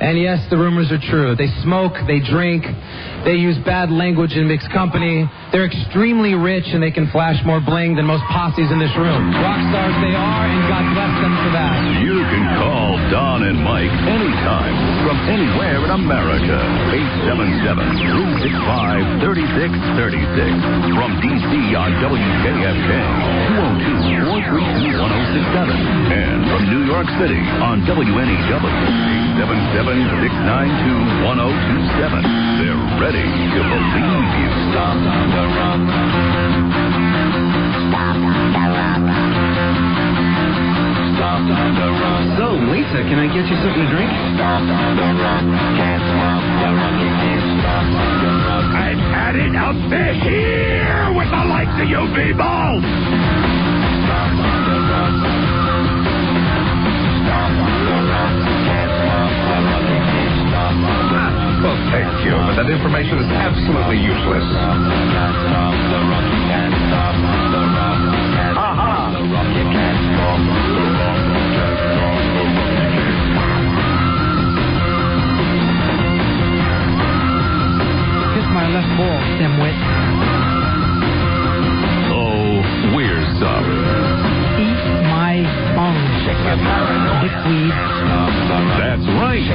And yes, the rumors are true. They smoke, they drink, they use bad language in mixed company. They're extremely rich, and they can flash more bling than most posses in this room. Rock stars they are, and God bless them for that. You can call Don and Mike anytime from anywhere in America. 877-365-3636. From D.C. on WKFK, 202-432-1067. And from New York City on WNEW, 877-692-1027. They're ready to believe you. Stop on the run. Stop on the run. So, Lisa, can I get you something to drink? Stop on the run. Can't stop the run. You can't stop on the run. I've had it up to here with the likes of you people. Stop on the run. Stop on the run. Can't stop the run. You can't stop on the run. Well, thank you, but that information is absolutely useless. Kiss my left ball, dimwit. Oh, we're sorry. Eat my bones. Dickweed. That's right.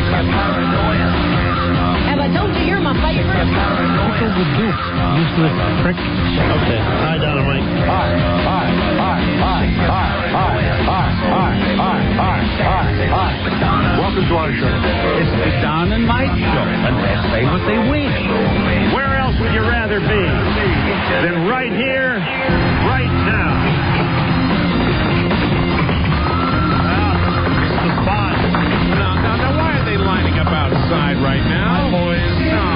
Have I told you you're my favorite? Pickle the Duke, useless prick. Okay. Hi, Dynamite. Welcome to our show. It's the Don and Mike show, and they say what they wish. Where else would you rather be than right here, right now? It's the spot. Now, why are they lining up outside right now? Boys, no.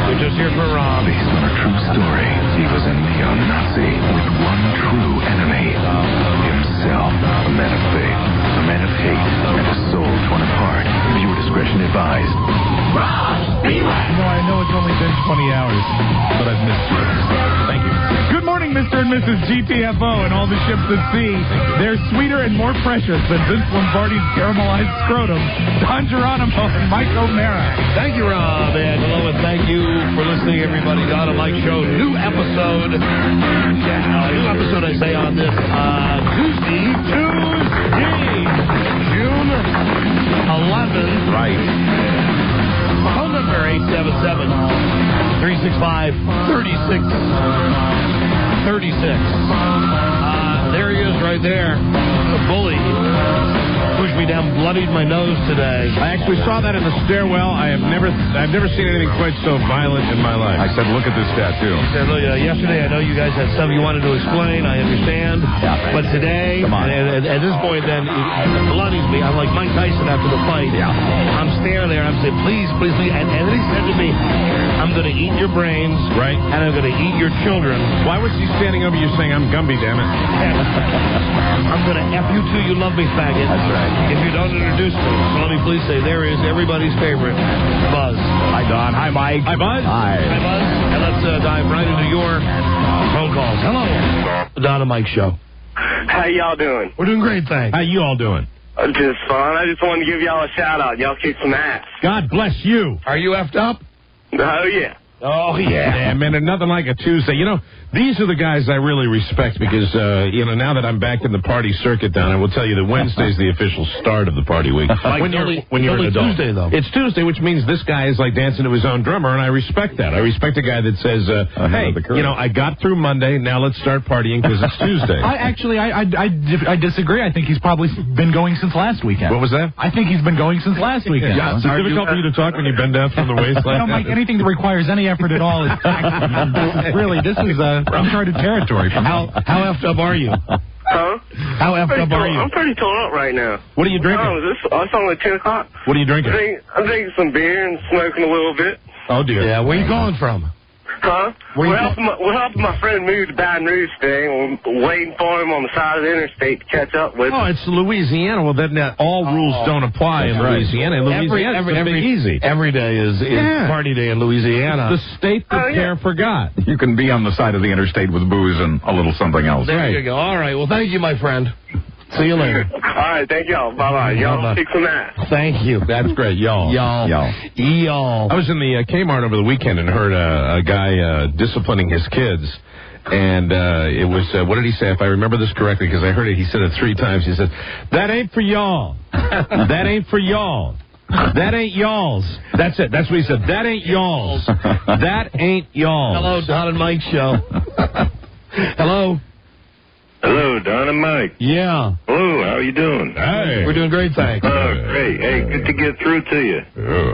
We're just here for Rob. Based on a true story, he was a neo-Nazi with one true enemy, himself. A man of faith, a man of hate, and a soul torn apart. Viewer discretion advised. I know it's only been 20 hours, but I've missed you. Thank you. Good morning, Mr. and Mrs. GTFO and all the ships at sea. They're sweeter and more precious than Vince Lombardi's caramelized scrotum. Don Geronimo and Mike O'Mara. Thank you, Rob, and hello, and thank you for listening, everybody. Don and Mike Show, new episode. New episode, I say, on this Tuesday, June 11th. Right. Phone number 877-365-3636. There he is right there. The bully. Pushed me down, bloodied my nose today. I actually saw that in the stairwell. I've never seen anything quite so violent in my life. I said, look at this tattoo. Said, look, yesterday, I know you guys had stuff you wanted to explain. I understand. But today, at this point, then, it bloodies me. I'm like Mike Tyson after the fight. Yeah. I'm staring there. I'm saying, please. And then he said to me, I'm going to eat your brains. Right. And I'm going to eat your children. Why was he standing over you saying, I'm Gumby, damn it? I'm going to F you too, you love me, faggot. That's right. If you don't introduce me, so let me please say, there is everybody's favorite, Buzz. Hi, Don. Hi, Mike. Hi, Buzz. Hi, Buzz. And let's dive right into your phone calls. Hello. The Don and Mike Show. How y'all doing? We're doing great, thanks. How you all doing? Just fine. I just wanted to give y'all a shout out. Y'all kick some ass. God bless you. Are you effed up? Oh, yeah. Oh, yeah. Yeah, man, and nothing like a Tuesday. You know, these are the guys I really respect because, now that I'm back in the party circuit, Don, I will tell you that Wednesday's the official start of the party week. When you're an adult. Tuesday, though. It's Tuesday, which means this guy is like dancing to his own drummer, and I respect that. I respect a guy that says, hey, I got through Monday, now let's start partying because it's Tuesday. I disagree. I think he's probably been going since last weekend. What was that? I think he's been going since last weekend. Yeah, it's difficult for you to talk when you bend down from the waist like that. Mike, anything that requires any effort at all is taxing. Really, this is uncharted territory for me. How effed up are you? Huh? How effed up are you? I'm pretty tore up right now. What are you drinking? It's only 10 o'clock. What are you drinking? I'm drinking some beer and smoking a little bit. Oh, dear. Yeah, where are you calling from? Huh? We're helping my friend move to Baton Rouge today, and we're waiting for him on the side of the interstate to catch up with him. Oh, it's Louisiana. Well, then all rules don't apply in Louisiana. In Louisiana, it's easy. Every day is party day in Louisiana. The state that Pierre forgot. You can be on the side of the interstate with booze and a little something else. There you go. All right. Well, thank you, my friend. See you later. All right, thank y'all. Bye-bye. Y'all kick some ass. Thank you. That's great, y'all. Y'all. I was in the Kmart over the weekend and heard a guy disciplining his kids. And it was, what did he say? If I remember this correctly, because I heard it, he said it 3 times. He said, "That ain't for y'all. That ain't for y'all. That ain't y'all's." That's it. That's what he said. That ain't y'all's. That ain't y'all's. Hello, Don and Mike show. Hello. Hello, Don and Mike. Yeah. Hello, how are you doing? Hey. We're doing great, thanks. Oh, great. Hey, good to get through to you.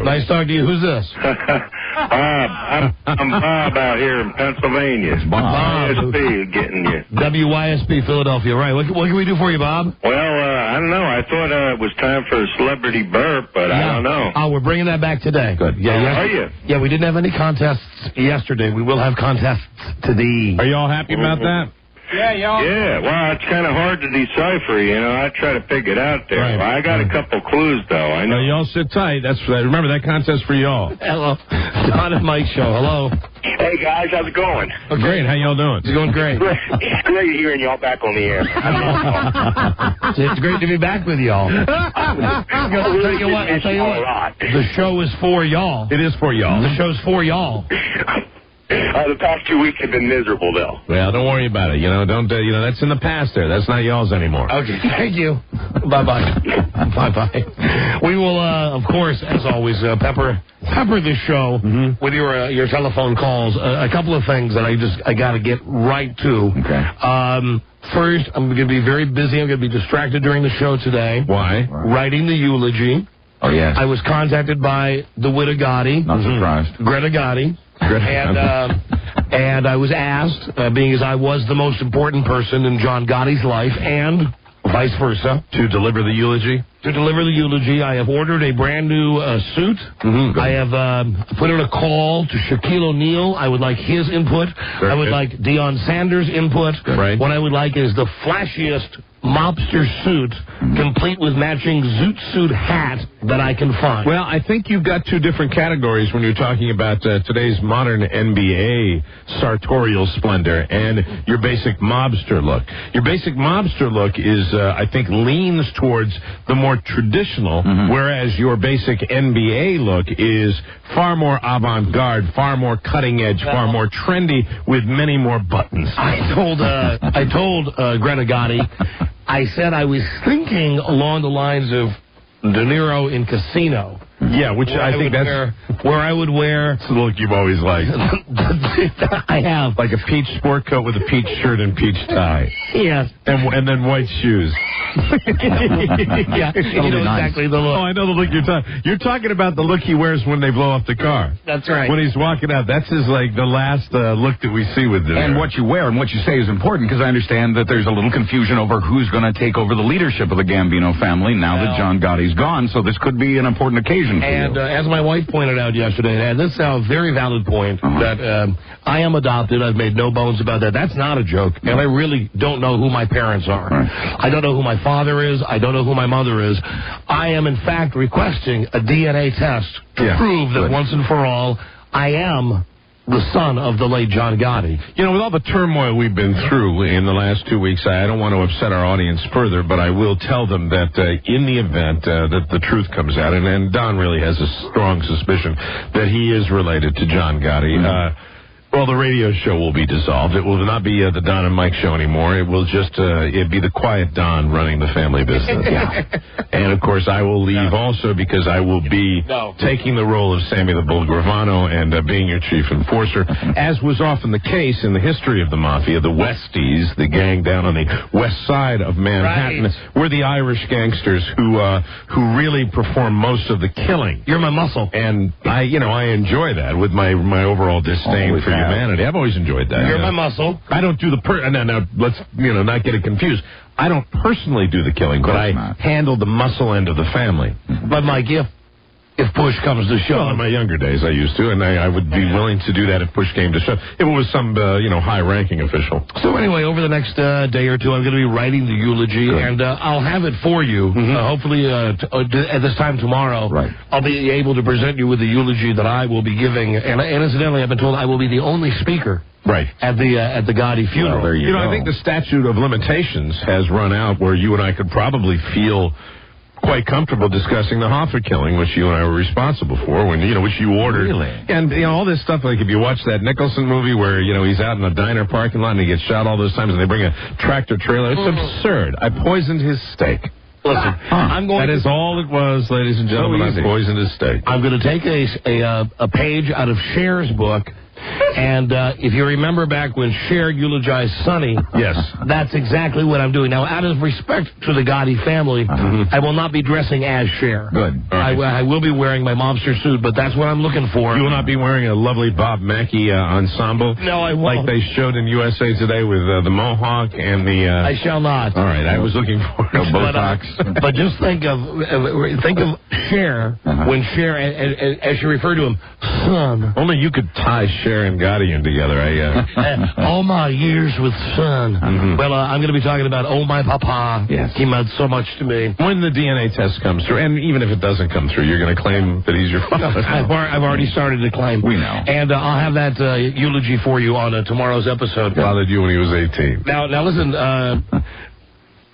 Nice talking to you. Who's this? Bob. I'm Bob out here in Pennsylvania. Bob. WYSP getting you. WYSP Philadelphia. Right. What can we do for you, Bob? Well, I don't know. I thought it was time for a celebrity burp, but I don't know. Oh, we're bringing that back today. Good. Yeah, Are you? Yeah, we didn't have any contests yesterday. We will have contests today. Are you all happy about that? Yeah, well, it's kind of hard to decipher, you know. I try to pick it out there. Right. I got a couple clues, though. I know. Y'all sit tight. Remember, that contest for y'all. Hello. Don and Mike show. Hello. Hey, guys, how's it going? Great. How y'all doing? It's going great. It's great hearing y'all back on the air. It's great to be back with y'all. I'll tell you what. The show is for y'all. It is for y'all. The show's for y'all. The past 2 weeks have been miserable, though. Well, don't worry about it. Don't. That's in the past. There. That's not y'all's anymore. Okay. Thank you. Bye-bye. Bye-bye. We will, of course, as always, pepper this show with your telephone calls. A couple of things that I got to get right to. Okay. First, I'm going to be very busy. I'm going to be distracted during the show today. Why? Writing the eulogy. Oh, yes. I was contacted by the widow Gotti. Not surprised. Greta Gotti. And I was asked, being as I was the most important person in John Gotti's life, and vice versa, To deliver the eulogy? to deliver the eulogy. I have ordered a brand new suit. I have put in a call to Shaquille O'Neal. I would like his input. I would like Deion Sanders' input. Right. What I would like is the flashiest mobster suit, complete with matching zoot suit hat that I can find. Well, I think you've got 2 different categories when you're talking about today's modern NBA sartorial splendor and your basic mobster look. Your basic mobster look is, I think, leans towards the more traditional, whereas your basic NBA look is far more avant-garde, far more cutting-edge, far more trendy, with many more buttons. I told Greta Gotti, I said I was thinking along the lines of De Niro in Casino. Yeah, which I think that's where I would wear the look you've always liked. I have Like a peach sport coat with a peach shirt and peach tie. yes, And then white shoes. yeah, you know exactly the look. Oh, I know the look you're talking. You're talking about the look he wears when they blow up the car. That's right. When he's walking out, that's his the last look that we see with them. And what you wear and what you say is important, because I understand that there's a little confusion over who's going to take over the leadership of the Gambino family now that John Gotti's gone. So this could be an important occasion for And you. as my wife pointed out yesterday, and this is a very valid point, that I am adopted. I've made no bones about that. That's not a joke. And I really don't know who my parents are. Right. I don't know who my father is. I don't know who my mother is. I am, in fact, requesting a DNA test to prove that once and for all, I am the son of the late John Gotti. You know, with all the turmoil we've been through in the last 2 weeks, I don't want to upset our audience further, but I will tell them that in the event that the truth comes out, and Don really has a strong suspicion that he is related to John Gotti, well, the radio show will be dissolved. It will not be the Don and Mike show anymore. It will just it be the quiet Don running the family business. And, of course, I will leave also because I will be taking the role of Sammy the Bull Gravano and being your chief enforcer, as was often the case in the history of the Mafia. The Westies, the gang down on the west side of Manhattan, were the Irish gangsters who really perform most of the killing. You're my muscle. And I enjoy that with my overall disdain for humanity. I've always enjoyed that. You're my muscle. I don't do the now let's not get it confused. I don't personally do the killing, but I handle the muscle end of the family. But Mike, if push comes to shove. Well, in my younger days, I used to, and I would be willing to do that if push came to shove. If it was some, high-ranking official. So anyway, over the next day or two, I'm going to be writing the eulogy, and I'll have it for you. Hopefully, at this time tomorrow, I'll be able to present you with the eulogy that I will be giving. And incidentally, I've been told I will be the only speaker. At the Gotti funeral. Well, there you go. I think the statute of limitations has run out where you and I could probably feel quite comfortable discussing the Hoffa killing, which you and I were responsible for, which you ordered. Really? And, all this stuff, like if you watch that Nicholson movie where, he's out in a diner parking lot and he gets shot all those times and they bring a tractor trailer, it's absurd. I poisoned his steak. Listen, that is all it was, ladies and gentlemen. I poisoned his steak. I'm going to take a page out of Cher's book. And if you remember back when Cher eulogized Sonny, yes, that's exactly what I'm doing. Now, out of respect to the Gotti family, I will not be dressing as Cher. Good. Right. I will be wearing my mobster suit, but that's what I'm looking for. You will not be wearing a lovely Bob Mackie ensemble? No, I won't. Like they showed in USA Today with the Mohawk and the... I shall not. All right, I was looking for Botox. But just think of Cher when Cher, as she referred to him, son. Only you could tie Cher and Gotti in together. All my years with son. Well, I'm going to be talking about my papa. Yes. He meant so much to me. When the DNA test comes through, and even if it doesn't come through, you're going to claim that he's your father. I've already started to claim. We know. And I'll have that eulogy for you on tomorrow's episode. Bothered you when he was 18. Now listen,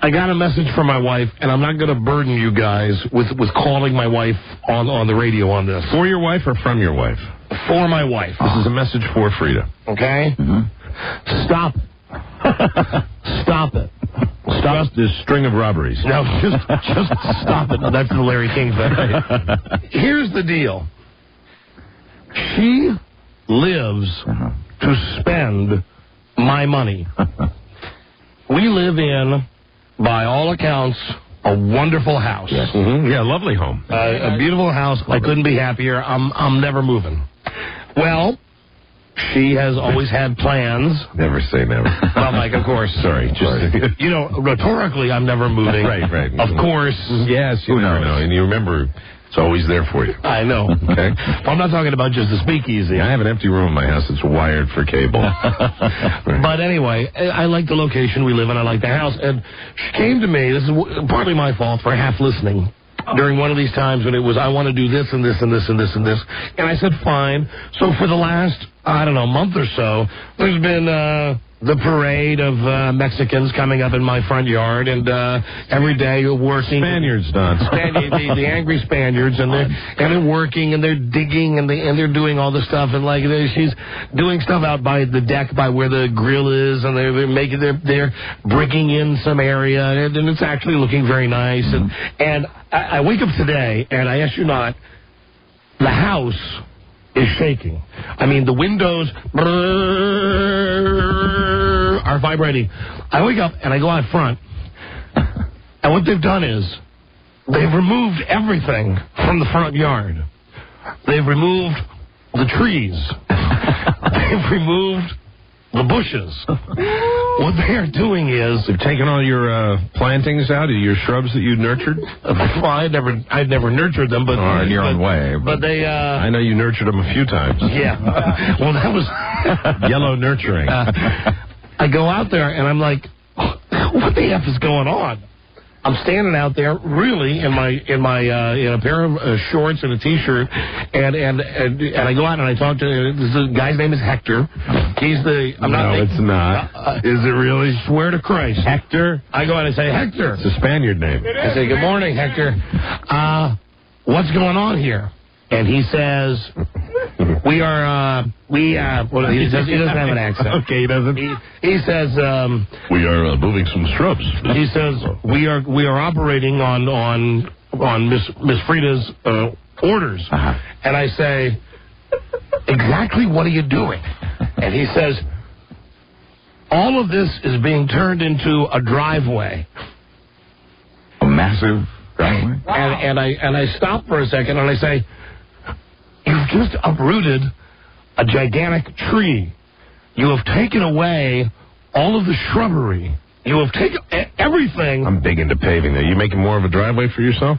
I got a message from my wife, and I'm not going to burden you guys with calling my wife on the radio on this. For your wife or from your wife? For my wife. This is a message for Freda. Okay? Stop it. Stop it. Stop this string of robberies. No, just stop it. That's the Larry King thing. Here's the deal. She lives to spend my money. We live in, by all accounts, a wonderful house. Yes. Yeah, lovely home. A beautiful house. I couldn't be happier. I'm never moving. Well, she has always had plans. Never say never. Well, Mike, of course. Sorry. Rhetorically, I'm never moving. Right. Of course. Yes, you never know. And you remember, it's always there for you. I know. Okay. Well, I'm not talking about just the speakeasy. I have an empty room in my house that's wired for cable. But anyway, I like the location we live in. I like the house. And she came to me. This is partly my fault for half listening. During one of these times when it was, I want to do this and this and this and this and this. And I said, fine. So for the last, month or so, there's been the parade of Mexicans coming up in my front yard, and every day working. Spaniards, Don. The angry Spaniards, and they're working, and they're digging, and they're doing all the stuff, and she's doing stuff out by the deck by where the grill is, and they're bricking in some area, and it's actually looking very nice. And I wake up today, and I ask you not, the house is shaking. I mean, the windows are vibrating. I wake up and I go out front, and what they've done is they've removed everything from the front yard. They've removed the trees. They've removed the bushes. What they are doing is they've taken all your plantings out, your shrubs that you nurtured. Well, I'd never nurtured them, but in your own way. But they. I know you nurtured them a few times. Yeah. Well, that was yellow nurturing. I go out there and I'm like, what the F is going on? I'm standing out there, really, in a pair of shorts and a T-shirt, and I go out and I talk to the guy's name is Hector. He's the. It's not. Is it really? Swear to Christ, Hector. I go out and say Hector. It's a Spaniard name. I say, good morning, Hector. What's going on here? And he says, we are, well, he doesn't have an accent. Okay, he doesn't. He says, we are moving some shrubs. He says, we are operating on Miss Freda's orders. And I say, exactly what are you doing? And he says, all of this is being turned into a driveway. A massive driveway? Wow. And I stop for a second and I say, you've just uprooted a gigantic tree. You have taken away all of the shrubbery. You have taken everything. I'm big into paving. Are you making more of a driveway for yourself?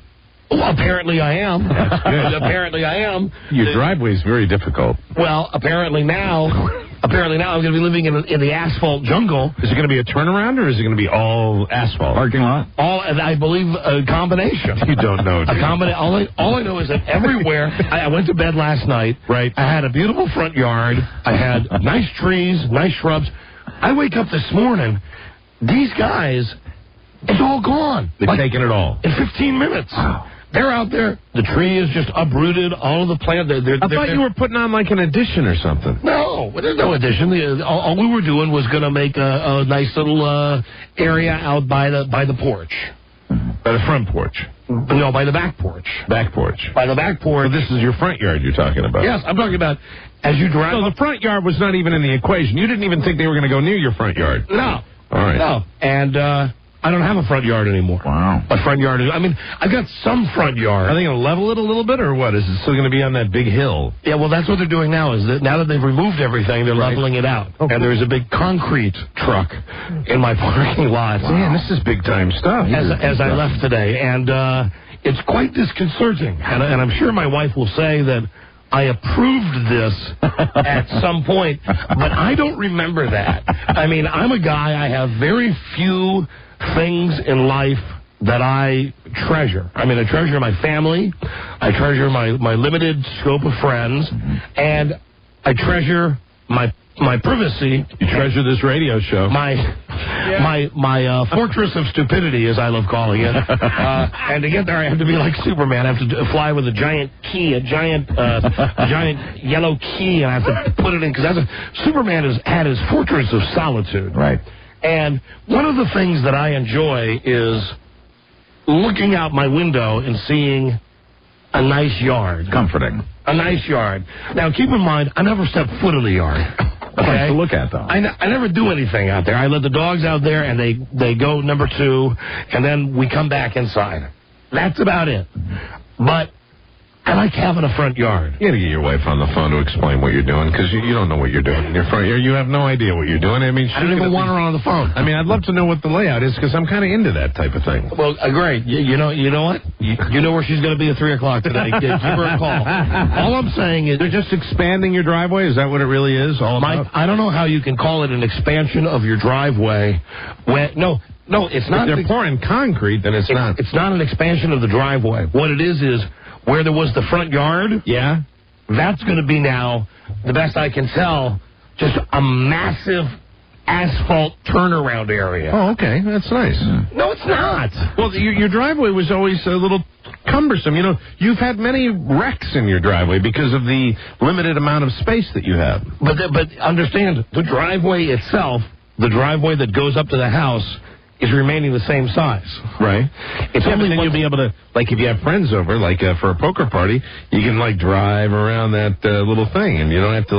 Well, apparently I am. Apparently I am. Your driveway's very difficult. Well, apparently now I'm going to be living in the asphalt jungle. Is it going to be a turnaround, or is it going to be all asphalt? Parking lot? I believe, a combination. You don't know, do you? All I know is that everywhere, I went to bed last night. Right. I had a beautiful front yard. I had nice trees, nice shrubs. I wake up this morning, these guys, it's all gone. They've taken it all. In 15 minutes. Wow. They're out there. The tree is just uprooted. All of the plant. I thought you were putting on like an addition or something. No, there's no addition. All we were doing was going to make a nice little area out by the porch. By the front porch? No, by the back porch. Back porch. By the back porch. So this is your front yard you're talking about? Yes, I'm talking about as you drive. So the front yard was not even in the equation. You didn't even think they were going to go near your front yard. No. All right. No. And I don't have a front yard anymore. Wow. My front yard I've got some front yard. Are they going to level it a little bit, or what? Is it still going to be on that big hill? Yeah, well, that's what they're doing now, is that now that they've removed everything, they're leveling it out. Oh, and there's a big concrete truck in my parking lot. Man, this is big-time stuff. As I left today. And it's quite disconcerting. And I'm sure my wife will say that I approved this at some point, but I don't remember that. I mean, I'm a guy, I have very few things in life that I treasure. I mean, I treasure my family, I treasure my limited scope of friends, and I treasure my privacy. You treasure this radio show. My fortress of stupidity, as I love calling it. And to get there, I have to be like Superman. I have to fly with a giant key, a giant yellow key, and I have to put it in, because Superman has had his fortress of solitude. Right. And one of the things that I enjoy is looking out my window and seeing a nice yard. Comforting. A nice yard. Now, keep in mind, I never step foot in the yard. That's nice to look at, though. I never do anything out there. I let the dogs out there, and they go number 2, and then we come back inside. That's about it. But I like having a front yard. You got to get your wife on the phone to explain what you're doing, because you don't know what you're doing in your front yard. You have no idea what you're doing. I mean, I don't even want her on the phone. I mean, I'd love to know what the layout is, because I'm kind of into that type of thing. Well, great. You know what? You know where she's going to be at 3 o'clock today. Give her a call. All I'm saying is, they're just expanding your driveway. Is that what it really is? I don't know how you can call it an expansion of your driveway. No, it's not. If they're pouring concrete, then it's not. It's not an expansion of the driveway. What it is where there was the front yard. Yeah. That's going to be now, the best I can tell, just a massive asphalt turnaround area. Oh, okay. That's nice. No, it's not. Well, your driveway was always a little cumbersome. You know, you've had many wrecks in your driveway because of the limited amount of space that you have. But understand, the driveway itself, the driveway that goes up to the house, is remaining the same size. Right. It's only then you'll be able to, like, if you have friends over, like for a poker party, you can, like, drive around that little thing, and you don't have to,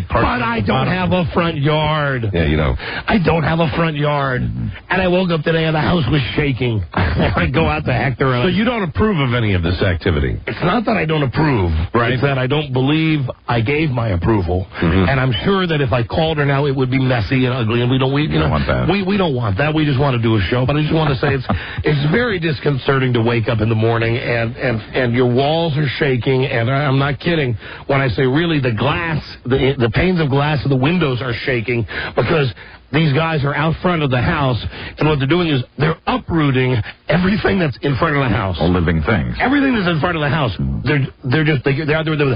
park. But I don't have a front yard. Yeah, you don't. I don't have a front yard. And I woke up today and the house was shaking. I go out to Hector. So you don't approve of any of this activity? It's not that I don't approve. Right. It's that I don't believe I gave my approval. Mm-hmm. And I'm sure that if I called her now, it would be messy and ugly, and we don't want that. We don't want that. We just want to do a show. But I just want to say it's very disconcerting to wake up in the morning and your walls are shaking, and I'm not kidding when I say really the glass, the panes of glass of the windows are shaking, because these guys are out front of the house, and what they're doing is they're uprooting everything that's in front of the house. All living things. Everything that's in front of the house. They're out there with Is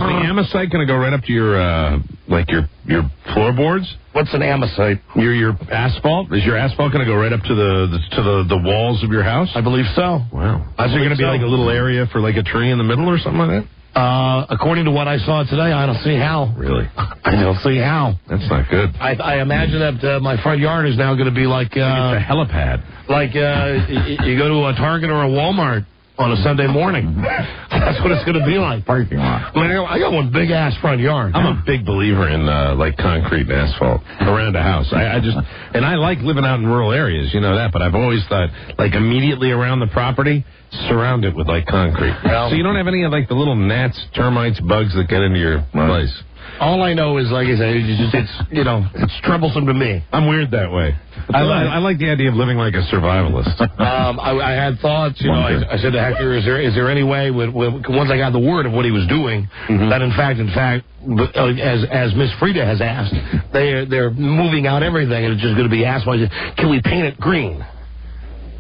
the amosite going to go right up to your floorboards? What's an amosite? Your asphalt? Is your asphalt going to go right up to the walls of your house? I believe so. Wow. Is there going to be like a little area for like a tree in the middle or something like that? According to what I saw today, I don't see how. Really? I don't see how. That's not good. I imagine that my front yard is now going to be like it's a helipad. Like you go to a Target or a Walmart on a Sunday morning. That's what it's going to be like. Parking lot. I mean, I got one big ass front yard. I'm a big believer in concrete and asphalt around a house. I like living out in rural areas, you know that. But I've always thought, like, immediately around the property, surround it with like concrete, so you don't have any of like the little gnats, termites, bugs that get into your place. All I know is, like I said, it's troublesome to me. I'm weird that way. I like the idea of living like a survivalist. I had thoughts, I said to Hector, is there any way, once I got the word of what he was doing, that in fact, as Miss Freda has asked, they're moving out everything, and it's just going to be asphalt. Can we paint it green?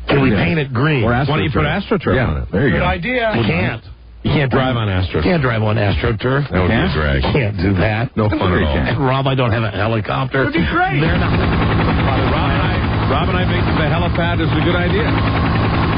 Can we paint it green? Why don't you put AstroTurf on it? There you go. Good idea. You can't. You can't drive on AstroTurf. Can't drive on AstroTurf. That would be a drag. Can't do that. No fun at all. And Rob, I don't have a helicopter. It would be great. They're not. Rob and I think the helipad is a good idea.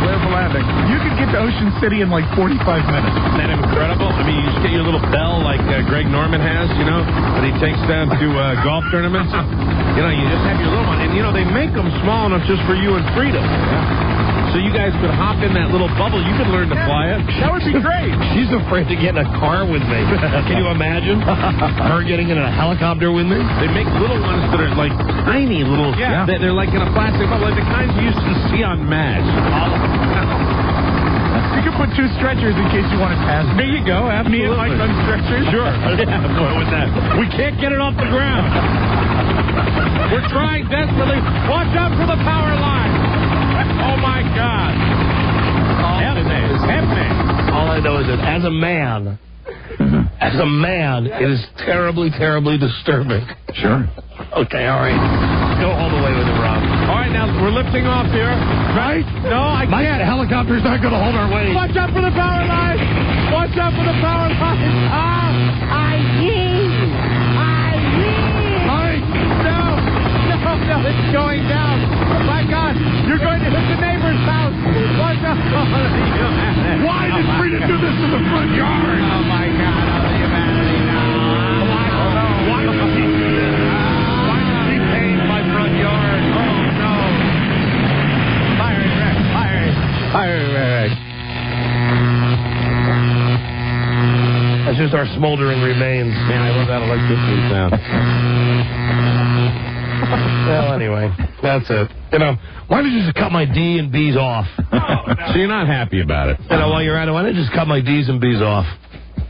Where for landing? You could get to Ocean City in like 45 minutes. Isn't that incredible? I mean, you just get your little bell like Greg Norman has, that he takes down to golf tournaments. You just have your little one. And, they make them small enough just for you and Freda. Yeah. So you guys could hop in that little bubble. You could learn to fly it. That would be great. She's afraid to get in a car with me. Can you imagine her getting in a helicopter with me? They make little ones that are like tiny little. Yeah. They're like in a plastic bubble, like the kinds you used to see on MASH. You can put 2 stretchers in case you want to pass. There you go. Absolutely. Me and Mike on stretchers. Sure. Yeah, I'm going with that. We can't get it off the ground. We're trying desperately. Watch out for the power line. Oh, my God. All I know is that as a man, it is terribly, terribly disturbing. Sure. Okay, all right. Go all the way with it, Rob. All right, now we're lifting off here. Right? No, I can't. The helicopter's not going to hold our weight. Watch out for the power line. Watch out for the power line. No, it's going down. My God, you're going to hit the neighbor's house. Watch out. Why did Freda do this in the front yard? Oh, my God. Oh, the humanity now. Why did she do this? Why did she paint my front yard? Oh, no. Fire, Rex. That's just our smoldering remains. Man, I love that electricity sound. Well, anyway, that's it. Why don't you just cut my D and B's off? So you're not happy about it? While you're at it, why don't you just cut my D's and B's off?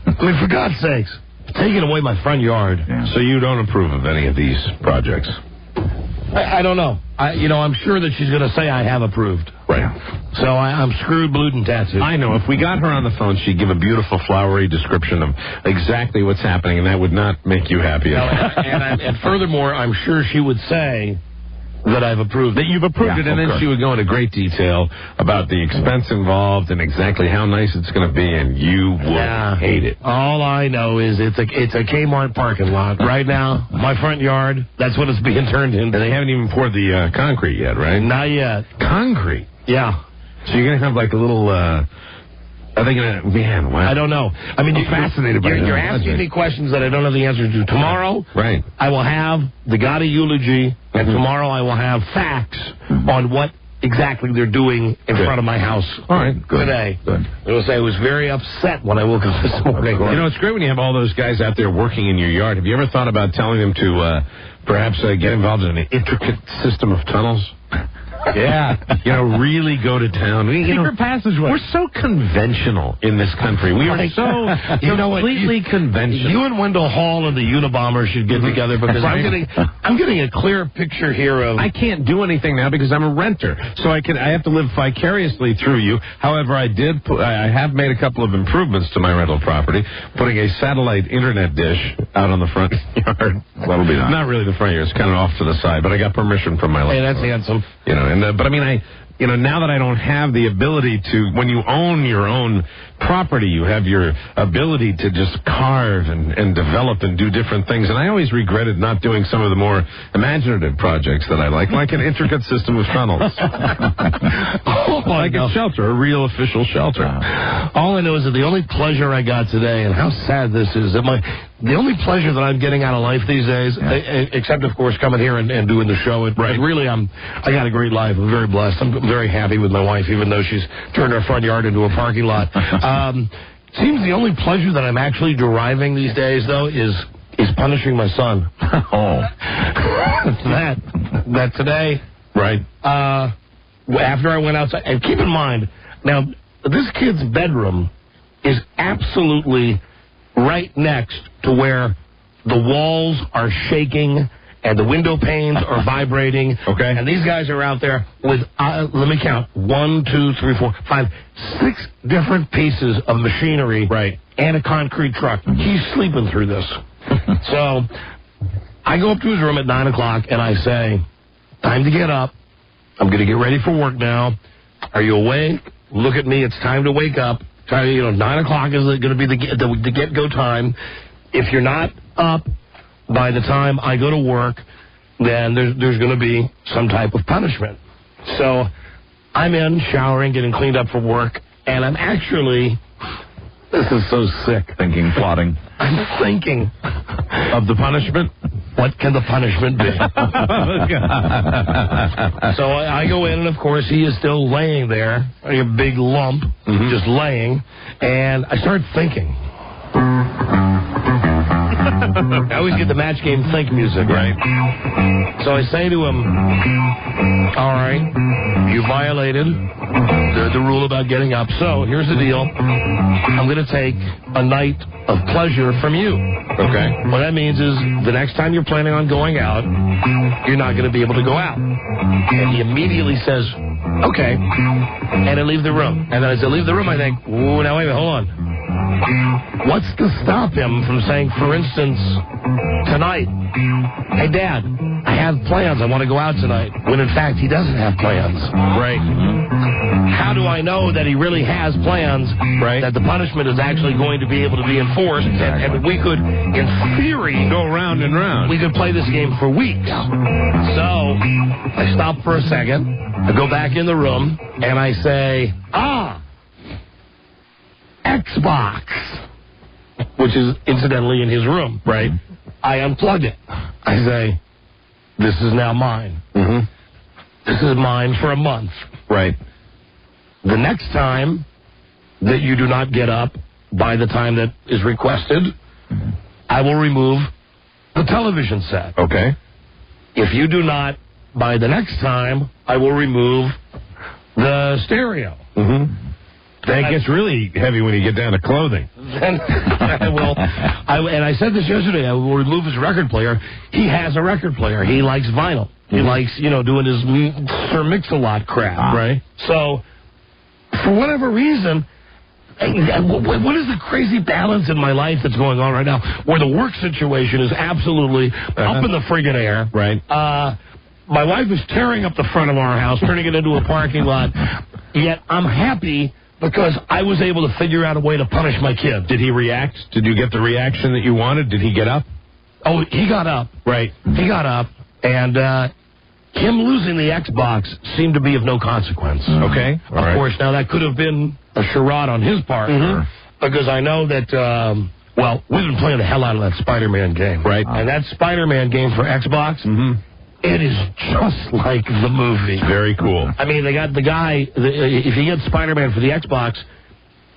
I mean, for God's sakes, taking away my front yard. Yeah. So you don't approve of any of these projects? I don't know. I'm sure that she's going to say I have approved. Right. So I'm screwed, blued, and tattooed. I know. If we got her on the phone, she'd give a beautiful, flowery description of exactly what's happening, and that would not make you happy. And furthermore, I'm sure she would say that I've approved. That you've approved it, and then she would go into great detail about the expense involved and exactly how nice it's going to be, and you would hate it. All I know is it's a Kmart parking lot. Right now, my front yard, that's what it's being turned into. And they haven't even poured the concrete yet, right? Not yet. Concrete? Yeah. So you're going to have like a little... Are they going to... Man, wow. I don't know. I mean, you're fascinated by it. You're asking me questions that I don't have the answer to. Tomorrow, right, I will have the Gotti eulogy, and tomorrow I will have facts on what exactly they're doing in front of my house. All right, good. Today. Good. I will say I was very upset when I woke up this morning. It's great when you have all those guys out there working in your yard. Have you ever thought about telling them to perhaps get involved in an intricate system of tunnels? Yeah, really go to town. Secret passageway. We're so conventional in this country. We are so completely conventional. You and Wendell Hall and the Unabomber should get together because I'm getting a clear picture here of... I can't do anything now because I'm a renter, so I have to live vicariously through you. However, I have made a couple of improvements to my rental property, putting a satellite internet dish out on the front yard. That'll be nice. Not really the front yard; it's kind of off to the side, but I got permission from my landlord. Hey, that's handsome. But I mean, now that I don't have the ability to, when you own your own property, you have your ability to just carve and develop and do different things. And I always regretted not doing some of the more imaginative projects that I like an intricate system of tunnels. Like a shelter, a real official shelter. All I know is that the only pleasure I got today, and how sad this is, that the only pleasure that I'm getting out of life these days, except, of course, coming here and doing the show, really, I got a great life. I'm very blessed. I'm very happy with my wife, even though she's turned our front yard into a parking lot. Seems the only pleasure that I'm actually deriving these days, though, is punishing my son. That today, right? After I went outside, and keep in mind, now this kid's bedroom is absolutely right next to where the walls are shaking, and the window panes are vibrating. Okay. And these guys are out there with, let me count, 1, 2, 3, 4, 5, 6 different pieces of machinery. Right. And a concrete truck. He's sleeping through this. So I go up to his room at 9 o'clock, and I say, time to get up. I'm going to get ready for work now. Are you awake? Look at me. It's time to wake up. 9 o'clock is going to be the get-go time. If you're not up by the time I go to work, then there's going to be some type of punishment. So I'm in, showering, getting cleaned up for work, and I'm actually... This is so sick. Plotting. I'm thinking of the punishment. What can the punishment be? So I go in, and of course, he is still laying there, a big lump, just laying, and I start thinking. I always get the match game think music, right? So I say to him, all right, you violated the rule about getting up. So here's the deal. I'm going to take a night of pleasure from you. Okay. What that means is the next time you're planning on going out, you're not going to be able to go out. And he immediately says, okay. And I leave the room. And then as I leave the room, I think, ooh, now wait a minute, hold on. What's to stop him from saying, for instance, tonight, hey, Dad, I have plans. I want to go out tonight. When, in fact, he doesn't have plans. Right. How do I know that he really has plans, right, that the punishment is actually going to be able to be enforced, and we could, in theory, go round and round. We could play this game for weeks. So I stop for a second. I go back in the room, and I say, Xbox, which is incidentally in his room. Right. I unplug it. I say, this is now mine. Mm-hmm. This is mine for a month. Right. The next time that you do not get up by the time that is requested, I will remove the television set. Okay. If you do not, by the next time, I will remove the stereo. Mm-hmm. That gets really heavy when you get down to clothing. Then I will. And I said this yesterday. I will remove his record player. He has a record player. He likes vinyl. He likes, doing his Sir Mix-a-Lot crap. Right. So, for whatever reason, what is the crazy balance in my life that's going on right now, where the work situation is absolutely up in the friggin' air. Right. My wife is tearing up the front of our house, turning it into a parking lot. Yet I'm happy because I was able to figure out a way to punish my kid. Did he react? Did you get the reaction that you wanted? Did he get up? Oh, he got up. Right. He got up, and him losing the Xbox seemed to be of no consequence. Okay. Of course, now that could have been a charade on his part, because I know that, we've been playing the hell out of that Spider-Man game. Right. And that Spider-Man game for Xbox, it is just like the movie. Very cool. I mean, they got the guy, if you get Spider-Man for the Xbox,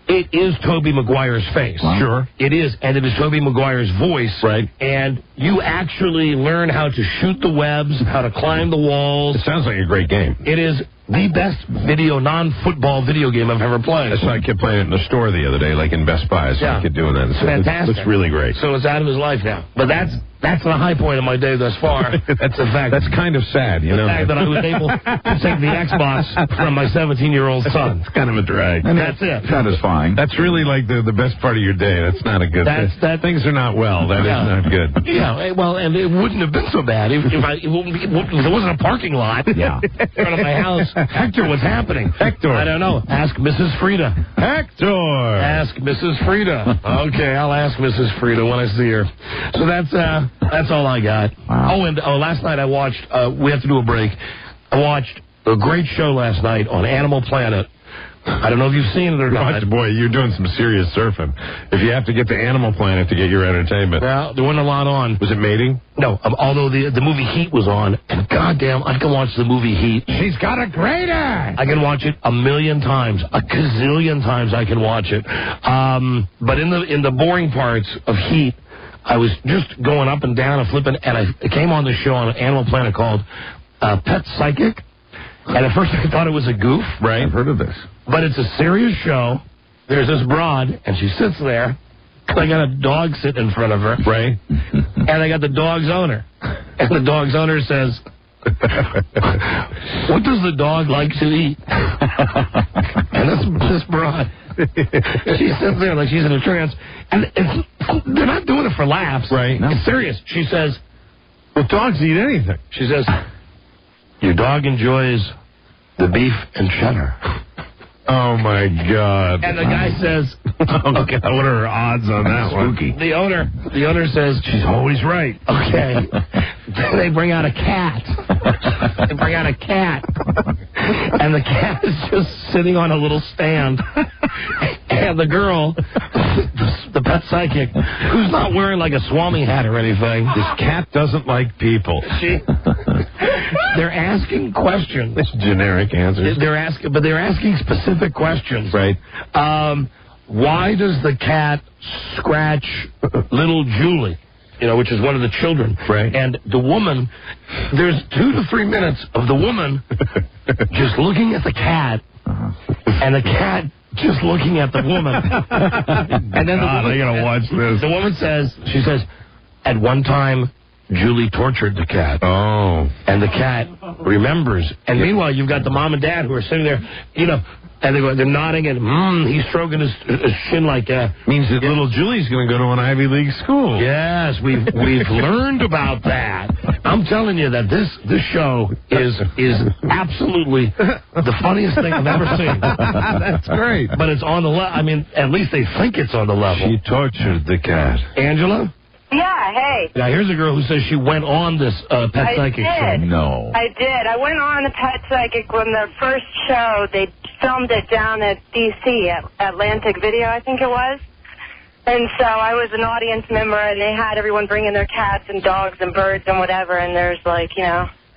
it is Tobey Maguire's face. Wow. Sure. It is, and it is Tobey Maguire's voice. Right. And you actually learn how to shoot the webs, how to climb the walls. It sounds like a great game. It is the best non-football video game I've ever played. That's why I kept playing it in the store the other day, like in Best Buy. So I kept doing that. It's fantastic. It's really great. So it's out of his life now. But that's the high point of my day thus far. That's the fact. That's kind of sad, the fact that I was able to take the Xbox from my 17-year-old son. It's kind of a drag. And that's it. Satisfying. That's really like the best part of your day. That's not a good thing. Things are not well. That is not good. Yeah, well, and it wouldn't have been so bad if there wasn't a parking lot in front of my house. Hector, what's happening? Hector. I don't know. Ask Mrs. Freda. Hector. Ask Mrs. Freda. Okay, I'll ask Mrs. Freda when I see her. So that's all I got. Wow. Oh, and last night I watched, we have to do a break. I watched a great show last night on Animal Planet. I don't know if you've seen it or not. Boy, you're doing some serious surfing. If you have to get to Animal Planet to get your entertainment. Well, there wasn't a lot on. Was it mating? No, although the movie Heat was on, and goddamn, I can watch the movie Heat. She's got a great eye. I can watch it a million times, a gazillion times I can watch it. But in the boring parts of Heat, I was just going up and down and flipping, and I came on this show on Animal Planet called Pet Psychic. And at first I thought it was a goof. Right. I've heard of this. But it's a serious show. There's this broad, and she sits there, I got a dog sitting in front of her. Right. And I got the dog's owner. And the dog's owner says, what does the dog like to eat? And this broad, she sits there like she's in a trance. And they're not doing it for laughs. Right. No. It's serious. She says, well, dogs eat anything. She says, your dog enjoys the beef and cheddar. Oh, my God. And the guy says, okay, what are her odds on that spooky. The owner says, she's always right. Okay. Then they bring out a cat. And the cat is just sitting on a little stand. And the girl, the pet psychic, who's not wearing like a Swami hat or anything. This cat doesn't like people. They're asking questions. It's generic answers. They're asking specific questions. Right. Why does the cat scratch little Julie? Which is one of the children. Right. And the woman, there's 2 to 3 minutes of the woman just looking at the cat, and the cat just looking at the woman. And then I gotta watch this. The woman she says, at one time, Julie tortured the cat. Oh. And the cat remembers. And meanwhile, you've got the mom and dad who are sitting there, and they're nodding, and he's stroking his shin like that. Means that little Julie's going to go to an Ivy League school. Yes, we've learned about that. I'm telling you that this show is absolutely the funniest thing I've ever seen. That's great. But it's on the level. I mean, at least they think it's on the level. She tortured the cat. Angela? Yeah, hey. Now, here's a girl who says she went on this Pet Psychic show. No. I did. I went on the Pet Psychic when their first show. They filmed it down at D.C. at Atlantic Video, I think it was. And so I was an audience member, and they had everyone bring in their cats and dogs and birds and whatever, and there's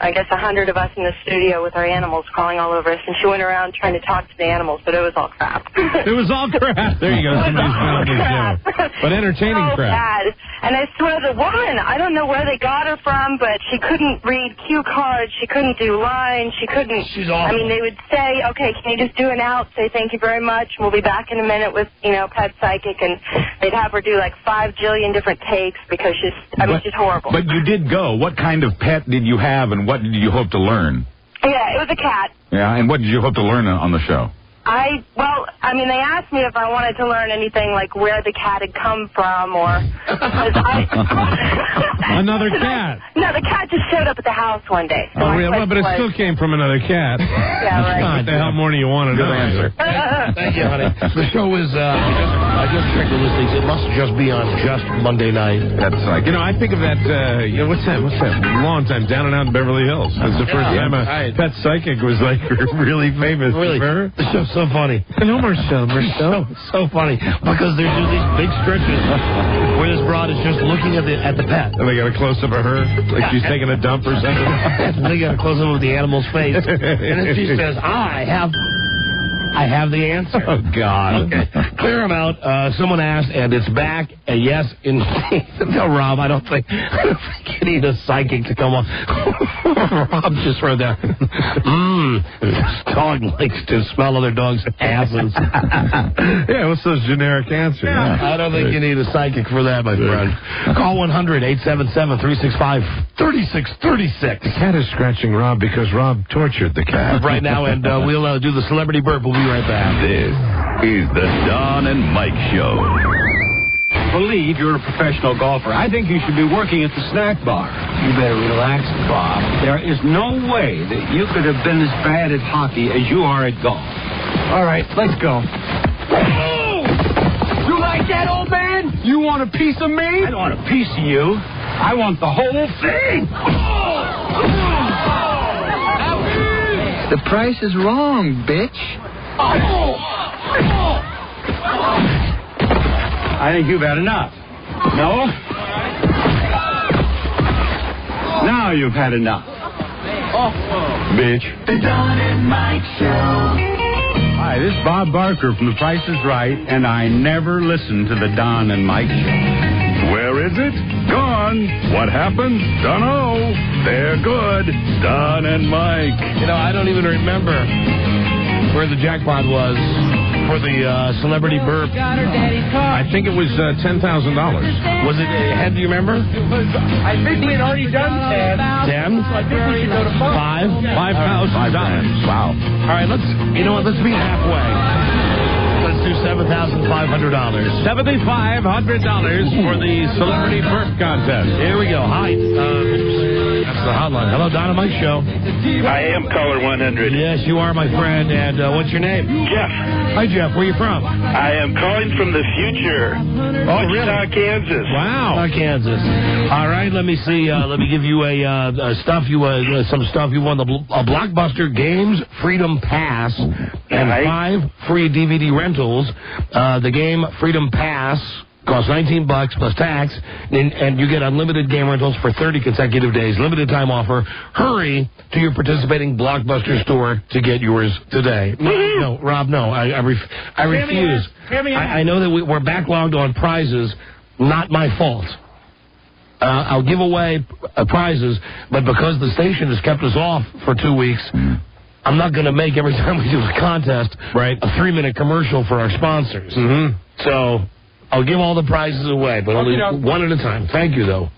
I guess 100 of us in the studio with our animals crawling all over us, and she went around trying to talk to the animals, but it was all crap. It was all crap. There you go. Somebody's found this show. But entertaining so crap. Bad. And I swear the woman, I don't know where they got her from, but she couldn't read cue cards. She couldn't do lines. She couldn't. She's awful. I mean, they would say, okay, can you just do an out, say thank you very much, and we'll be back in a minute with, Pet Psychic, and they'd have her do like 5 jillion different takes because she's horrible. But you did go. What kind of pet did you have, and what did you hope to learn? Yeah, it was a cat. Yeah, and what did you hope to learn on the show? They asked me if I wanted to learn anything like where the cat had come from or... Another cat. No, the cat just showed up at the house one day. So but it still came from another cat. Yeah, right. What the hell more do you want to know? Good answer. Thank you, honey. The show is, I just checked the listings. It must just be on just Monday night. That's like... I think of that, what's that? Long time, Down and Out in Beverly Hills. It was the first time a Pet Psychic was, really famous. Really? Remember? The show's so funny. No, Marcel. So funny. Because there's just these big stretches where this broad is just looking at the pet. And they got a close-up of her, like she's taking a dump or something. And they got a close-up of the animal's face. And then she says, I have the answer. Oh, God. Okay. Clear them out. Someone asked, and it's back. And yes, indeed. No, Rob, I don't think you need a psychic to come on. Rob just wrote that. This dog likes to smell other dogs' asses. Yeah, what's those generic answers? Yeah. I don't think you need a psychic for that, my friend. Call 1-877-365-3636. The cat is scratching Rob because Rob tortured the cat. Right now, and we'll do the celebrity burp. We'll be right back. This is the Don and Mike Show. Believe you're a professional golfer. I think you should be working at the snack bar. You better relax, Bob. There is no way that you could have been as bad at hockey as you are at golf. All right, let's go. You like that, old man? You want a piece of me? I don't want a piece of you. I want the whole thing. The price is wrong, bitch. I think you've had enough. No? Now you've had enough. Bitch. The Don and Mike Show. Hi, this is Bob Barker from The Price is Right, and I never listen to the Don and Mike Show. Where is it? Gone. What happened? Dunno. They're good. Don and Mike. I don't even remember where the jackpot was for the celebrity burp? I think it was $10,000. Was it, Ed, do you remember? I think we had already done 10. 10? So I think we should go to 5. $5,000. Wow. All right, let's meet halfway. Let's do $7,500. $7,500 for the celebrity burp contest. Here we go. Hi. That's the hotline. Hello, Dynamite Show. I am caller 100. Yes, you are, my friend. And what's your name? Jeff. Hi, Jeff. Where are you from? I am calling from the future. Oh, Wichita, really? Kansas. Wow. Kansas. All right, let me see. Let me give you some stuff. You won a Blockbuster Games Freedom Pass and 5 free DVD rentals. The game Freedom Pass costs $19 plus tax, and you get unlimited game rentals for 30 consecutive days. Limited time offer. Hurry to your participating Blockbuster store to get yours today. No, Rob, no. I refuse. I know that we're backlogged on prizes. Not my fault. I'll give away prizes, but because the station has kept us off for 2 weeks, I'm not going to make every time we do a contest a 3-minute commercial for our sponsors. Mm-hmm. So I'll give all the prizes away, but only one at a time. Thank you, though.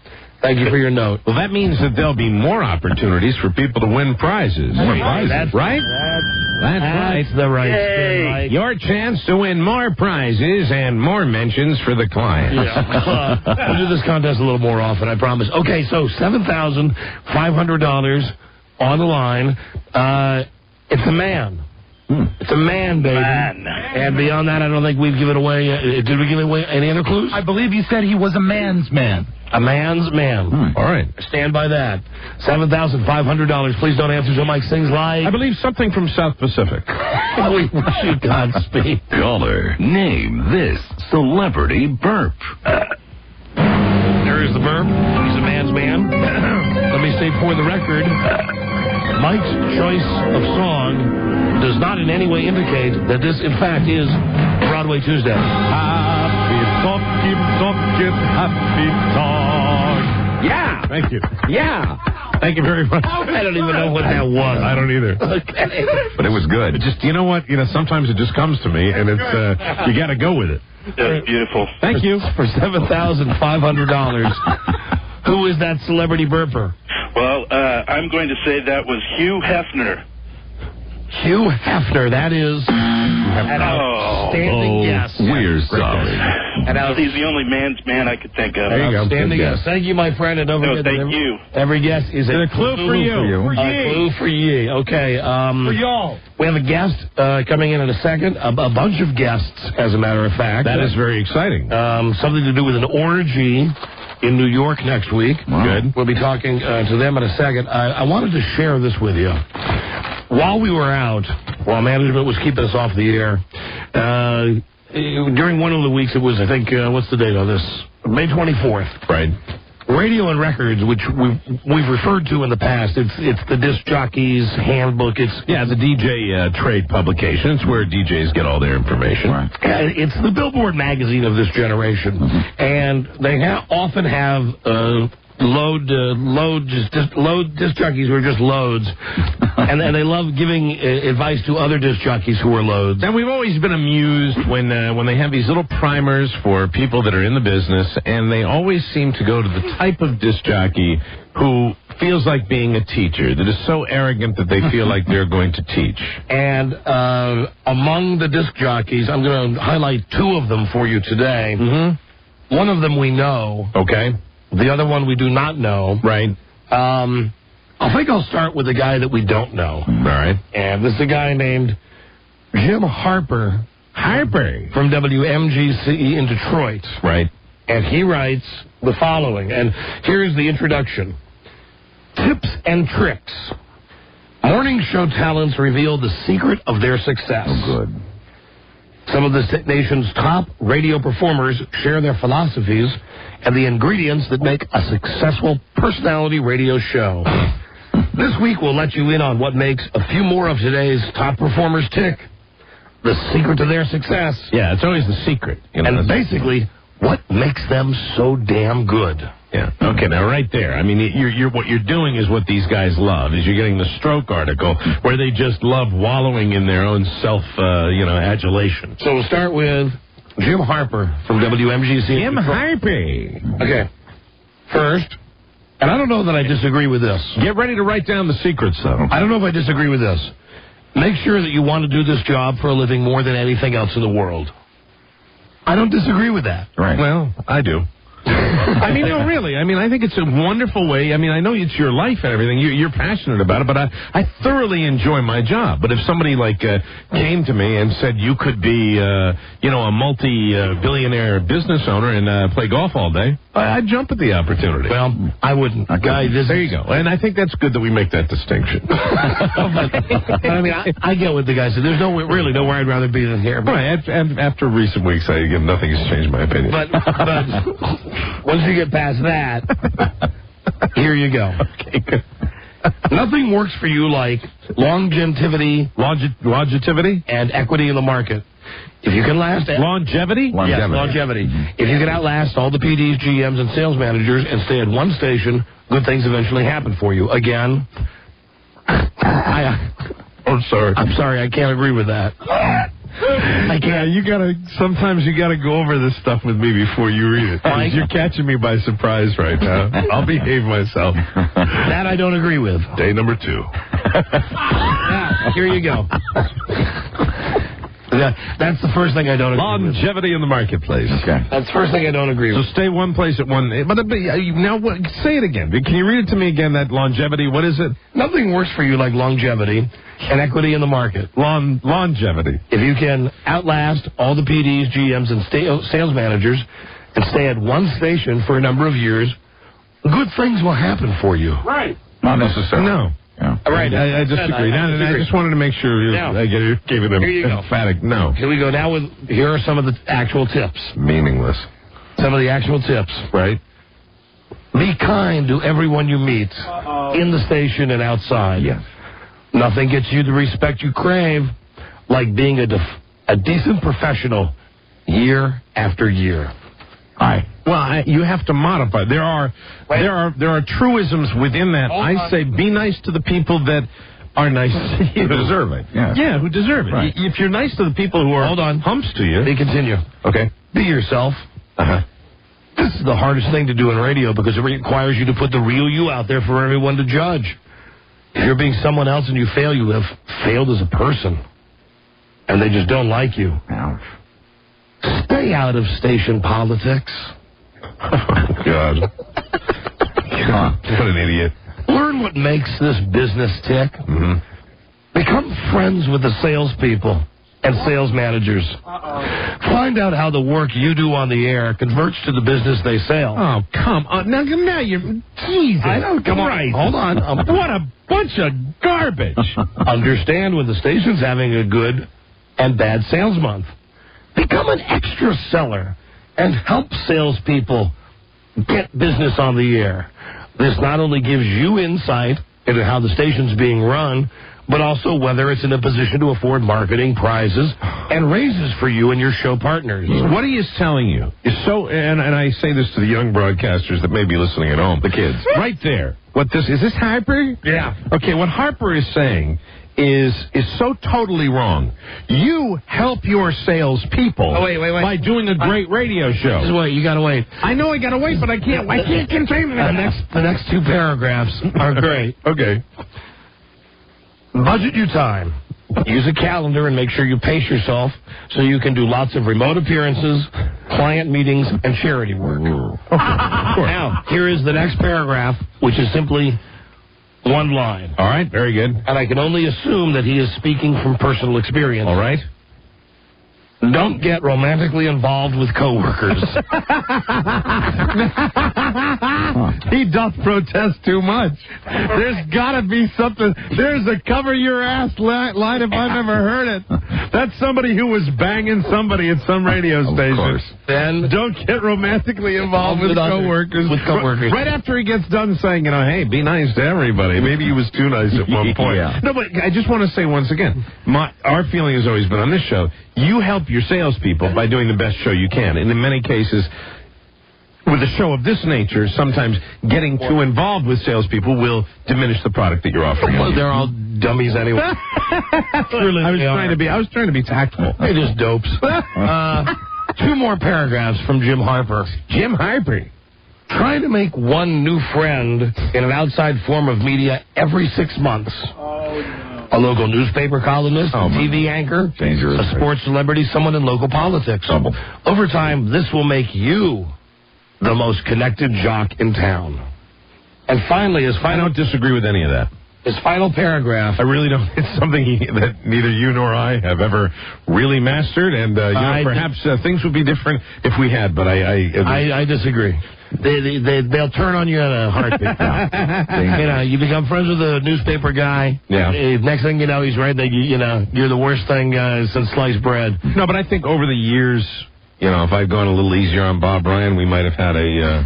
Thank you for your note. Well, that means that there'll be more opportunities for people to win prizes. More prizes, That's right? That's right. The right spin, Mike. Your chance to win more prizes and more mentions for the client. Yeah. We'll do this contest a little more often, I promise. Okay, so $7,500 on the line. It's a man. It's a man, baby. Man. And beyond that, I don't think we've given away... did we give away any other clues? I believe you said he was a man's man. A man's man. All right. Stand by that. $7,500. Please don't answer till Mike sings live. I believe something from South Pacific. We wish you Godspeed. Caller, name this celebrity burp. There is the burp. He's a man's man. Let me say for the record, Mike's choice of song does not in any way indicate that this, in fact, is Broadway Tuesday. Happy talking, happy talk. Yeah. Thank you. Yeah. Thank you very much. I don't even know what that was. I don't either. Okay. But it was good. Just, you know what? Sometimes it just comes to me, and it's you got to go with it. That's beautiful. Thank you. For $7,500. Who is that celebrity burper? Well, I'm going to say that was Hugh Hefner. Hugh Hefner. That is an outstanding guess. We're sorry. He's the only man's man I could think of. There you go. Outstanding guess. Thank you, my friend. And don't forget thank you. Every guess is a clue for you. A clue for you. Okay. For y'all. We have a guest coming in a second. A bunch of guests, as a matter of fact. That is very exciting. Something to do with an orgy in New York next week. Wow. Good. We'll be talking to them in a second. I wanted to share this with you. While we were out, while management was keeping us off the air, during one of the weeks, it was, I think, what's the date on this? May 24th. Right. Radio and Records, which we've referred to in the past, it's the disc jockey's handbook. It's the DJ trade publication. It's where DJs get all their information. Right. It's the Billboard magazine of this generation, and they often have load disc jockeys who are just loads, and they love giving advice to other disc jockeys who are loads. And we've always been amused when they have these little primers for people that are in the business, and they always seem to go to the type of disc jockey who feels like being a teacher, that is so arrogant that they feel like they're going to teach. And among the disc jockeys, I'm going to highlight 2 of them for you today. Mm-hmm. One of them we know. Okay. The other one we do not know. Right. I think I'll start with the guy that we don't know. All right. And this is a guy named Jim Harper. From WMGC in Detroit. Right. And he writes the following. And here's the introduction. Tips and tricks. Morning show talents reveal the secret of their success. Oh, good. Some of the nation's top radio performers share their philosophies and the ingredients that make a successful personality radio show. This week, we'll let you in on what makes a few more of today's top performers tick. The secret to their success. Yeah, it's always the secret. And basically, what makes them so damn good. Yeah. Okay. Now, right there. I mean, what you're doing is what these guys love. Is you're getting the Stroke article where they just love wallowing in their own adulation. So we'll start with Jim Harper from WMGC. Jim Harper. Okay. First, and I don't know that I disagree with this. Get ready to write down the secrets, though. I don't know if I disagree with this. Make sure that you want to do this job for a living more than anything else in the world. I don't disagree with that. Right. Well, I do. I mean, no, really. I mean, I think it's a wonderful way. I mean, I know it's your life and everything. You're passionate about it, but I thoroughly enjoy my job. But if somebody, came to me and said you could be, a multi-billionaire business owner and play golf all day, I'd jump at the opportunity. Well, I wouldn't. There you go. And I think that's good that we make that distinction. But I mean, I get what the guy said. There's really nowhere I'd rather be than here. But right. After recent weeks, nothing has changed my opinion. But once you get past that, here you go. Okay, good. Nothing works for you like longevity and equity in the market. If you can last... Longevity? Yes, longevity. If you can outlast all the PDs, GMs, and sales managers and stay at one station, good things eventually happen for you. Again, I'm sorry. I'm sorry, I can't agree with that. I can't. Sometimes you gotta go over this stuff with me before you read it. You're catching me by surprise right now. I'll behave myself. That I don't agree with. Day number 2. Now, here you go. That's the first thing I don't agree with. Longevity in the marketplace. Okay. That's the first thing I don't agree with. So stay one place at one... But now, say it again. Can you read it to me again, that longevity? What is it? Nothing works for you like longevity and equity in the market. Longevity. If you can outlast all the PDs, GMs, and sales managers and stay at one station for a number of years, good things will happen for you. Right. Not necessarily. No. Yeah. All right. I disagree. I just wanted to make sure I gave it an emphatic no. Here we go. Now here are some of the actual tips. Meaningless. Some of the actual tips. Right. Be kind to everyone you meet in the station and outside. Yes. Nothing gets you the respect you crave like being a decent professional year after year. Well, you have to modify. There are truisms within that. I say be nice to the people that are nice to you. Who deserve it. Yeah, who deserve it. Right. If you're nice to the people who are humps to you. Let me continue. Okay. Be yourself. Uh-huh. This is the hardest thing to do in radio because it requires you to put the real you out there for everyone to judge. If you're being someone else and you fail, you have failed as a person. And they just don't like you. Ouch. Stay out of station politics. Oh, God. What an idiot. Learn what makes this business tick. Mm-hmm. Become friends with the salespeople and sales managers. Find out how the work you do on the air converts to the business they sell. Oh, come on. Now you're... Jesus. I know. Come on. Hold on. What a bunch of garbage. Understand when the station's having a good and bad sales month. Become an extra seller and help salespeople get business on the air. This not only gives you insight into how the station's being run, but also whether it's in a position to afford marketing, prizes, and raises for you and your show partners. What he is telling you is so, and I say this to the young broadcasters that may be listening at home, the kids, right there. Is this Harper? Yeah. Okay, what Harper is saying is so totally wrong. You help your salespeople by doing a great radio show. Just wait, you gotta wait. I know I gotta wait, but I can't contain it. The next two paragraphs are great. Okay. Budget your time. Use a calendar and make sure you pace yourself so you can do lots of remote appearances, client meetings, and charity work. Now, here is the next paragraph, which is simply one line. All right, very good. And I can only assume that he is speaking from personal experience. All right. Don't get romantically involved with coworkers. He doth protest too much. There's got to be something. There's a cover your ass line if I've ever heard it. That's somebody who was banging somebody at some radio station. Then don't get romantically involved with coworkers. Right after he gets done saying, hey, be nice to everybody. Maybe he was too nice at one point. Yeah. No, but I just want to say once again, our feeling has always been on this show, you help your salespeople by doing the best show you can. And in many cases, with a show of this nature, sometimes getting too involved with salespeople will diminish the product that you're offering. Well, they're all dummies anyway. I was trying to be tactful. They're just dopes. 2 more paragraphs from Jim Harper. Jim Harper. Try to make one new friend in an outside form of media every 6 months. A local newspaper columnist, a TV anchor, Dangerous. a sports celebrity, someone in local politics. Over time, this will make you the most connected jock in town. And finally, I don't disagree with any of that. His final paragraph. I really don't. It's something that neither you nor I have ever really mastered, and perhaps things would be different if we had. But I disagree. They'll turn on you in a heartbeat. You become friends with a newspaper guy. Yeah. Next thing you know, he's right there. You're the worst thing since sliced bread. No, but I think over the years, if I'd gone a little easier on Bob Ryan, we might have had a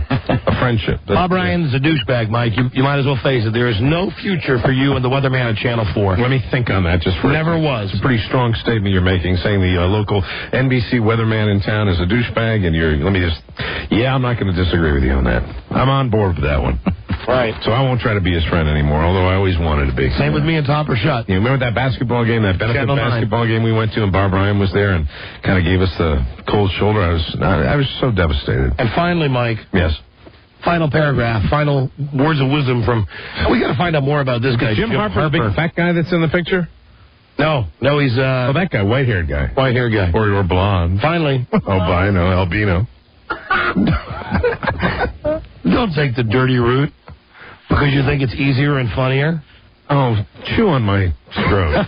friendship. Bob Ryan's a douchebag, Mike. You might as well face it. There is no future for you and the weatherman at Channel 4. Let me think on that just for Never was. It's a pretty strong statement you're making, saying the local NBC weatherman in town is a douchebag, and I'm not going to disagree with you on that. I'm on board with that one. Right. So I won't try to be his friend anymore, although I always wanted to be. Same with me and Top or Shut. You remember that basketball game, that benefit basketball game we went to, and Bob Ryan was there and kind of gave us the cold shoulder? I was so devastated. And finally, Mike. Yes. Final paragraph, final words of wisdom from... We got to find out more about this guy. Jim Harper, the big fat guy that's in the picture? No, he's... that guy, white-haired guy. White-haired guy. Or blonde. Finally. Albino. Don't take the dirty route because you think it's easier and funnier. Oh, chew on my throat.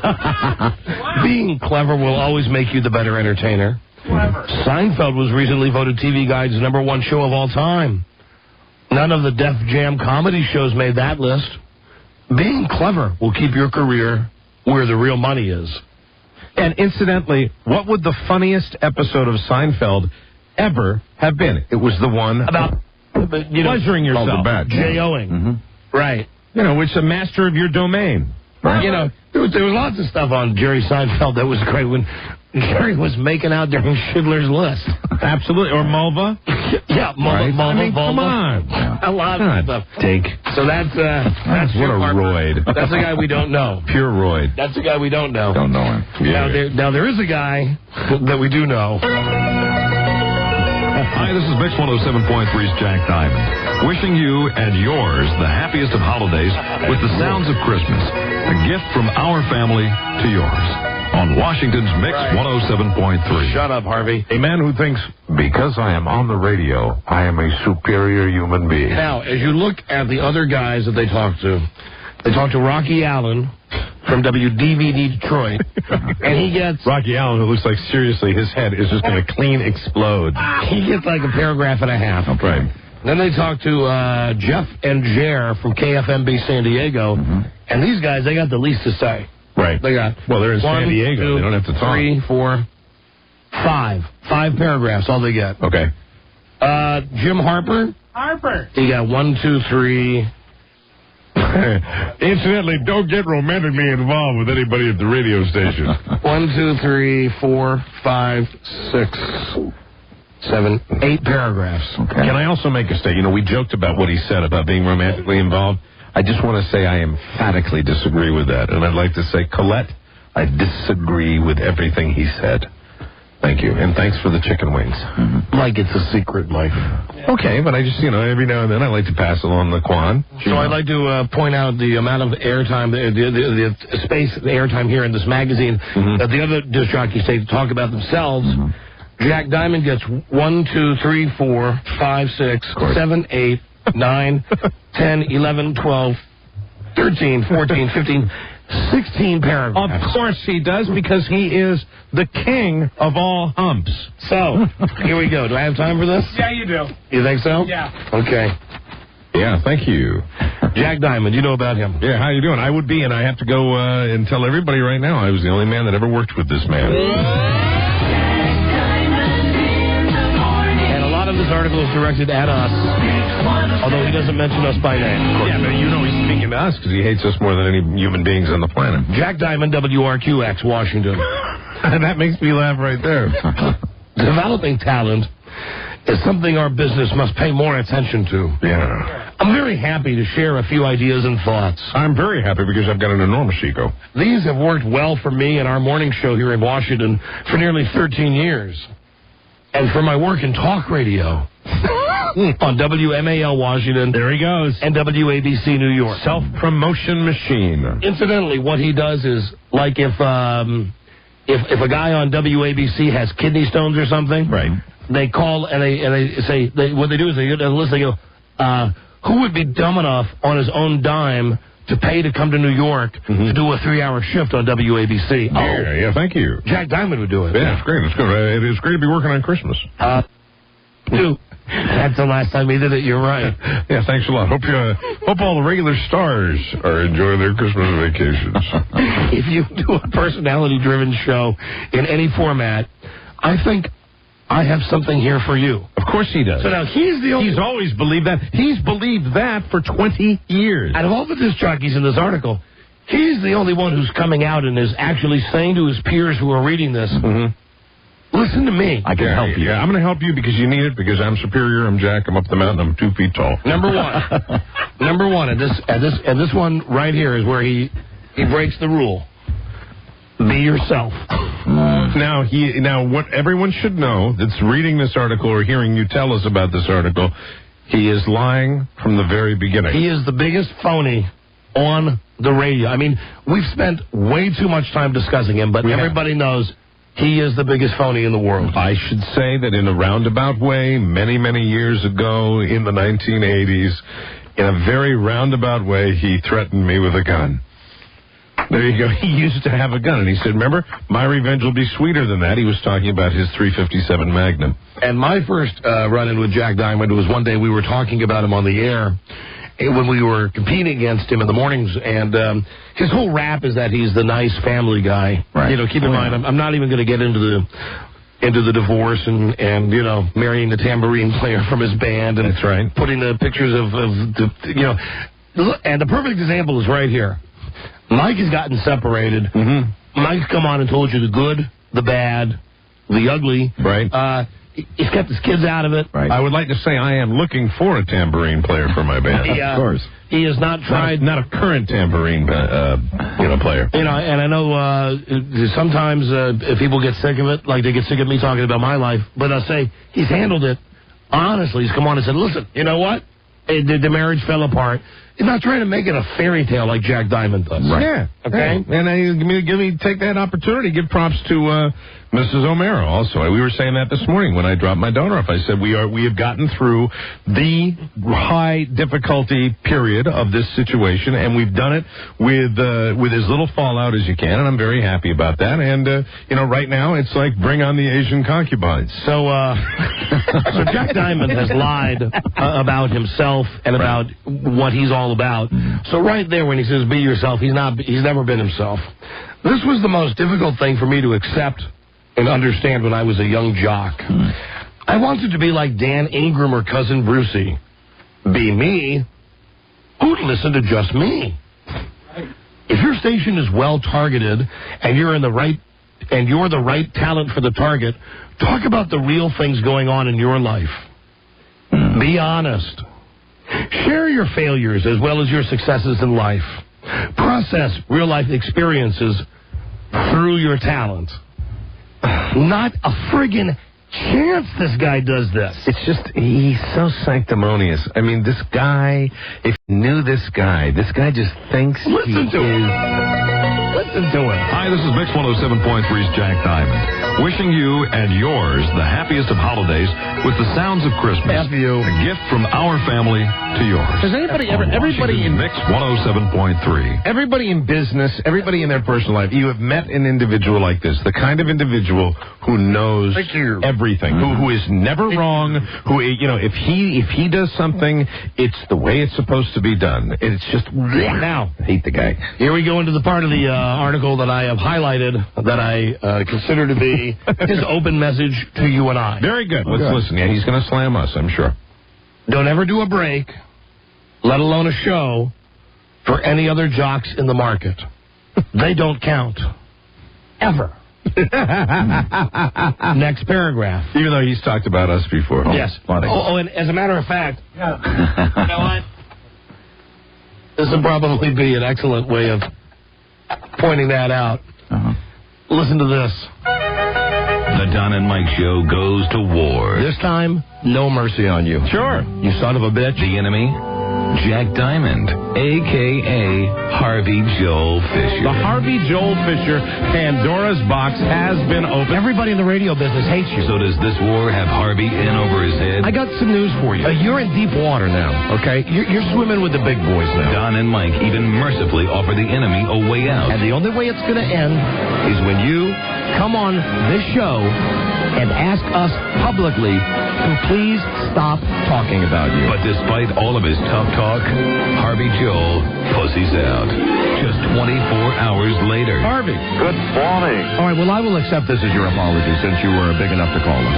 Being clever will always make you the better entertainer. Clever. Seinfeld was recently voted TV Guide's #1 show of all time. None of the Def Jam comedy shows made that list. Being clever will keep your career where the real money is. And incidentally, what would the funniest episode of Seinfeld ever have been? It was the one about pleasuring yourself. J-O-ing. Mm-hmm. Right. Which is a master of your domain. Right. There was lots of stuff on Jerry Seinfeld that was great when Jerry was making out during Schindler's List. Absolutely. Or Mulva. Yeah, Mulva. Right? Come on. Yeah. A lot of stuff. So that's what a roid. That's a guy we don't know. Pure roid. That's a guy we don't know. Don't know him. Yeah. Now there is a guy that we do know. Hi, this is Mix 107.3's Jack Diamond, wishing you and yours the happiest of holidays with the sounds of Christmas, a gift from our family to yours, on Washington's Mix 107.3. Shut up, Harvey. A man who thinks, because I am on the radio, I am a superior human being. Now, as you look at the other guys that they talked to Rocky Allen from WDVD Detroit, and he gets... Rocky Allen, who looks like, seriously, his head is just going to clean explode. He gets like a paragraph and a half. Okay. Right. Then they talk to Jeff and Jer from KFMB San Diego, and these guys, they got the least to say. Right. They got... Well, they're in San Diego. They don't have to talk. 3, 4, 5. 5 paragraphs, all they get. Okay. Jim Harper. He got 1, 2, 3... Incidentally, don't get romantically involved with anybody at the radio station. 1, 2, 3, 4, 5, 6, 7, 8 paragraphs. Okay. Can I also make a statement? We joked about what he said about being romantically involved. I just want to say I emphatically disagree with that. And I'd like to say, Colette, I disagree with everything he said. Thank you. And thanks for the chicken wings. Like it's a secret, Mike. Okay, but I just, every now and then I like to pass along the Quan. So I'd like to point out the amount of airtime, the space, the airtime here in this magazine that the other disc jockeys take to talk about themselves. Jack Diamond gets 1, 2, 3, 4, 5, 6, 7, 8, 9, 10, 11, 12, 13, 14, 15, 16 paragraphs. Of course he does, because he is the king of all humps. So, here we go. Do I have time for this? Yeah, you do. You think so? Yeah. Okay. Yeah, thank you. Jack Diamond, you know about him. Yeah, how you doing? I would be, and I have to go and tell everybody right now I was the only man that ever worked with this man. And a lot of this article is directed at us, although he doesn't mention us by name. Yeah, but he's speaking to us because he hates us more than any human beings on the planet. Jack Diamond, WRQX, Washington. And that makes me laugh right there. Developing talent is something our business must pay more attention to. Yeah. I'm very happy to share a few ideas and thoughts. I'm very happy because I've got an enormous ego. These have worked well for me and our morning show here in Washington for nearly 13 years. And for my work in talk radio on WMAL Washington. There he goes. And WABC New York. Self-promotion machine. Incidentally, what he does is like if a guy on WABC has kidney stones or something, right? They call and they say what they do is they get a list. They go, who would be dumb enough on his own dime to pay to come to New York to do a 3-hour shift on WABC? Yeah, thank you. Jack Diamond would do it. Yeah, it's great. It's good. It is great to be working on Christmas. That's the last time he did it. You're right. Yeah, thanks a lot. Hope all the regular stars are enjoying their Christmas vacations. If you do a personality-driven show in any format, I think I have something here for you. Of course he does. So now he's always believed that. He's believed that for 20 years. Out of all the disc jockeys in this article, he's the only one who's coming out and is actually saying to his peers who are reading this, listen to me. I can help you. Yeah, I'm going to help you because you need it, because I'm superior, I'm Jack, I'm up the mountain, I'm 2 feet tall. Number one, and this one right here is where he breaks the rule. Be yourself. Now, what everyone should know that's reading this article or hearing you tell us about this article, he is lying from the very beginning. He is the biggest phony on the radio. I mean, we've spent way too much time discussing him, but everybody knows he is the biggest phony in the world. I should say that in a roundabout way, many, many years ago in the 1980s, in a very roundabout way, he threatened me with a gun. There you go. He used to have a gun, and he said, remember, my revenge will be sweeter than that. He was talking about his .357 Magnum. And my first run-in with Jack Diamond was one day we were talking about him on the air when we were competing against him in the mornings, and his whole rap is that he's the nice family guy. Right. You know, keep in mind, I'm not even going to get into the divorce and you know, marrying the tambourine player from his band, and that's right, putting the pictures of the, you know, and the perfect example is right here. Mike has gotten separated. Mike's come on and told you the good, the bad, the ugly. Right. He's kept his kids out of it. Right. I would like to say I am looking for a tambourine player for my band. Of course. He has not tried. Not a current tambourine player. You know, and I know sometimes people get sick of it, like they get sick of me talking about my life, but I'll say he's handled it honestly. He's come on and said, listen, you know what? The marriage fell apart. He's not trying to make it a fairy tale like Jack Diamond does. Right. Yeah. Okay. Yeah. And take that opportunity. Give props to Mrs. O'Mara also. We were saying that this morning when I dropped my daughter off. I said we have gotten through the high difficulty period of this situation, and we've done it with as little fallout as you can, and I'm very happy about that. And you know, right now it's like bring on the Asian concubines. So so Jack Diamond has lied about himself and about what he's all about. So right there when he says be yourself, he's never been himself. This was the most difficult thing for me to accept and understand when I was a young jock. I wanted to be like Dan Ingram or Cousin Brucey. Be me. Who'd listen to just me? If your station is well targeted and you're the right talent for the target, talk about the real things going on in your life. Be honest. Share your failures as well as your successes in life. Process real-life experiences through your talent. Not a friggin' chance this guy does this. It's just, he's so sanctimonious. I mean, this guy, if you knew this guy just thinks Listen to him. Hi, this is Mix 107.3's Jack Diamond, wishing you and yours the happiest of holidays with the sounds of Christmas. F you. A gift from our family to yours. Does everybody in Mix 107.3. Everybody in business, everybody in their personal life, you have met an individual like this, the kind of individual who knows everything, who is never wrong, who, you know, if he does something, it's the way it's supposed to be done. It's just, now, I hate the guy. Here we go into the part of the article that I have highlighted that I consider to be his open message to you and I. Very good. Let's listen. Yeah, he's going to slam us, I'm sure. Don't ever do a break, let alone a show, for any other jocks in the market. They don't count. Ever. Next paragraph. Even though he's talked about us before. Yes. Funny. Oh, and as a matter of fact, you know what? This would probably be an excellent way of pointing that out. Listen to this. The Don and Mike Show goes to war. This time, no mercy on you. Sure. You son of a bitch. The enemy, Jack Diamond, a.k.a. Harvey Joel Fisher. The Harvey Joel Fisher Pandora's box has been opened. Everybody in the radio business hates you. So does this war have Harvey in over his head? I got some news for you. You're in deep water now, okay? You're swimming with the big boys now. Don and Mike even mercifully offer the enemy a way out. And the only way it's going to end is when you come on this show and ask us publicly to please stop talking about you. But despite all of his tough talk, Harvey Joel pussies out. Just 24 hours later. Harvey. Good morning. All right, well, I will accept this as your apology since you were big enough to call us.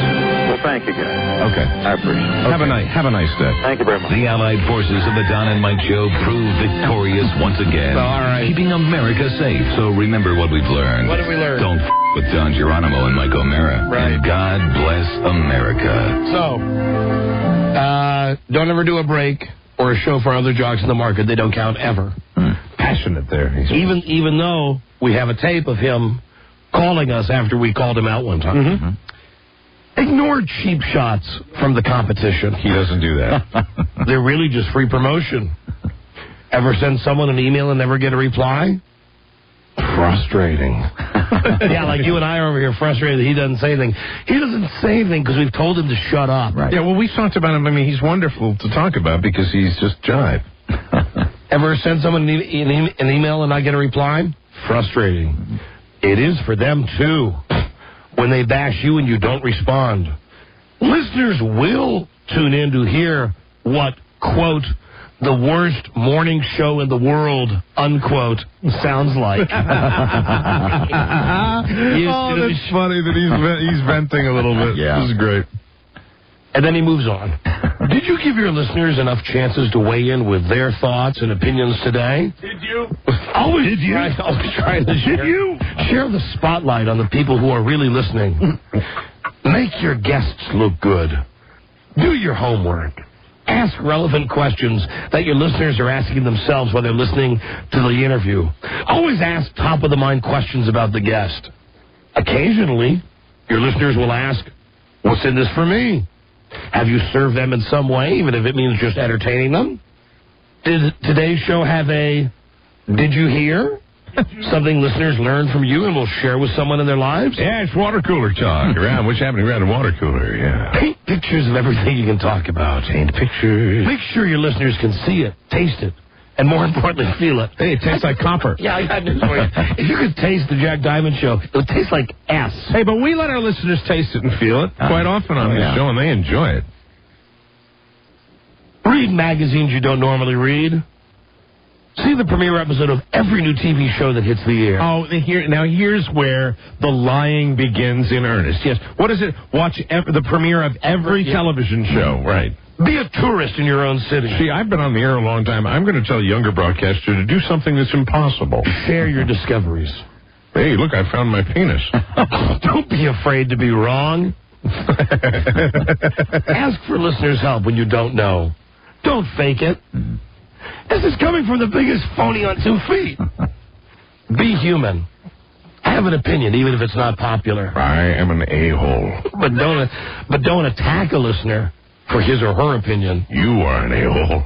Well, thank you, guys. Okay. I appreciate it. Okay. Have a nice day. Thank you very much. The Allied forces of the Don and Mike Show prove victorious once again. All right. Keeping America safe. So remember what we've learned. What did we learn? Don't with Don Geronimo and Mike O'Mara. Right. And God bless America. So, don't ever do a break or a show for other jocks in the market. They don't count ever. Passionate there. Even though we have a tape of him calling us after we called him out one time. Ignore cheap shots from the competition. He doesn't do that. They're really just free promotion. Ever send someone an email and never get a reply? Frustrating. Yeah, like you and I are over here frustrated that he doesn't say anything. He doesn't say anything because we've told him to shut up. Right. Yeah, well, we've talked about him. I mean, he's wonderful to talk about because he's just jive. Ever send someone an email and not get a reply? Frustrating. It is for them, too. When they bash you and you don't respond. Listeners will tune in to hear what, quote, the worst morning show in the world, unquote, sounds like. That's funny that he's venting a little bit. Yeah. This is great. And then he moves on. Did you give your listeners enough chances to weigh in with their thoughts and opinions today? Did you? Always trying to share the spotlight on the people who are really listening. Make your guests look good. Do your homework. Ask relevant questions that your listeners are asking themselves while they're listening to the interview. Always ask top-of-the-mind questions about the guest. Occasionally, your listeners will ask, what's in this for me? Have you served them in some way, even if it means just entertaining them? Did today's show have a, did you hear? Something listeners learned from you and will share with someone in their lives? Yeah, it's water cooler talk. What's happening around a water cooler, yeah. Paint pictures of everything you can talk about. Paint pictures. Make sure your listeners can see it, taste it, and more importantly, feel it. Hey, it tastes like copper. Yeah, I got news for you. If you could taste the Jack Diamond Show, it would taste like ass. Hey, but we let our listeners taste it and feel it quite often on this show, and they enjoy it. Read magazines you don't normally read. See the premiere episode of every new TV show that hits the air. Oh, here's where the lying begins in earnest. Yes. What is it? Watch the premiere of every television show. Right. Be a tourist in your own city. See, I've been on the air a long time. I'm going to tell a younger broadcaster to do something that's impossible. Share your discoveries. Hey, look, I found my penis. Don't be afraid to be wrong. Ask for listeners' help when you don't know. Don't fake it. This is coming from the biggest phony on 2 feet. Be human. Have an opinion, even if it's not popular. I am an a-hole. But don't attack a listener for his or her opinion. You are an a-hole.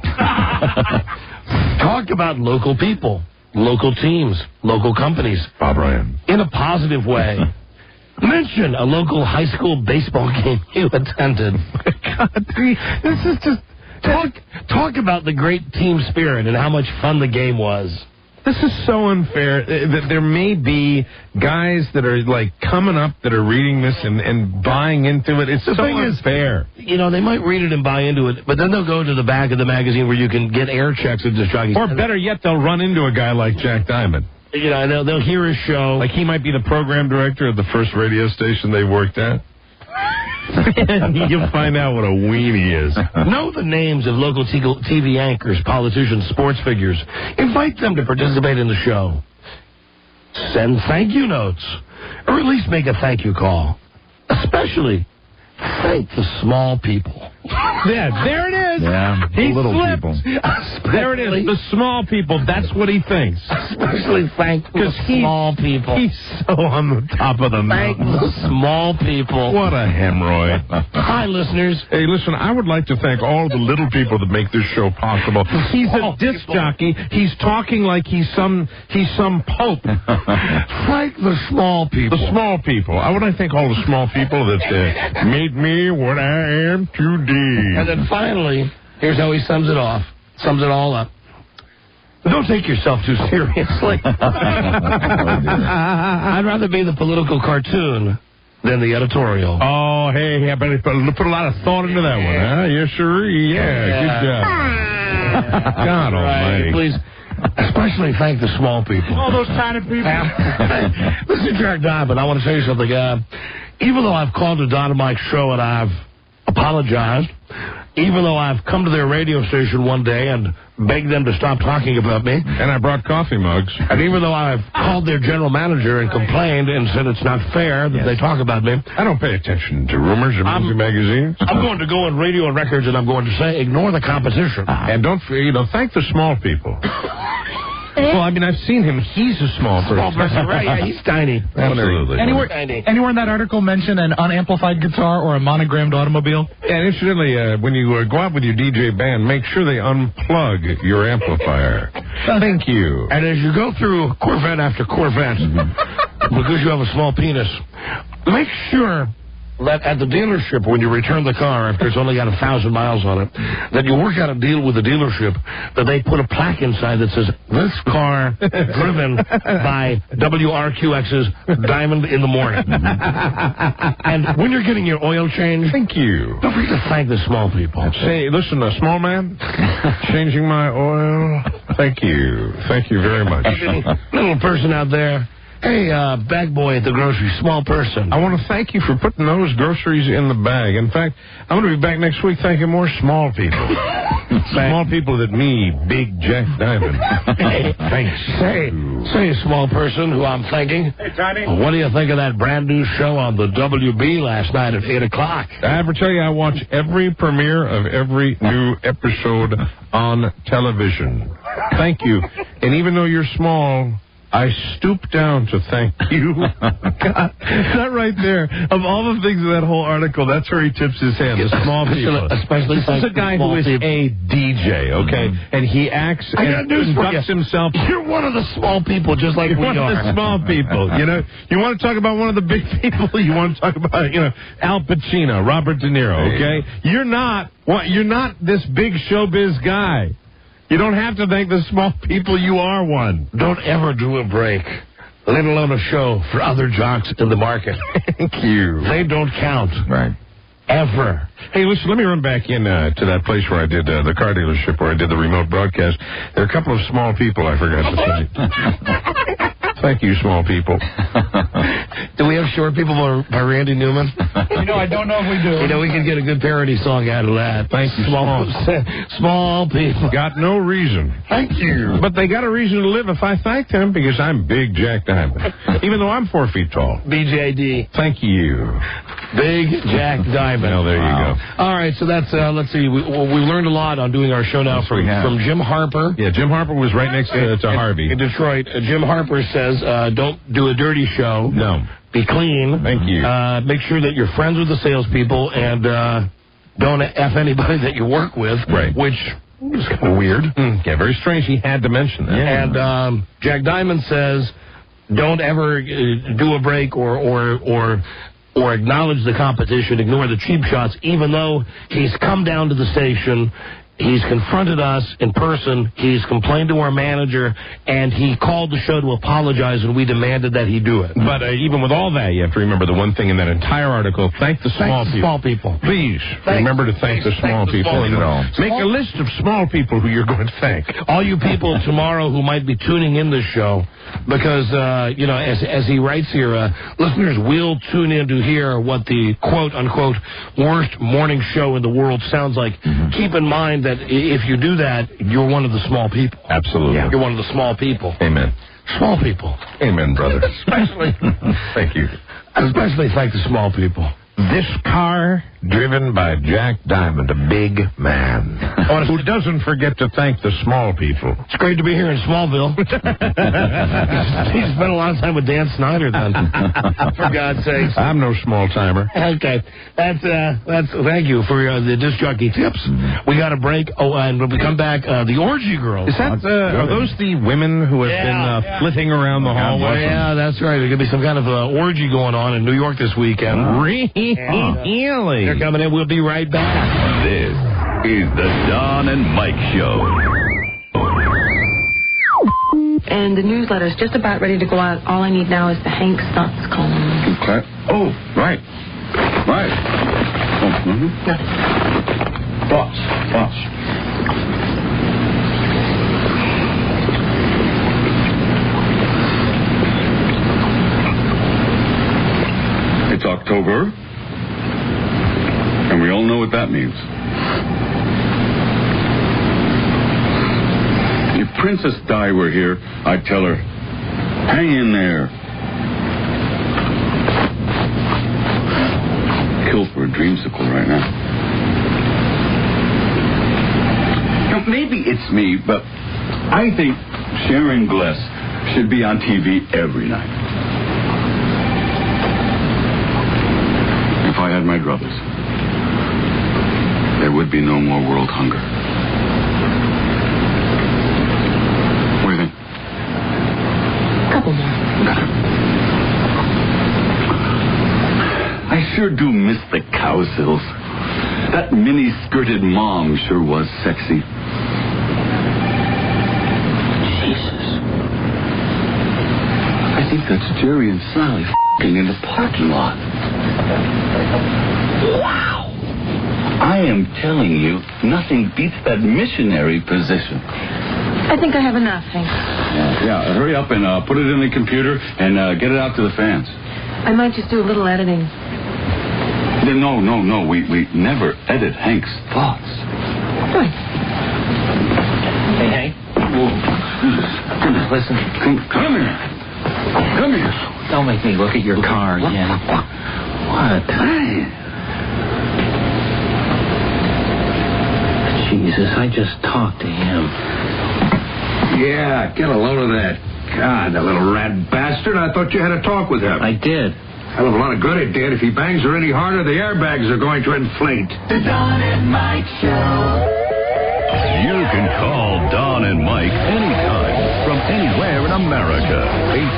Talk about local people, local teams, local companies. Bob Ryan. In a positive way. Mention a local high school baseball game you attended. God, this is just... Talk about the great team spirit and how much fun the game was. This is so unfair. There may be guys that are like coming up that are reading this and buying into it. It's so unfair. You know, they might read it and buy into it, but then they'll go to the back of the magazine where you can get air checks with disc jockeys. Or better yet, they'll run into a guy like Jack Diamond. You know, they'll hear his show. Like he might be the program director of the first radio station they worked at. You'll find out what a weenie he is. Know the names of local TV anchors, politicians, sports figures. Invite them to participate in the show. send thank you notes, or at least make a thank you call. Especially thank the small people. Yeah, there it is. Yeah, he little slipped. people. There it is. The small people. That's what he thinks. Especially thank the small people. He's so on the top of the Thank mountain. the small people. What a hemorrhoid. Hi, listeners. Hey, listen, I would like to thank all the little people that make this show possible. He's a disc jockey. He's talking like he's some pope. Thank the small people. The small people. I would like to thank all the small people that made me what I am today. And then finally, here's how he sums it all up. Don't take yourself too seriously. I'd rather be the political cartoon than the editorial. Oh, hey, I better put a lot of thought into that one, huh? Yes, sir. Yeah, good job. God almighty. Please, especially thank the small people. All those tiny people. This is Jack Diamond. I want to tell you something. Even though I've called the Don and Mike show and I've apologized, even though I've come to their radio station one day and begged them to stop talking about me. And I brought coffee mugs. And even though I've called their general manager and complained and said it's not fair that they talk about me. I don't pay attention to rumors in movie magazines. I'm going to go on radio and records and I'm going to say, ignore the competition. And don't, thank the small people. Well, I mean, I've seen him. He's a small person. Right? Yeah, he's tiny. Absolutely. Anywhere in that article mention an unamplified guitar or a monogrammed automobile? And incidentally, when you go out with your DJ band, make sure they unplug your amplifier. Thank you. And as you go through Corvette after Corvette, because you have a small penis, make sure that at the dealership, when you return the car after it's only got 1,000 miles on it, that you work out a deal with the dealership that they put a plaque inside that says, this car driven by WRQX's Diamond in the Morning. And when you're getting your oil change, thank you. Don't forget to thank the small people. Say, listen, a small man, changing my oil. Thank you. Thank you very much. Little person out there. Hey, bag boy at the grocery, small person. I want to thank you for putting those groceries in the bag. In fact, I'm going to be back next week thanking more small people. Small people that me, Big Jack Diamond. Thanks. Say, small person who I'm thanking. Hey, Tiny. What do you think of that brand new show on the WB last night at 8 o'clock? I ever tell you I watch every premiere of every new episode on television. Thank you. And even though you're small, I stoop down to thank you. God, that right there. Of all the things in that whole article, that's where he tips his hand. The small people. Especially this is a guy who is a DJ, okay? And he acts and conducts himself. You're one of the small people, just like we are. One of the small people. You want to talk about one of the big people? You want to talk about, Al Pacino, Robert De Niro, okay? You're not this big showbiz guy. You don't have to thank the small people. You are one. Don't ever do a break, let alone a show, for other jocks in the market. Thank you. They don't count. Right. Ever. Hey, listen, let me run back in to that place where I did the car dealership where I did the remote broadcast. There are a couple of small people I forgot to say. Thank you, small people. Do we have Short People by Randy Newman? I don't know if we do. We can get a good parody song out of that. Thank you, small people. Got no reason. Thank you. But they got a reason to live if I thank them because I'm Big Jack Diamond. Even though I'm 4 feet tall. BJD. Thank you. Big Jack Diamond. Well, there you go. All right, so that's, let's see, we learned a lot on doing our show now from Jim Harper. Yeah, Jim Harper was right next to Harvey. In Detroit. Jim Harper says, don't do a dirty show. No. Be clean. Thank you. Make sure that you're friends with the salespeople and don't F anybody that you work with. Right. Which is kind of weird. Yeah, very strange. He had to mention that. Yeah. And Jack Diamond says, don't ever do a break or acknowledge the competition, ignore the cheap shots, even though he's come down to the station. He's confronted us in person. He's complained to our manager, and he called the show to apologize, and we demanded that he do it. But even with all that, you have to remember the one thing in that entire article, thank the small people. Please remember to thank the small people. Make a list of small people who you're going to thank. All you people tomorrow who might be tuning in this show, because, as he writes here, listeners will tune in to hear what the quote-unquote worst morning show in the world sounds like. Keep in mind that if you do that, you're one of the small people. Absolutely. You're one of the small people. Amen. Small people. Amen, brother. Especially. Thank you. Especially thank the small people. This car, driven by Jack Diamond, a big man, who doesn't forget to thank the small people. It's great to be here in Smallville. He spent a lot of time with Dan Snyder, then. For God's sakes. I'm no small-timer. Okay. That's thank you for the disc jockey tips. We got a break. Oh, and when we come back, the orgy girls. Is that, are those the women who have been flitting around the hallway? Yeah, that's right. There's going to be some kind of orgy going on in New York this weekend. Really? They're coming in. We'll be right back. This is the Don and Mike Show. And the newsletter's just about ready to go out. All I need now is the Hank Stotts column. Okay. Oh, right. Right. Oh, Thoughts. It's October, and we all know what that means. If Princess Di were here, I'd tell her, hang in there. Kill for a dreamsicle right now. Now, maybe it's me, but I think Sharon Gless should be on TV every night. If I had my druthers, there would be no more world hunger. What do you think? Couple more. I sure do miss the cow sills. That mini-skirted mom sure was sexy. Jesus. I think that's Jerry and Sally f***ing in the parking lot. Wow. I am telling you, nothing beats that missionary position. I think I have enough, Hank. Yeah, hurry up and put it in the computer and get it out to the fans. I might just do a little editing. No. We never edit Hank's thoughts. Right. Hey, Hank. Listen. Come here. Come here. Don't make me look at your car again. What? Jesus, I just talked to him. Yeah, get a load of that. God, that little rat bastard. I thought you had a talk with him. I did. Hell of a lot of good it did. If he bangs her any harder, the airbags are going to inflate. The Don and Mike Show. You can call Don and Mike anytime from anywhere in America.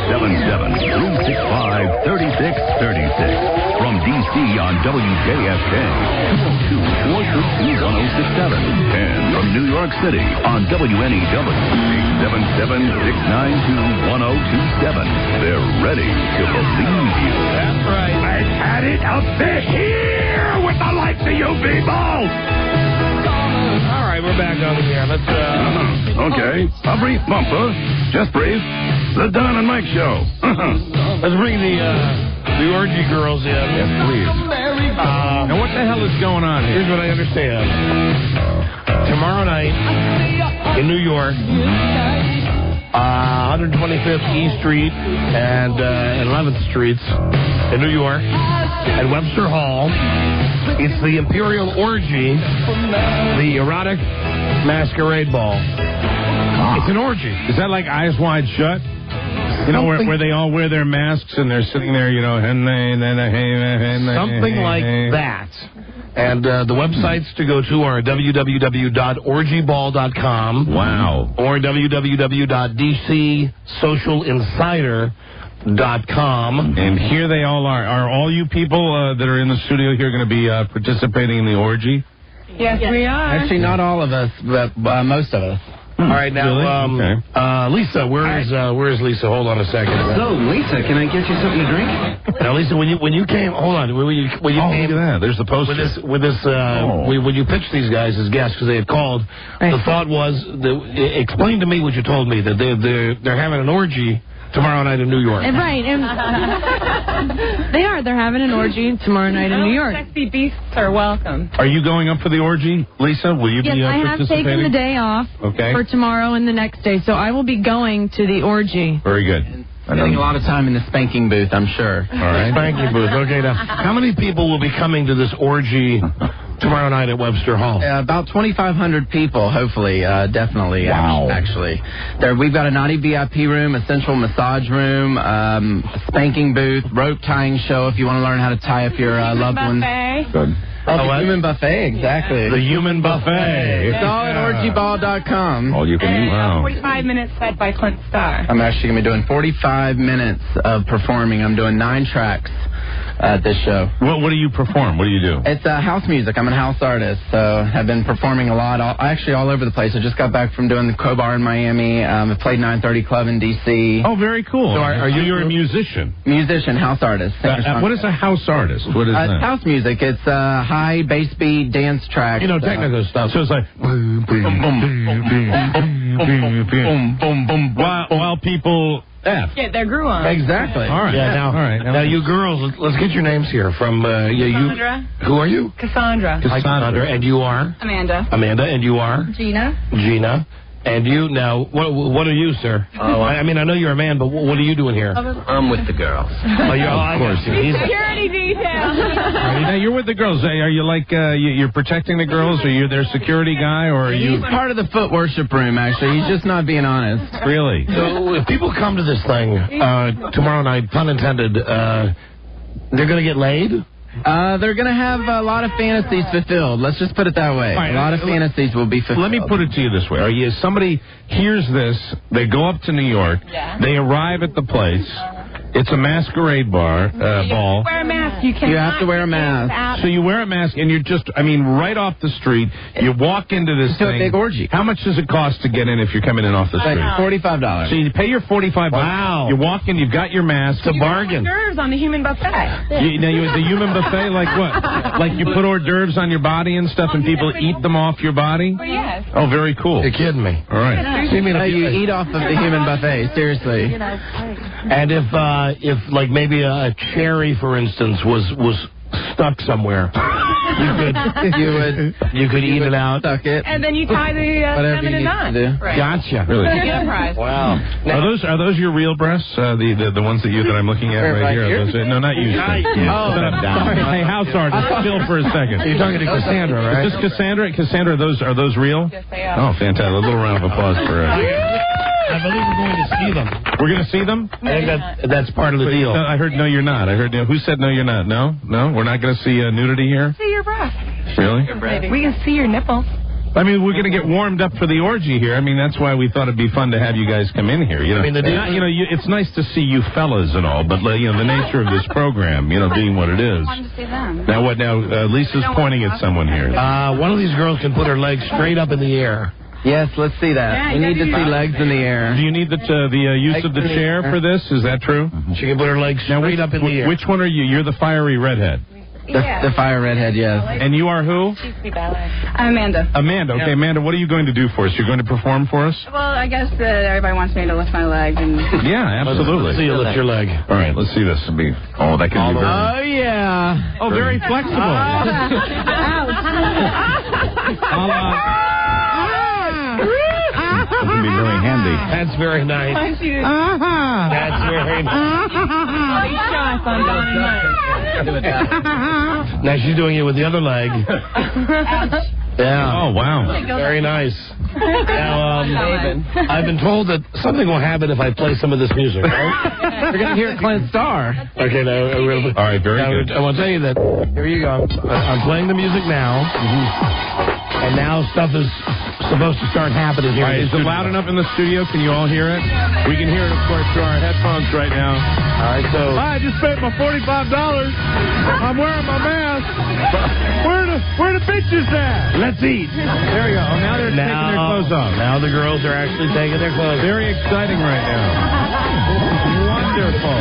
877-365-3636. From D.C. on WJFK, 202-432-1067. And from New York City on WNEW, 877-692-1027. They're ready to believe you. That's right. I've had it up to here with the likes of you people. All right, we're back on the air. Let's, Okay. A brief bumper. Just brief. The Don and Mike Show. let's bring the orgy girls in. Yes, please. Now, what the hell is going on here? Here's what I understand. Tomorrow night in New York, 125th E Street and 11th Streets in New York at Webster Hall. It's the Imperial Orgy, the erotic masquerade ball. It's an orgy. Is that like Eyes Wide Shut? You know, where they all wear their masks and they're sitting there, you know, something like that. And the websites to go to are www.orgyball.com. Wow. Or www.dcsocialinsider.com. And here they all are. Are all you people that are in the studio here going to be participating in the orgy? Yes, we are. Actually, not all of us, but most of us. All right, now, Really? Lisa, where is Lisa? Hold on a second. So, Lisa, can I get you something to drink? Now, Lisa, when you came, hold on, when you Look came at that. There's the poster. when you pitched these guys as guests because they had called, the thought was, explain to me what you told me, that they're having an orgy tomorrow night in New York. Right. And they're having an orgy tomorrow night in New York. Sexy beasts are welcome. Are you going up for the orgy, Lisa? Will you be Yes, I have participating? taken the day off for tomorrow and the next day, so I will be going to the orgy. Very good. Spending a lot of time in the spanking booth, I'm sure. All right. Spanking booth. Okay, now, how many people will be coming to this orgy tomorrow night at Webster Hall? About 2,500 people, hopefully, definitely. Wow. Actually, we've got a naughty VIP room, a central massage room, a spanking booth, rope tying show if you want to learn how to tie up your loved ones. Good. The human buffet, exactly. The human buffet. It's all at orgyball.com. All you can eat. Wow. 45 minutes fed by Clint Starr. I'm actually going to be doing 45 minutes of performing. I'm doing 9 tracks at this show. What do you perform? What do you do? It's house music. I'm a house artist, so I've been performing a lot, actually all over the place. I just got back from doing the Crowbar in Miami. I played 930 Club in D.C. Oh, very cool. So you're a musician? Musician, house artist. What is a house artist? What is that? It's house music. It's high bass beat dance track. Technical stuff. So it's like boom, boom, boom, boom, boom, boom, while people F. Get their groove on. Exactly. All right. Yeah, all right. Now, you girls, let's get your names here. From Cassandra. Who are you? Cassandra. Hi, Cassandra. And you are? Amanda. Amanda. And you are? Gina. Gina. And you, now, what are you, sir? I mean, I know you're a man, but what are you doing here? I'm with the girls. Oh, you're, of course. Security detail. Now, you're with the girls. Are you like, you're protecting the girls? Are you their security guy, or are you... He's part of the foot worship room, actually. He's just not being honest. Really? So, if people come to this thing tomorrow night, pun intended, they're going to get laid? They're going to have a lot of fantasies fulfilled. Let's just put it that way. Right, a lot of fantasies will be fulfilled. Let me put it to you this way. Somebody hears this, they go up to New York, they arrive at the place, it's a masquerade ball. Wear a mask. You have to wear a mask. So you wear a mask, and you're just, right off the street, you walk into this thing. A big orgy. How much does it cost to get in if you're coming in off the street? $45. So you pay your $45. Wow. You walk in, you've got your mask. It's a bargain. Hors d'oeuvres on the human buffet. The human buffet, like what? Like you put hors d'oeuvres on your body and stuff, and people eat them off your body? Well, yes. Oh, very cool. You're kidding me. All right. You eat off of the human buffet, seriously. And if like maybe a cherry, for instance, was stuck somewhere, you could eat it out. Suck it. And then you tie the Whatever you feminine need knot. to do. Right. Gotcha. Really? You get a prize. Wow. Are those your real breasts? The ones that I'm looking at right here? Are those, no, not you. Not you. Oh, sorry. Hey, house artist, chill for a second. You're talking to Cassandra, right? Is this Cassandra? Cassandra, are those real? Yes, they are. Oh, fantastic! A little round of applause for us. I believe we're going to see them. We're going to see them? I think that's part of the deal. I heard no, you're not. I heard no. Who said no, you're not? No, we're not going to see nudity here. See your breast. Really? We can see your nipples. We're going to get warmed up for the orgy here. That's why we thought it'd be fun to have you guys come in here. It's nice to see you fellas and all, but the nature of this program, being what it is. I wanted to see them. Now what? Now Lisa's pointing at someone here. One of these girls can put her legs straight up in the air. Yes, let's see that. Yeah, we need to see legs in the air. Do you need the use of the chair for this? Is that true? She can put her legs straight up in the air. Which one are you? You're the fiery redhead. The fire redhead, yes. And you are who? I'm Amanda. Amanda. Okay, Amanda, what are you going to do for us? You're going to perform for us? Well, I guess that everybody wants me to lift my leg. And Yeah, absolutely. Let's see you lift your leg. All right, let's see this. That can be very... Oh, yeah. Oh, very flexible. That can be very handy. That's very nice. That's very nice. Now she's doing it with the other leg. Yeah. Oh, wow. Very nice. Now, I've been told that something will happen if I play some of this music, right? We're going to hear Clint Starr. Okay, now, all right, very good. I want to tell you that, here you go. I'm playing the music now, and now stuff is supposed to start happening here. All right, is it loud enough in the studio? Can you all hear it? We can hear it, of course, through our headphones right now. All right, so... I just spent my $45. I'm wearing my mask. Where the bitches at? Let's eat. There you go. Oh, now they're taking their clothes off. Now the girls are actually taking their clothes off. Very exciting right now. Wonderful.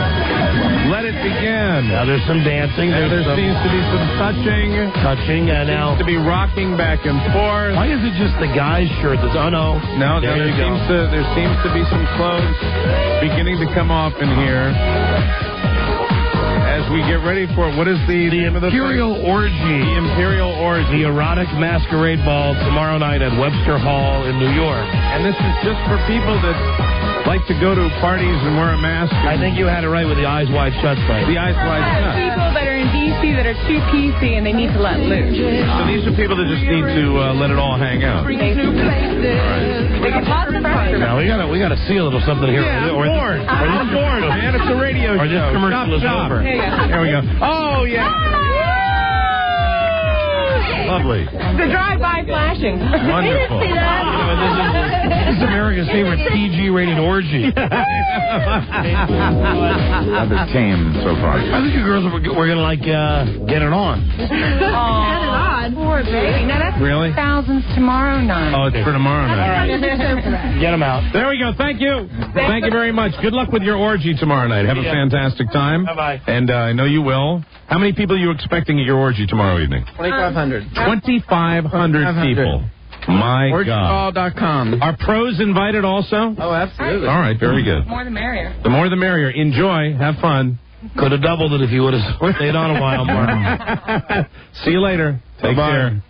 Let it began. Now there's some dancing. There seems to be some touching. And now seems to be rocking back and forth. Why is it just the guy's shirt that's? Oh no. No, there seems to be some clothes beginning to come off in here. As we get ready for what is the name of the Imperial Orgy. The Imperial Orgy. The erotic masquerade ball tomorrow night at Webster Hall in New York. And this is just for people that like to go to parties and wear a mask. I think you had it right with the eyes wide shut fight. The eyes wide shut. People that are in D.C. that are too PC and they need to let loose. So these are people that just need to let it all hang out. They get lots of fun. Now we gotta see a little something here. Yeah, I'm bored, man. It's a radio or show. This commercial is over. Here we go. Oh, yeah. Lovely. The drive-by flashing. Wonderful. This is America's favorite PG-rated orgy. Rather tame so far. I think you girls we're gonna like get it on. Get it on. Poor baby. Now that's Really? thousands tomorrow night. Oh, it's for tomorrow night. Get them out. There we go. Thank you. Thank you very much. Good luck with your orgy tomorrow night. Have a fantastic time. Bye-bye. And I know you will. How many people are you expecting at your orgy tomorrow evening? 2,500. 2,500 people. My God. Orgycall.com. Are pros invited also? Oh, absolutely. All right. Very good. More the merrier. The more the merrier. Enjoy. Have fun. Could have doubled it if you would have stayed on a while more. See you later. Take care.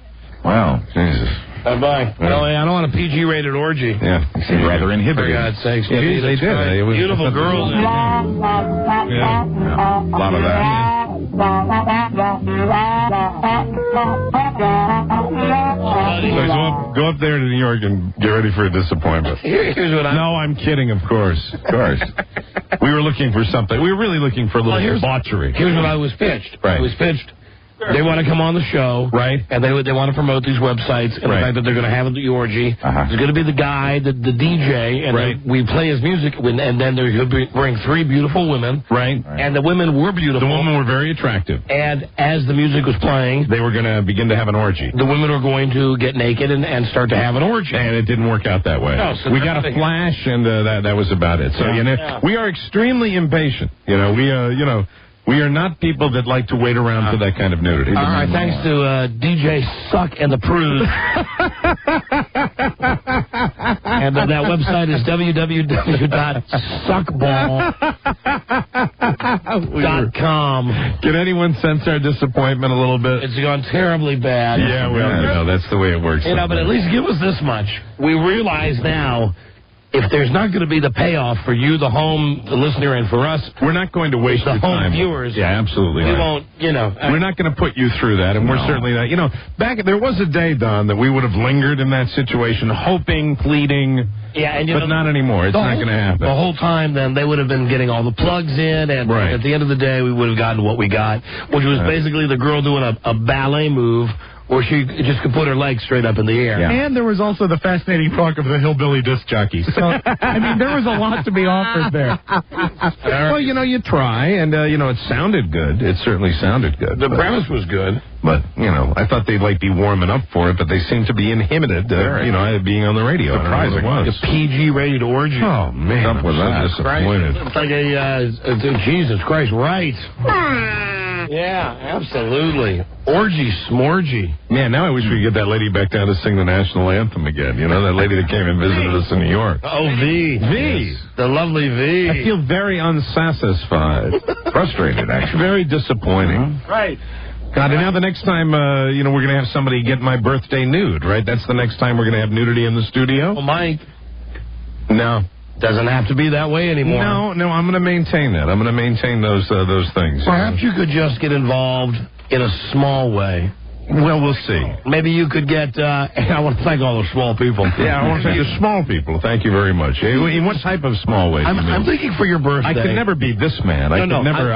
Wow, Jesus. Bye-bye. No, I don't want a PG-rated orgy. Yeah, it seemed rather For inhibiting. God's sakes. Yeah, Jesus they did. Christ. It was Beautiful girls. Yeah, a lot of that. So go up there to New York and get ready for a disappointment. Here's what No, I'm kidding, of course. Of course. We were looking for something. We were really looking for a little debauchery. Here's what I was pitched. Right. I was pitched. They want to come on the show, right? And they want to promote these websites and the fact that they're going to have the orgy. There's going to be the guy, the DJ, and then we play his music, and then he'll bring three beautiful women, right? And the women were beautiful. The women were very attractive. And as the music was playing, they were going to begin to have an orgy. The women were going to get naked and start to have an orgy. And it didn't work out that way. No, so we got a flash, and that was about it. So we are extremely impatient. We are not people that like to wait around for that kind of nudity. All right, thanks to DJ Suck and the Prude. And that website is www.suckball.com. Can anyone sense our disappointment a little bit? It's gone terribly bad. Yeah, well, that's the way it works. But at least give us this much. We realize now, if there's not going to be the payoff for you, the home listener, and for us, we're not going to waste the your time. home viewers. Yeah, absolutely. We won't, we're not going to put you through that, and we're certainly not. Back there was a day, Don, that we would have lingered in that situation, hoping, pleading. Yeah, but not anymore. It's not going to happen. The whole time, then, they would have been getting all the plugs in, and at the end of the day, we would have gotten what we got, which was basically the girl doing a ballet move, or she just could put her legs straight up in the air. Yeah. And there was also the fascinating talk of the hillbilly disc jockey. So, I mean, there was a lot to be offered there. Well, you try, and, it sounded good. It certainly sounded good. The premise was good. But, I thought they'd, be warming up for it, but they seem to be inhibited, being on the radio. Surprising. It was. A PG-rated orgy. Oh, man. I'm disappointed. It's like Jesus Christ, right. Yeah, absolutely. Orgy, smorgy. Man, now I wish we could get that lady back down to sing the national anthem again. That lady that came and visited us in New York. Oh, V. Yes. The lovely V. I feel very unsatisfied. Frustrated, actually. Very disappointing. Right. God, and now the next time, we're going to have somebody get my birthday nude, right? That's the next time we're going to have nudity in the studio? Well, Mike. No. Doesn't have to be that way anymore. No, I'm going to maintain that. I'm going to maintain those things. Perhaps you could just get involved in a small way. Well, we'll see. Maybe you could get, I want to thank all those small people. Yeah, I want to thank the small people. Thank you very much. In what type of small way? I'm thinking for your birthday. I could never be this man. I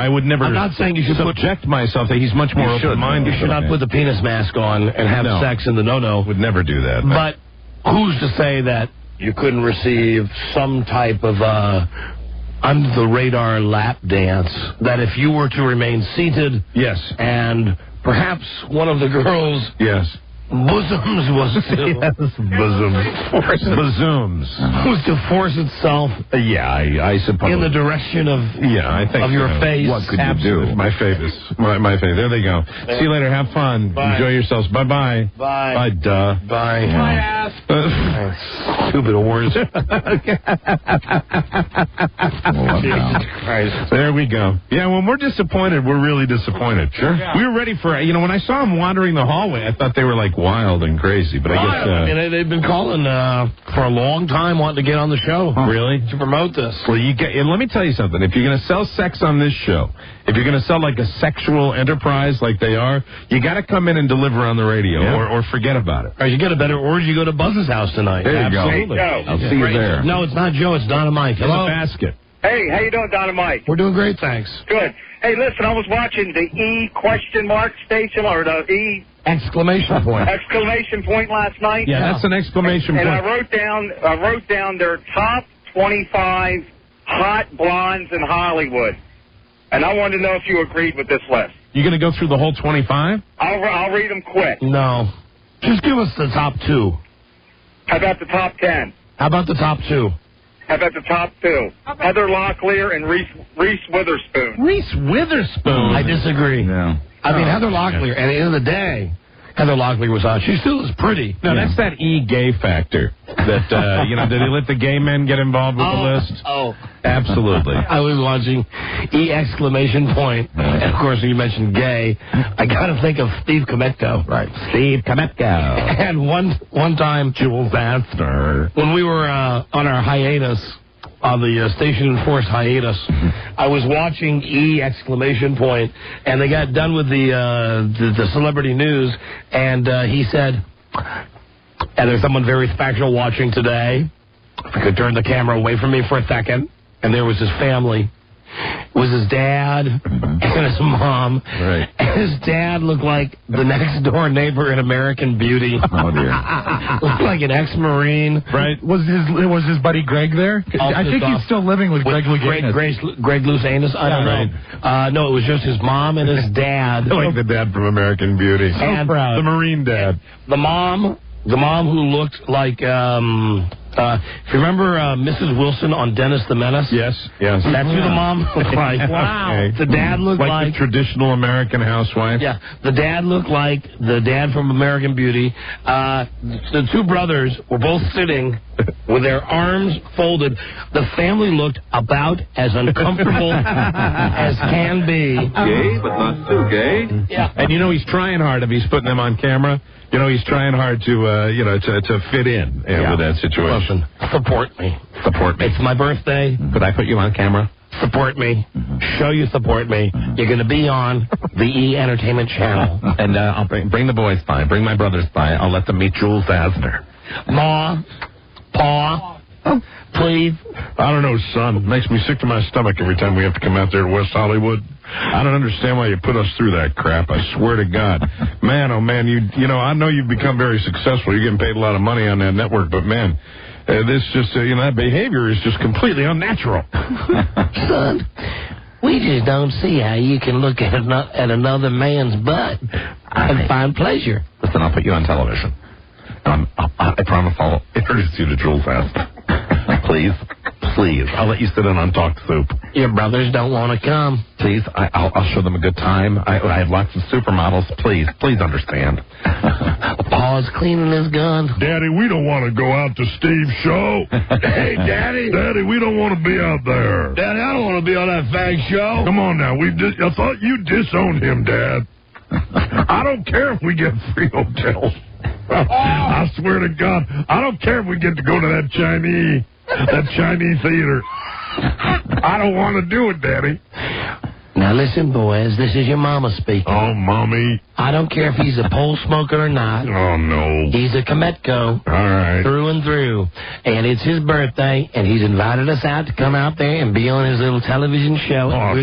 would never I'm not saying you should subject myself that he's much more open-minded. You should not put the penis mask on and have sex in the no-no. Would never do that. But who's to say that you couldn't receive some type of under-the-radar lap dance that if you were to remain seated... Yes. And perhaps one of the girls... Yes. Bosoms was to... Yes, Bazooms. Was to force itself... I suppose. In the direction of... I think of your face. What could you do? My favorite. My favorite. There they go. See you later. Have fun. Bye. Enjoy yourselves. Bye-bye. Bye. Bye, duh. Bye. My ass. Stupid whores. Jesus Christ. There we go. Yeah, when we're disappointed, we're really disappointed. Sure. Yeah. We were ready for, when I saw them wandering the hallway, I thought they were like wild and crazy, but I guess... they've been calling for a long time wanting to get on the show. Really? To promote this. Well, and let me tell you something. If you're going to sell sex on this show, if you're going to sell like a sexual enterprise like they are, you got to come in and deliver on the radio or forget about it. Or you get a better, or you go to Buzz's house tonight. There you Absolutely. go. I'll see you there. No, it's not Joe. It's Don and Mike. Hello. In the basket. Hey, how you doing, Don and Mike? We're doing great, thanks. Good. Hey, listen, I was watching the E question mark station, or the E... Exclamation point. Exclamation point last night. Yeah, that's an exclamation point. And I wrote down their top 25 hot blondes in Hollywood. And I wanted to know if you agreed with this list. You going to go through the whole 25? I'll read them quick. No. Just give us the top 2. How about the top 10? How about the top 2? How about the top 2? Heather Locklear and Reese Witherspoon. Reese Witherspoon? I disagree. No. I mean, Heather Locklear, at the end of the day, Heather Locklear was hot. She still is pretty. No, that's that E-gay factor. That, did he let the gay men get involved with the list? Oh. Absolutely. I was watching E exclamation point. And, of course, when you mentioned gay, I got to think of Steve Kometko. Right. Steve Kometko. And one time, Jules Astor. when we were on our hiatus, on the station enforced hiatus, I was watching E exclamation point, and they got done with the celebrity news, and he said, and there's someone very special watching today. If I could turn the camera away from me for a second, and there was his family. It was his dad and his mom. Right. And his dad looked like the next door neighbor in American Beauty. Oh, dear. Looked like an ex-Marine. Right. Was his buddy Greg there? I think he's still living with Greg Louganis. Greg Louganis? I don't know. No, it was just his mom and his dad. Like the dad from American Beauty. And proud. The Marine dad. The mom who looked like... if you remember Mrs. Wilson on Dennis the Menace? Yes. That's who the mom looked like. Wow. Okay. The dad looked like the traditional American housewife? Yeah. The dad looked like the dad from American Beauty. The two brothers were both sitting with their arms folded. The family looked about as uncomfortable as can be. Gay, but not too gay. Yeah. And he's trying hard if he's putting them on camera. He's trying hard to, to fit in with that situation. Listen, support me. Support me. It's my birthday. Could I put you on camera? Support me. Show you support me. You're going to be on the E Entertainment Channel. And I'll bring the boys by. Bring my brothers by. I'll let them meet Jules Asner. Ma, Pa, please. I don't know, son. It makes me sick to my stomach every time we have to come out there to West Hollywood. I don't understand why you put us through that crap. I swear to God. Man, oh, man, I know you've become very successful. You're getting paid a lot of money on that network, but, man, this just, that behavior is just completely unnatural. Son, we just don't see how you can look at another man's butt and find pleasure. Listen, I'll put you on television. I promise I'll introduce you to Jules Astor. Please. I'll let you sit in on Talk Soup. Your brothers don't want to come. Please, I'll show them a good time. I have lots of supermodels. Please understand. Pa's cleaning his gun. Daddy, we don't want to go out to Steve's show. Hey, Daddy, we don't want to be out there. Daddy, I don't want to be on that fag show. Come on now, I thought you disowned him, Dad. I don't care if we get free hotels. I swear to God, I don't care if we get to go to that Chinese theater. I don't want to do it, Daddy. Now listen, boys, this is your mama speaking. Oh, Mommy. I don't care if he's a pole smoker or not. Oh, no. He's a Kometko. All right. Through and through. And it's his birthday, and he's invited us out to come out there and be on his little television show. Oh,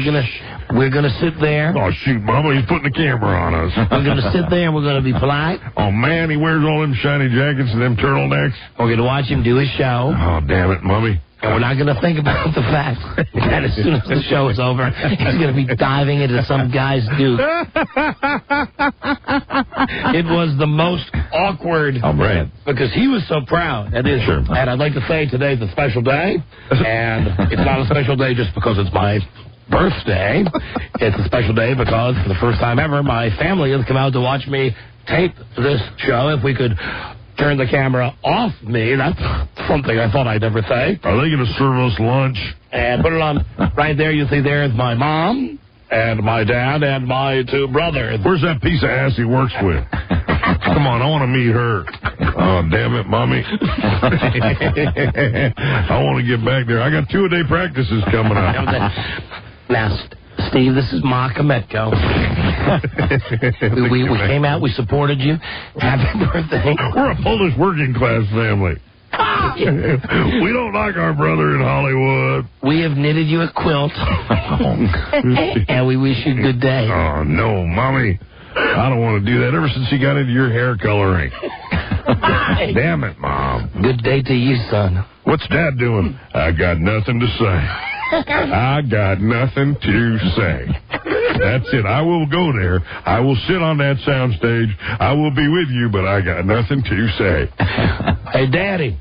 we're gonna sit there. Oh, shoot, Mama, he's putting the camera on us. We're gonna sit there and we're gonna be polite. Oh, man, he wears all them shiny jackets and them turtlenecks. We're gonna watch him do his show. Oh, damn it, Mommy. And we're not going to think about the fact that as soon as the show is over, he's going to be diving into some guy's duke. It was the most awkward. Oh, right. Because he was so proud. And I'd like to say today's a special day. And it's not a special day just because it's my birthday. It's a special day because for the first time ever, my family has come out to watch me tape this show. If we could turn the camera off me, that's something I thought I'd never say. Are they going to serve us lunch? And put it on right there. You see there is my mom and my dad and my 2 brothers. Where's that piece of ass he works with? Come on, I want to meet her. Oh, damn it, Mommy. I want to get back there. I got 2-a-day practices coming up. Now, Steve, this is Ma Kametko. we came out, we supported you. Happy birthday. We're a Polish working class family. We don't like our brother in Hollywood. We have knitted you a quilt. And we wish you a good day. Oh, no, Mommy. I don't want to do that ever since you got into your hair coloring. Damn it, Mom. Good day to you, son. What's Dad doing? I got nothing to say. I got nothing to say. That's it. I will go there. I will sit on that soundstage. I will be with you, but I got nothing to say. Hey, Daddy.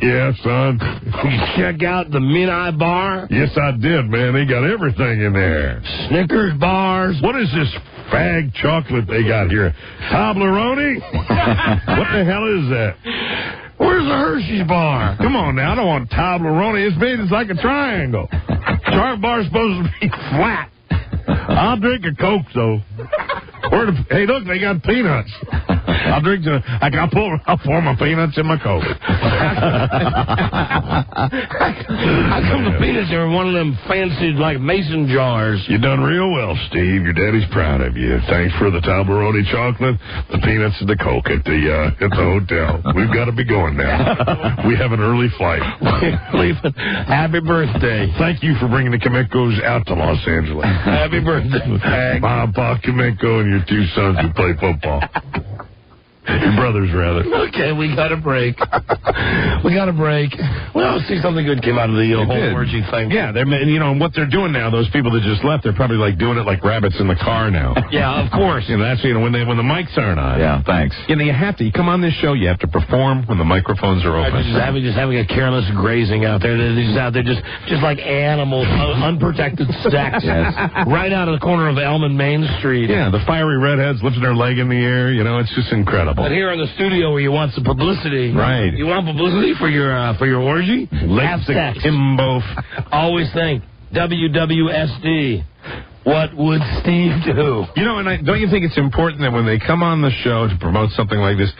Yeah, son. Did you check out the Mini Bar? Yes, I did, man. They got everything in there. Snickers bars. What is this fag chocolate they got here? Toblerone? What the hell is that? Where's the Hershey's bar? Come on now, I don't want Toblerone. It's made it's like a triangle. Chocolate bar's supposed to be flat. I'll drink a Coke, though. Hey, look, they got peanuts. I'll drink I'll pour my peanuts in my Coke. How come the peanuts are in one of them fancy, like, mason jars? You done real well, Steve. Your daddy's proud of you. Thanks for the Toblerone chocolate, the peanuts, and the Coke at the hotel. We've got to be going now. We have an early flight. Leaving. Happy birthday. Thank you for bringing the Kametkos out to Los Angeles. Happy birthday. Mom, Pop Kametko, and your 2 sons who play football. Your brothers, rather. Okay, we got a break. Well, see, something good came out of the whole orgy thing. Yeah, and what they're doing now, those people that just left, they're probably like doing it like rabbits in the car now. Yeah, of course. That's when the mics aren't on. Yeah, thanks. You have to. You come on this show, you have to perform when the microphones are open. Just having a careless grazing out there. They're just out there, just like animals, unprotected sex. Yes. Right out of the corner of Elm and Main Street. Yeah, the fiery redheads lifting their leg in the air. It's just incredible. But here in the studio where you want some publicity. Right. You want publicity for your orgy? Have sex. Kimbo. Always think, WWSD. What would Steve do? And don't you think it's important that when they come on the show to promote something like this,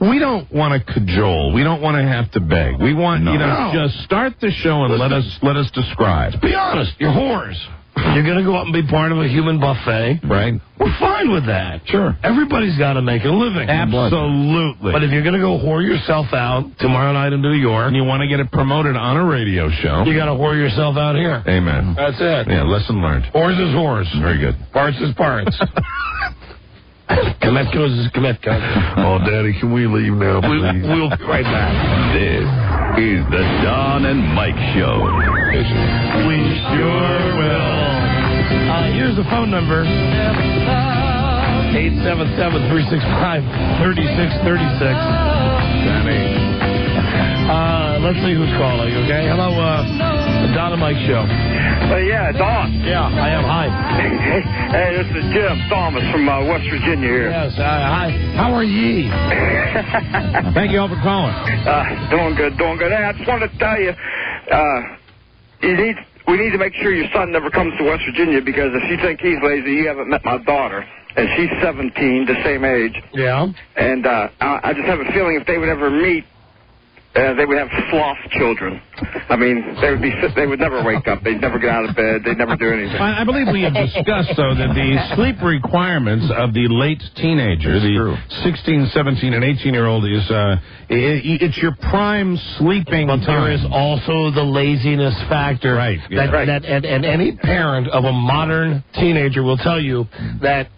we don't want to cajole. We don't want to have to beg. We want, just start the show and let us describe. Be honest, you're whores. You're going to go up and be part of a human buffet. Right. We're fine with that. Sure. Everybody's got to make a living. Absolutely. But if you're going to go whore yourself out tomorrow night in New York, and you want to get it promoted on a radio show, you got to whore yourself out here. Amen. That's it. Yeah, lesson learned. Whores is whores. Very good. Parts is parts. Kametkos is Kametko. Oh, Daddy, can we leave now, please? We'll be right back. This is the Don and Mike Show. We sure will. Here's the phone number. 877-365-3636. Danny. Let's see who's calling, okay? Hello, Don and Mike Show. Yeah, Don. Yeah, I am. Hi. Hey, this is Jim Thomas from West Virginia here. Yes, hi. How are ye? Thank you all for calling. Doing good. Hey, I just wanted to tell you, we need to make sure your son never comes to West Virginia, because if you think he's lazy, you haven't met my daughter. And she's 17, the same age. Yeah. And I just have a feeling if they would ever meet, they would have sloth children. I mean, they would never wake up. They'd never get out of bed. They'd never do anything. I believe we have discussed, though, that the sleep requirements of the late teenager, the 16, 17, and 18-year-old, is it's your prime sleeping time. There is also the laziness factor. Right. And any parent of a modern teenager will tell you that,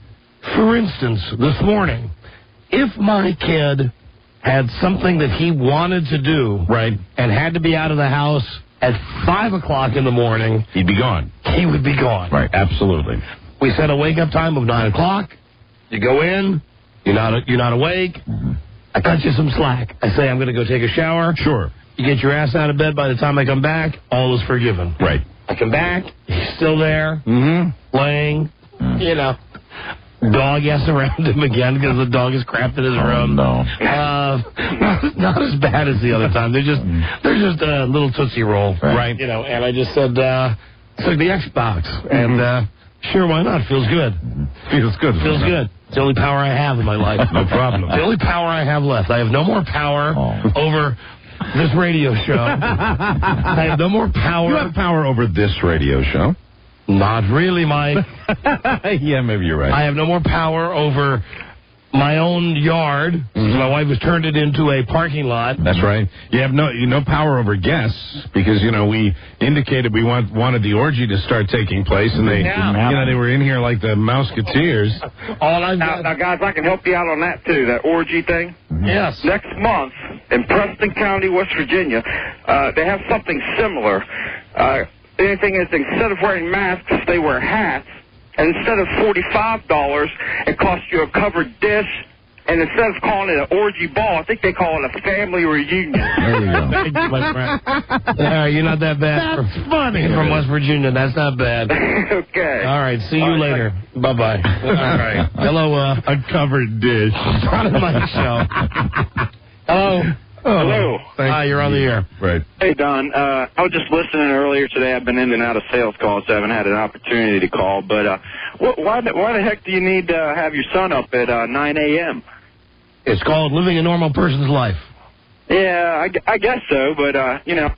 for instance, this morning, if my kid had something that he wanted to do, right, and had to be out of the house at 5 o'clock in the morning, he'd be gone. He would be gone. Right, absolutely. We set a wake-up time of 9 o'clock. You go in, you're not awake. I cut you some slack. I say I'm going to go take a shower. Sure. You get your ass out of bed. By the time I come back, all is forgiven. Right. I come back. He's still there. Laying. You know. Dog ass around him again because the dog is crapped in his room. No. Not as bad as the other time. They're just a little Tootsie Roll. Right. You know, and I just said, took the Xbox. And sure, why not? Feels good. Feels good. Feels good. It's the only power I have in my life. No problem. The only power I have left. I have no more power over this radio show. I have no more power. You have power over this radio show. Not really, Mike. Yeah, maybe you're right. I have no more power over my own yard. My wife has turned it into a parking lot. That's right. You have no power over guests because, you know, we indicated we wanted the orgy to start taking place, and they were in here like the Mouseketeers. Now, guys, I can help you out on that, too, that orgy thing. Yes. Next month in Preston County, West Virginia, they have something similar. The only thing is, instead of wearing masks, they wear hats. And instead of $45, it costs you a covered dish. And instead of calling it an orgy ball, I think they call it a family reunion. There you go. Thank you, my friend. You're not that bad. That's funny. You're from West Virginia. That's not bad. Okay. All right. See you later. Bye-bye. All right. Hello. A covered dish. Front of my show. Hello. Hello. Hi, you're on the air. Right. Hey, Don. I was just listening earlier today. I've been in and out of sales calls, so I haven't had an opportunity to call. But why the heck do you need to have your son up at 9 a.m.? It's called living a normal person's life. Yeah, I guess so. But,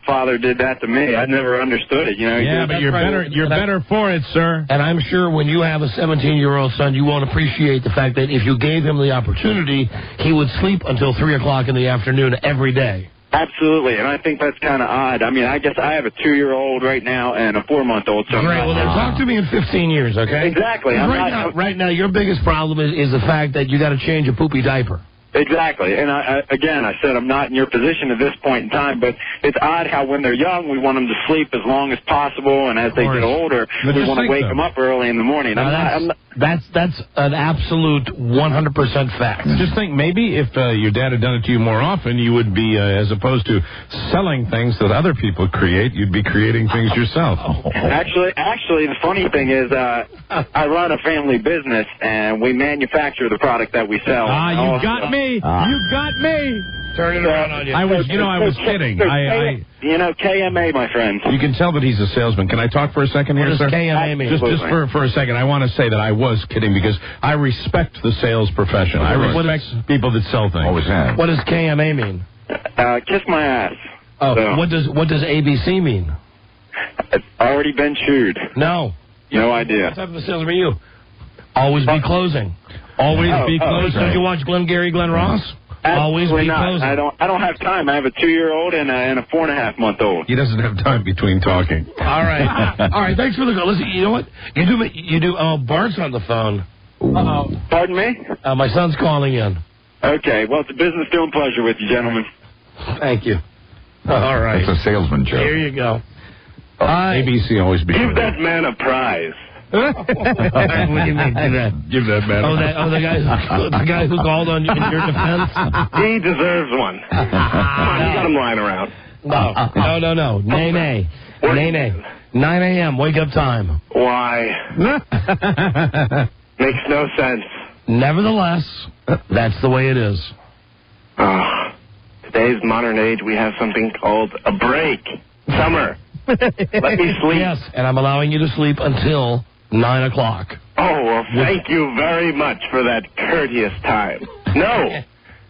father did that to me. I never understood it. Yeah, but you're better. You're better for it, sir. And I'm sure when you have a 17-year-old son, you won't appreciate the fact that if you gave him the opportunity, he would sleep until 3 o'clock in the afternoon every day. Absolutely, and I think that's kind of odd. I mean, I guess I have a 2-year-old right now and a 4-month-old. So Great. Well, then talk to me in 15 years, okay? Exactly. Right now, your biggest problem is the fact that you got to change a poopy diaper. Exactly. And I said I'm not in your position at this point in time, but it's odd how when they're young, we want them to sleep as long as possible, and as they get older, we want to wake them up early in the morning. That's an absolute 100% fact. Just think, maybe if your dad had done it to you more often, you would be, as opposed to selling things that other people create, you'd be creating things yourself. Actually, the funny thing is, I run a family business, and we manufacture the product that we sell. You got me. You got me. Turn it around on you. I was kidding. KMA, my friend. You can tell that he's a salesman. Can I talk for a second here, sir? What does KMA mean? Just for a second, I want to say that I was kidding because I respect the sales profession. I respect people that sell things. Always have. What does KMA mean? Kiss my ass. Oh, so. What does ABC mean? It's already been chewed. No. No idea. What type of a salesman are you? Always be closing. Always be closing. Did you watch Glengarry Glen Ross? Always be closing. I don't have time. I have a 2-year-old and a 4.5-month-old. He doesn't have time between talking. All right. All right. Thanks for the call. Listen, you know what? You do. Oh, Bart's on the phone. Pardon me? My son's calling in. Okay. Well, it's a business doing pleasure with you, gentlemen. Thank you. All right. That's a salesman joke. Here you go. ABC always be. Give that man a prize. What do you mean? Give that man. The guy who called on you in your defense. He deserves one. You got him lying around. No. Nay. 9 a.m. Wake up time. Why? Makes no sense. Nevertheless, that's the way it is. Today's modern age, we have something called a break. Summer. Let me sleep. Yes, and I'm allowing you to sleep until 9 o'clock. Oh, well, thank you very much for that courteous time. No,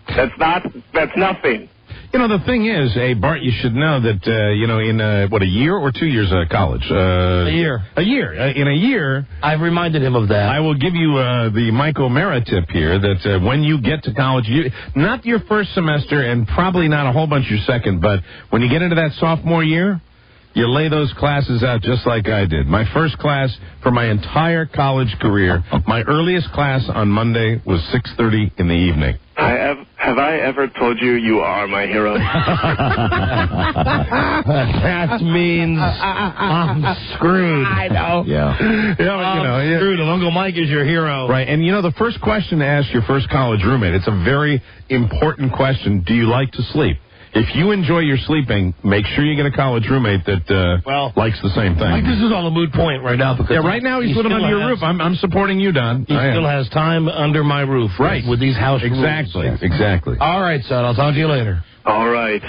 that's nothing. You know, the thing is, Bart, you should know that, in, a year or 2 years of college? A year. In a year. I've reminded him of that. I will give you the Mike O'Mara tip here that when you get to college, not your first semester and probably not a whole bunch your second, but when you get into that sophomore year, you lay those classes out just like I did. My first class for my entire college career, my earliest class on Monday was 6:30 in the evening. I Have I ever told you you are my hero? That means I'm screwed. I know. Yeah. I'm screwed if Uncle Mike is your hero. Right, and the first question to ask your first college roommate, it's a very important question. Do you like to sleep? If you enjoy your sleeping, make sure you get a college roommate that likes the same thing. Like, this is all a moot point right now. Because right now he's living under your roof. I'm supporting you, Don. He still has time under my roof. Right. With these house rules. Exactly. All right, son. I'll talk to you later. All right.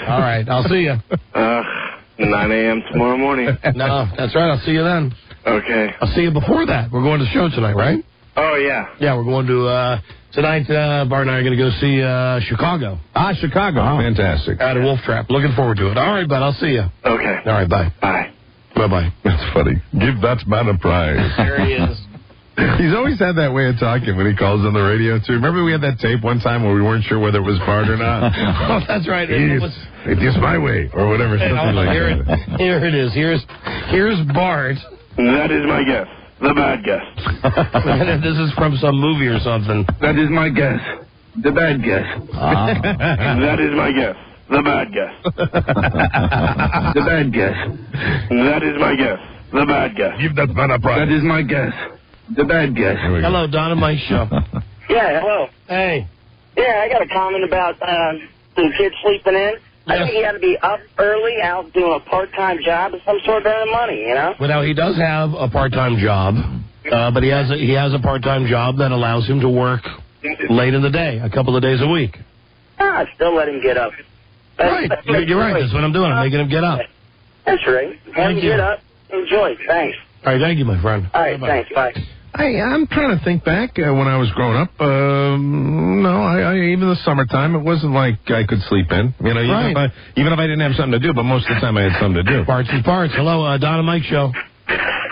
I'll see you. 9 a.m. tomorrow morning. No, that's right. I'll see you then. Okay. I'll see you before that. We're going to the show tonight, right? Oh, yeah. Yeah, we're going to... Tonight, Bart and I are going to go see Chicago. Chicago. Oh. Fantastic. At a Wolf Trap. Looking forward to it. All right, bud. I'll see you. Okay. All right, bye. Bye. Bye-bye. That's funny. Give that man a prize. There he is. He's always had that way of talking when he calls on the radio, too. Remember we had that tape one time where we weren't sure whether it was Bart or not? Oh, that's right. It is my way, or whatever. Something like that. Here it is. Here's Bart. That is my guess. The bad guess. This is from some movie or something. That is my guess. The bad guess. That is my guess. The bad guess. The bad guess. That is my guess. The bad guess. Give that man a prize. That is my guess. The bad guess. Hello, Don and Mike Show. Yeah, hello. Hey. Yeah, I got a comment about the kids sleeping in. I think he had to be up early, out doing a part-time job of some sort, earning money, you know? Well, now, he does have a part-time job, but he has a part-time job that allows him to work late in the day, a couple of days a week. I'd still let him get up. Right. You're right. That's what I'm doing. I'm making him get up. That's right. Have him get up. Enjoy. Thanks. All right. Thank you, my friend. All right. Thanks. Bye. I'm trying to think back when I was growing up. Even the summertime, it wasn't like I could sleep in. You know, even if I didn't have something to do, but most of the time I had something to do. Bart's is Bart's. Hello, Don and Mike Show.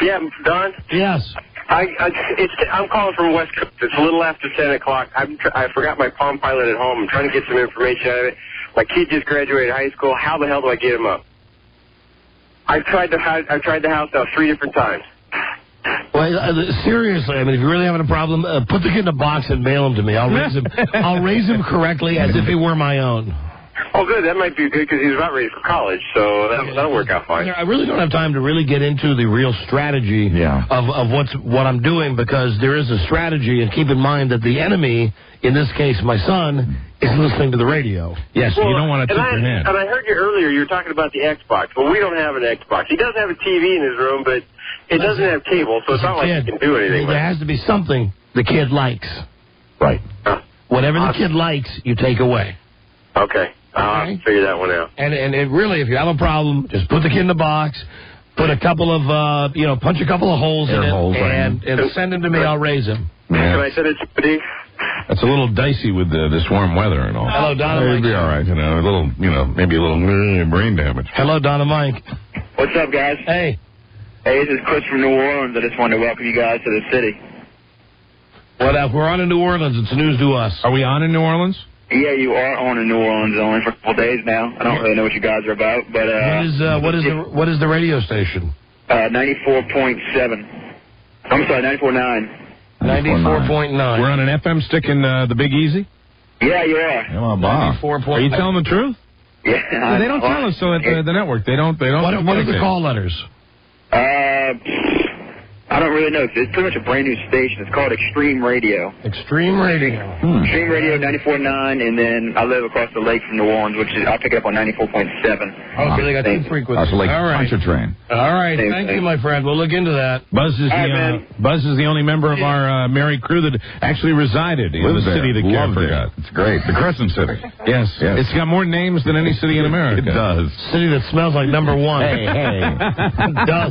Yeah, Don? Yes. I'm calling from West Coast. It's a little after 10 o'clock. I forgot my Palm Pilot at home. I'm trying to get some information out of it. My kid just graduated high school. How the hell do I get him up? I've tried the house now 3 different times. Well, seriously, I mean, if you're really having a problem, put the kid in a box and mail him to me. I'll raise him correctly as if he were my own. Oh, good. That might be good because he's about ready for college, so that'll work out fine. I really don't have time to really get into the real strategy of what I'm doing, because there is a strategy, and keep in mind that the enemy, in this case my son, is listening to the radio. Yes, you don't want to tip your hand. And I heard you earlier, you were talking about the Xbox. Well, we don't have an Xbox. He does have a TV in his room, but it doesn't have cable, so it's not like he can do anything. There has to be something the kid likes. Right. Whatever the kid likes, you take away. Okay. I'll have to figure that one out. And it really, if you have a problem, just put the kid in the box, put a couple of, punch a couple of holes in it, and send him to me. I'll raise him. Yeah. Can I send it to you? That's a little dicey with this warm weather and all. Hello, Don and Mike. It'd be all right, maybe a little brain damage. Hello, Don and Mike. What's up, guys? Hey. Hey, this is Chris from New Orleans. I just wanted to welcome you guys to the city. Well, if we're on in New Orleans, it's news to us. Are we on in New Orleans? Yeah, you are on in New Orleans only for a couple days now. I don't really know what you guys are about, but what is the radio station? 94.7. I'm sorry, 94.9. 94.9. We're on an FM stick in the Big Easy? Yeah, you are. Are you telling the truth? Yeah. They don't tell us so at the network. They don't. What are the call letters? I don't really know. It's pretty much a brand new station. It's called Extreme Radio. Extreme Radio. Extreme Radio 94.9, and then I live across the lake from New Orleans, which is I'll pick it up on 94.7. Oh, so they got two frequencies. That's like Pontchartrain. All right. Thank you, my friend. We'll look into that. Buzz is the only member of our merry crew that actually resided in the city that Kev forgot. It's great. The Crescent City. Yes. It's got more names than any city in America. It does. City that smells like number one. Hey. It does.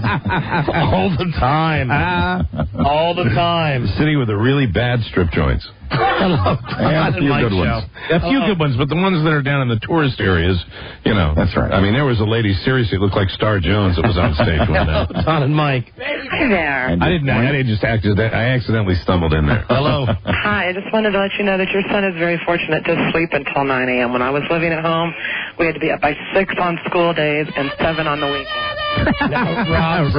All the time. All the time. The city with the really bad strip joints. Hello. And a few good ones. A few good ones, but the ones that are down in the tourist areas, That's right. I mean, there was a lady, seriously, it looked like Star Jones that was on stage one night. Don and Mike. Hi there. I accidentally stumbled in there. Hello. Hi, I just wanted to let you know that your son is very fortunate to sleep until 9 a.m. When I was living at home, we had to be up by 6 on school days and 7 on the weekends. Rob's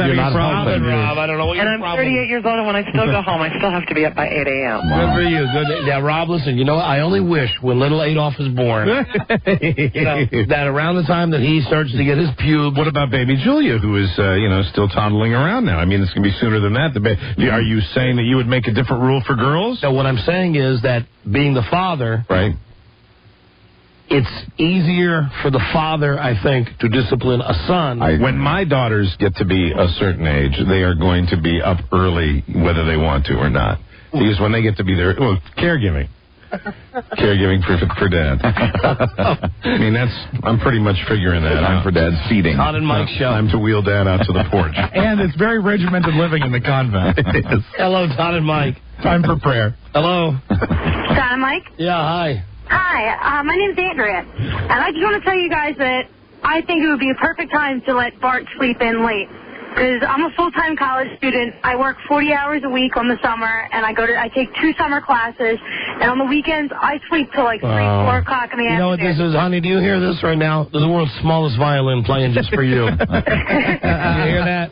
having a problem. Rob, I don't know what your And I'm problem 38 years old, and when I still go home, I still have to be up by 8 a.m. Good for you. Good. Now, Rob, listen, you know what? I only wish when little Adolf is born that around the time that he starts to get his pubes. What about baby Julia, who is, still toddling around now? I mean, it's going to be sooner than that. Are you saying that you would make a different rule for girls? No, what I'm saying is that being the father, right? It's easier for the father, I think, to discipline a son. When my daughters get to be a certain age, they are going to be up early, whether they want to or not. Because when they get to be there, caregiving. Caregiving for Dad. I mean, I'm pretty much figuring that out. For Dad's feeding. Todd and Mike show. Time to wheel Dad out to the porch. And it's very regimented living in the convent. Hello, Todd and Mike. Time for prayer. Hello. Todd and Mike? Yeah, hi. Hi, my name's Andrea, and I just want to tell you guys that I think it would be a perfect time to let Bart sleep in late. Because I'm a full-time college student. I work 40 hours a week on the summer, and I take 2 summer classes, and on the weekends, I sleep till like 3, 4 o'clock in the afternoon. You know what this is, honey? Do you hear this right now? There's the world's smallest violin playing just for you. You hear that?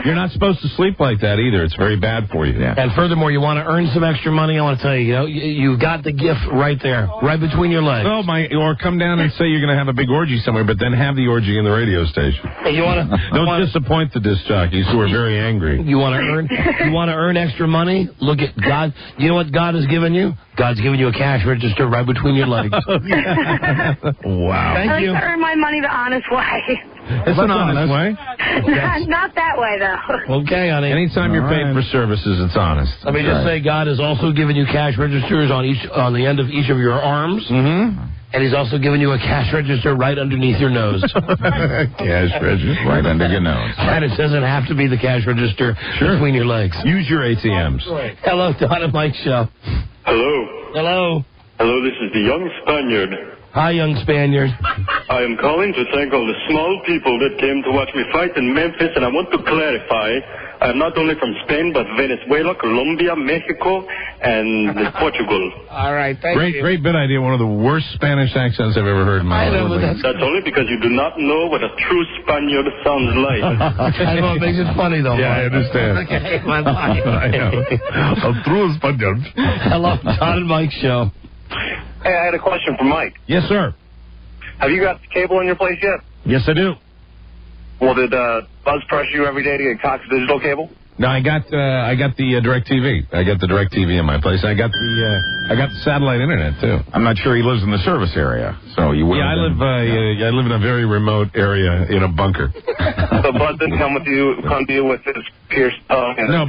You're not supposed to sleep like that either. It's very bad for you. Yeah. And furthermore, you want to earn some extra money. I want to tell you, you've got the gift right there, right between your legs. Or come down and say you're going to have a big orgy somewhere, but then have the orgy in the radio station. Hey, you want to don't disappoint the disc jockeys who are very angry. You want to earn extra money? Look at God. You know what God has given you? God's given you a cash register right between your legs. Wow. I like to earn my money the honest way. It's an honest way. Not that way, though. Okay, honey. Anytime you're paid for services, it's honest. Let me just say, God has also given you cash registers on the end of each of your arms. Mm-hmm. And he's also given you a cash register right underneath your nose. Cash register right under your nose. And it doesn't have to be the cash register between your legs. Use your ATMs. Hello, Don and Mike Show. Hello. Hello. Hello, this is the young Spaniard. Hi, young Spaniard. I am calling to thank all the small people that came to watch me fight in Memphis, and I want to clarify, I am not only from Spain, but Venezuela, Colombia, Mexico, and Portugal. All right, thank you. Great bit idea. One of the worst Spanish accents I've ever heard in my life. That's only because you do not know what a true Spaniard sounds like. I know, it makes it funny, though. Yeah, I understand. Okay, bye-bye. I know. A true Spaniard. Hello, Don and Mike Show. Hey, I had a question for Mike. Yes, sir. Have you got cable in your place yet? Yes, I do. Well, did Buzz pressure you every day to get Cox digital cable? No, I got the DirecTV. I got the DirecTV in my place. I got the satellite internet too. I'm not sure he lives in the service area, so you would. Yeah, I live in a very remote area in a bunker. So Buzz didn't come to you with his pierced tongue and no,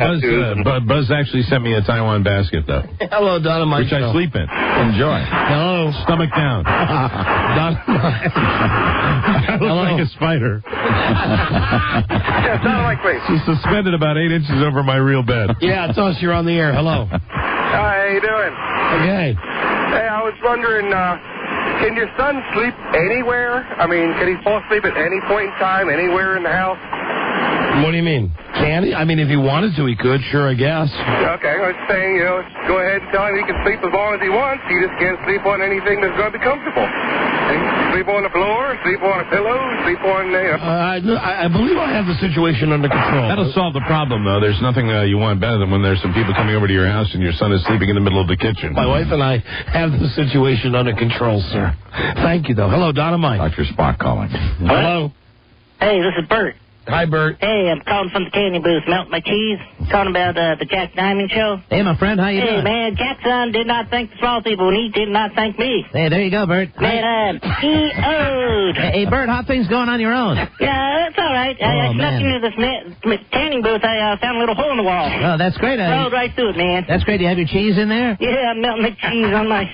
Buzz actually sent me a Taiwan basket though. Hello, Don and Mike. Which I sleep in. Enjoy. Hello, stomach down. Don. I look like a spider. Yeah, sounded like me. She's suspended about 8 inches over my real bed. Yeah, it's us. You're on the air. Hello. Hi, how you doing? Okay. Hey, I was wondering, can your son sleep anywhere? I mean, can he fall asleep at any point in time, anywhere in the house? What do you mean? Can he? I mean, if he wanted to, he could. Sure, I guess. Okay, I was saying, go ahead and tell him he can sleep as long as he wants. He just can't sleep on anything that's going to be comfortable. Sleep on the floor, sleep on a pillow, sleep on... I believe I have the situation under control. That'll solve the problem, though. There's nothing you want better than when there's some people coming over to your house and your son is sleeping in the middle of the kitchen. My wife and I have the situation under control, sir. Thank you, though. Hello, Donna Mike. Dr. Spock calling. Hello. Hey, this is Bert. Hi, Bert. Hey, I'm calling from the candy booth, melting my cheese. Calling about the Jack Diamond show. Hey, my friend, how you doing? Hey, man, Jackson did not thank the small people, and he did not thank me. Hey, there you go, Bert. Man, he owed. Hey, Bert, how things going on your own? Yeah, that's all right. I snuck into this tanning booth. I found a little hole in the wall. Oh, that's great. Rolled right through it, man. That's great. Do you have your cheese in there? Yeah, I'm melting the cheese on my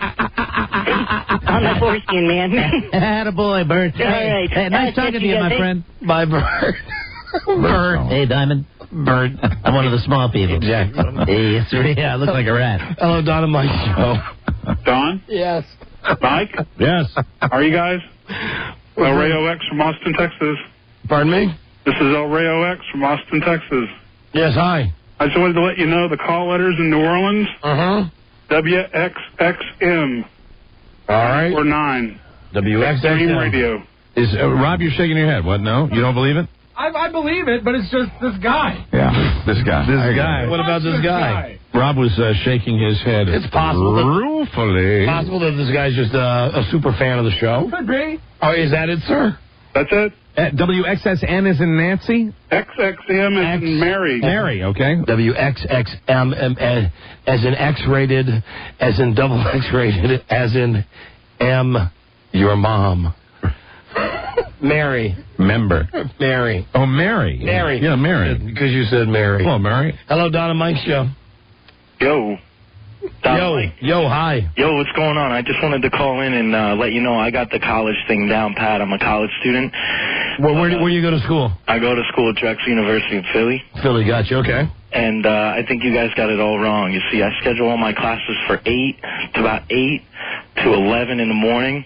foreskin, man. Attaboy, Bert. All right. Hey, nice talking to you, my friend. Bye, Bert. Bert. Hey, Diamond. Bert. I'm one of the small people. Exactly. Hey, yes, sir. Yeah, I look like a rat. Hello, Don and Mike Show. Don? Yes. Mike? Yes. How are you guys? El Rayo X from Austin, Texas. Pardon me? This is El Rayo X from Austin, Texas. Yes, hi. I just wanted to let you know the call letters in New Orleans. WXXM. All right. Or 9. WXXM. Extreme Radio. Is Rob, you're shaking your head. What? No? You don't believe it? I believe it, but it's just this guy. Yeah, this guy. This guy. What about this guy? Rob was shaking his head. It's possible. Ruefully. Possible that this guy's just a super fan of the show. Could be. Oh, is that it, sir? That's it. WXSN is in Nancy? XXM is in Mary. Mary, okay. WXXM as in X-rated, as in double X-rated, as in M, your mom. Mary. Member. Mary. Oh, Mary. Mary. Yeah, Mary. Because you said Mary. Hello, Mary. Hello, Don and Mike Show. Yo. Yo, hi. Yo, what's going on? I just wanted to call in and let you know I got the college thing down pat. I'm a college student. Well, where do you go to school? I go to school at Drexel University in Philly. Philly, gotcha, okay. And I think you guys got it all wrong. You see, I schedule all my classes for 8 to 11 in the morning.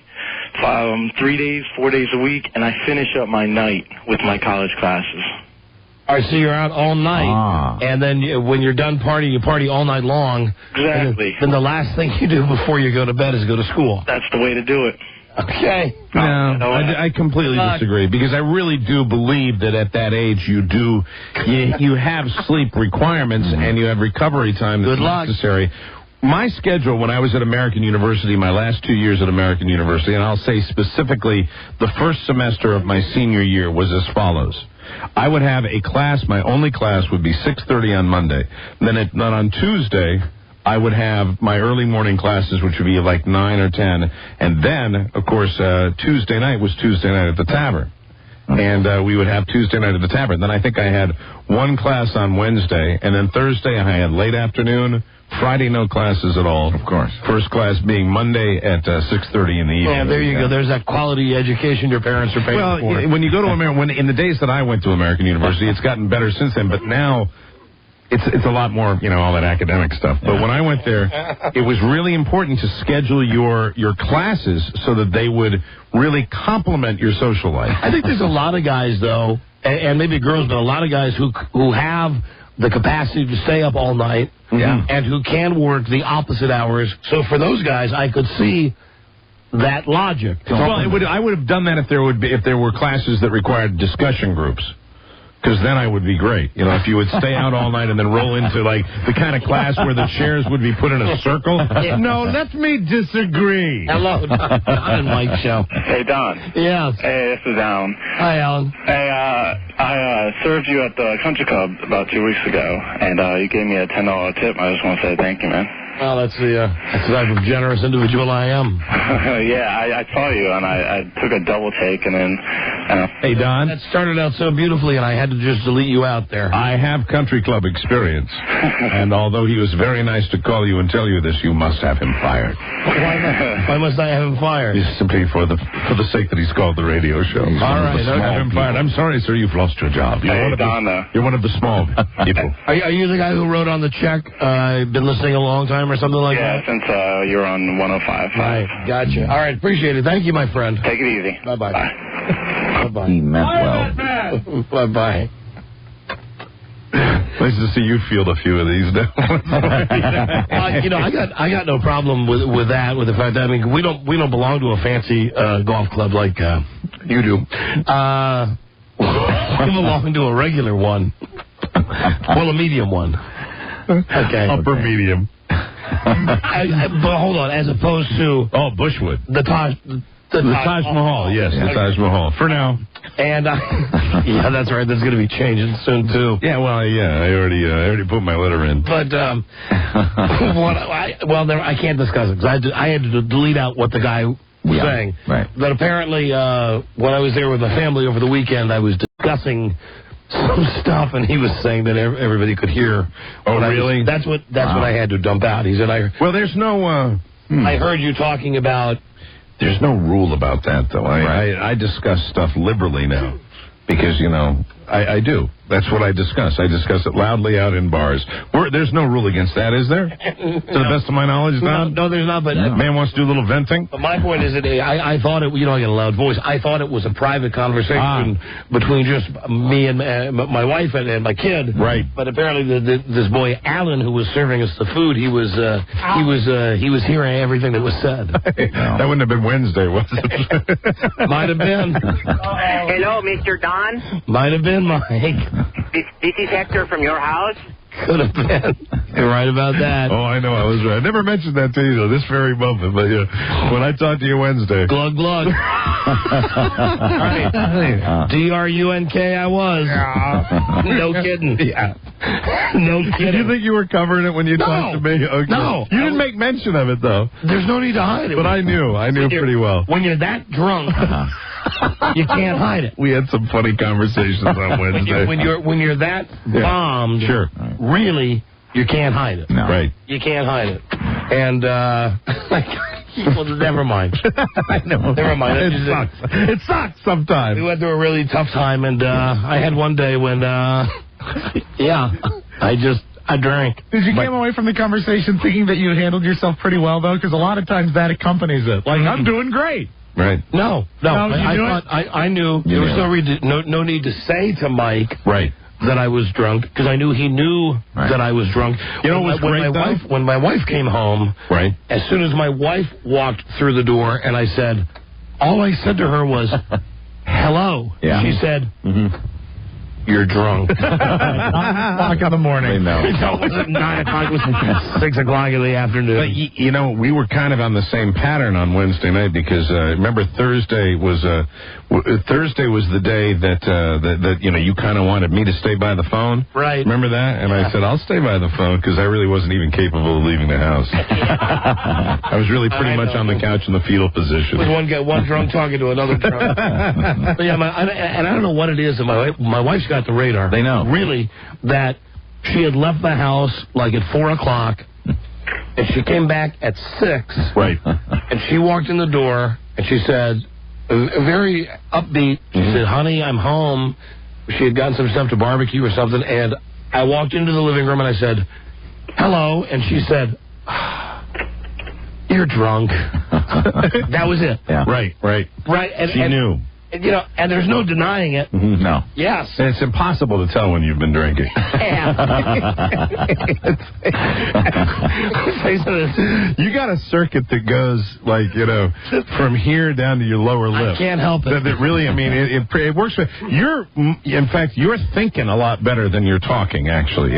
4 days a week, and I finish up my night with my college classes. All right, so you're out all night, and then when you're done partying, you party all night long. Exactly. Then the last thing you do before you go to bed is go to school. That's the way to do it. Okay. No, I completely disagree, because I really do believe that at that age you have sleep requirements and you have recovery time that's necessary. My schedule when I was at American University, my last 2 years at American University, and I'll say specifically the first semester of my senior year was as follows. I would have a class, my only class would be 6:30 on Monday. Then on Tuesday, I would have my early morning classes, which would be like 9 or 10. And then, of course, Tuesday night was Tuesday night at the Tavern. And we would have Tuesday night at the Tavern. Then I think I had one class on Wednesday. And then Thursday I had late afternoon. Friday, no classes at all. Of course. First class being Monday at 6:30 in the evening. Yeah, there you go. There's that quality education your parents are paying for. Well, when you go to American, in the days that I went to American University, it's gotten better since then. But now it's a lot more, all that academic stuff. But when I went there, it was really important to schedule your classes so that they would really complement your social life. I think there's a lot of guys, though, and maybe girls, but a lot of guys who have the capacity to stay up all night and who can work the opposite hours. So for those guys, I could see that logic. Well, I would have done that if there were classes that required discussion groups. Because then I would be great. If you would stay out all night and then roll into, like, the kind of class where the chairs would be put in a circle. Yeah. No, let me disagree. Hello, Don and Mike Show. Hey, Don. Yes. Hey, this is Alan. Hi, Alan. Hey, I served you at the country club about 2 weeks ago, and you gave me a $10 tip. I just want to say thank you, man. Well, that's the type of generous individual I am. Yeah, I saw you, and I took a double take, and then... Hey, Don. That started out so beautifully, and I had to just delete you out there. I have country club experience, and although he was very nice to call you and tell you this, you must have him fired. Why must I have him fired? It's simply for the sake that he's called the radio show. All right, have him fired. I'm sorry, sir, you've lost your job. You're one of the small people. Are you the guy who wrote on the check, been listening a long time or something like that? Yeah, since you're on 105. Right, gotcha. All right, appreciate it. Thank you, my friend. Take it easy. Bye-bye. Bye-bye. He meant well. Bye-bye. Nice to see you field a few of these now. I got no problem with that. With the fact that we don't belong to a fancy golf club like you do. We belong to a regular one. Well, a medium one. Okay. Upper medium. But hold on, as opposed to Bushwood, the Taj Mahal. Yes, the Taj Mahal. For now. And yeah, that's right. That's going to be changing soon too. Yeah, well, yeah, I already put my letter in. But I can't discuss it because I had to delete out what the guy was saying. Right. But apparently, when I was there with my family over the weekend, I was discussing some stuff, and he was saying that everybody could hear. Oh, really? That's what I had to dump out. He said, "Well, there's no." I heard you talking about. There's no rule about that, though. I discuss stuff liberally now because I do. That's what I discuss. I discuss it loudly out in bars. There's no rule against that, is there? To the best of my knowledge, Don? No, there's not. But man wants to do a little venting. But my point is that I thought it. You know, I get a loud voice. I thought it was a private conversation between just me and my wife and my kid. Right. But apparently, this boy Alan, who was serving us the food, he was hearing everything that was said. That wouldn't have been Wednesday, was it? Might have been. Hello, Mr. Don. Might have been, Mike. This is Hector from your house. Could have been. You're right about that. Oh, I know. I was right. I never mentioned that to you, though, this very moment. But when I talked to you Wednesday. Glug, glug. DRUNK, I was. No kidding. Yeah. No kidding. Did you think you were covering it when you talked to me? Okay. No. You didn't make mention of it, though. There's no need to hide it. But I knew pretty well. When you're that drunk, you can't hide it. We had some funny conversations on Wednesday. when you're that bombed, sure. Really, you can't hide it. No. Right. You can't hide it. And, well, never mind. I know. Never mind. It sucks. It sucks sometimes. We went through a really tough time, and I had one day when, I drank. Did you came away from the conversation thinking that you handled yourself pretty well, though? Because a lot of times that accompanies it. Like, I'm doing great. Right. No. I knew there was no need to say to Mike. Right. That I was drunk, because I knew he knew that I was drunk. You know what was great, when my wife came home, right? As soon as my wife walked through the door, and all I said to her was, hello. Yeah. She said, you're drunk. 9 o'clock in the morning. No. It wasn't 9 o'clock. It was 6 o'clock in the afternoon. But, we were kind of on the same pattern on Wednesday night because, remember, Thursday was the day that you kind of wanted me to stay by the phone. Right. Remember that? And I said, I'll stay by the phone because I really wasn't even capable of leaving the house. I was really pretty much on the couch in the fetal position. With one drunk talking to another drunk. But I don't know what it is. And my wife's got the radar. They know. Really, that she had left the house like at 4 o'clock, and she came back at 6. Right. And she walked in the door, and she said, very upbeat, she said, honey, I'm home. She had gotten some stuff to barbecue or something, and I walked into the living room, and I said, hello, and she said, you're drunk. That was it. Yeah. Right. She knew. And there's no denying it. No. Yes. And it's impossible to tell when you've been drinking. You got a circuit that goes, from here down to your lower lip. I can't help it. That really, it works. In fact, you're thinking a lot better than you're talking, actually.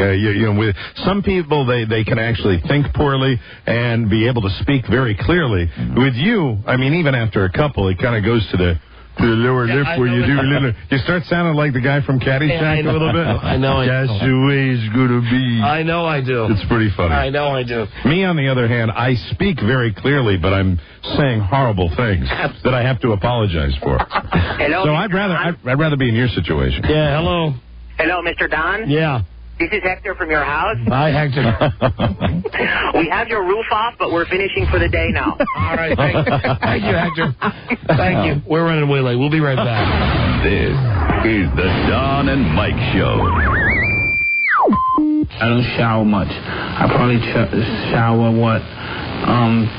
With some people, they can actually think poorly and be able to speak very clearly. With you, even after a couple, it kind of goes to the lower lip where you start sounding like the guy from Caddyshack a little bit. I know. That's the way it's going to be. I know I do. It's pretty funny. I know I do. Me, on the other hand, I speak very clearly, but I'm saying horrible things that I have to apologize for. Hello. So I'd rather be in your situation. Yeah. Hello. Hello, Mr. Don. Yeah. This is Hector from your house. Hi, Hector. We have your roof off, but we're finishing for the day now. All right, thank you, Hector. Thank you. We're running way late. We'll be right back. This is the Don and Mike Show. I don't shower much. I probably shower,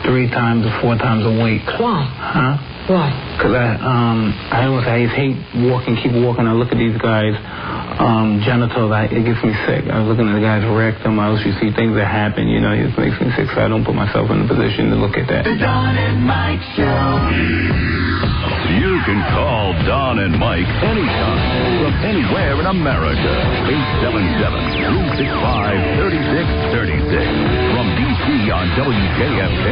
3 times or 4 times a week. Why? Huh? Why? Because I almost hate keep walking. I look at these guys' genitals. It gets me sick. I was looking at the guy's rectum. I you see things that happen. It just makes me sick. So I don't put myself in a position to look at that. The Don and Mike Show. You can call Don and Mike anytime from anywhere in America. 877-365-3636. From D.C. on WJFK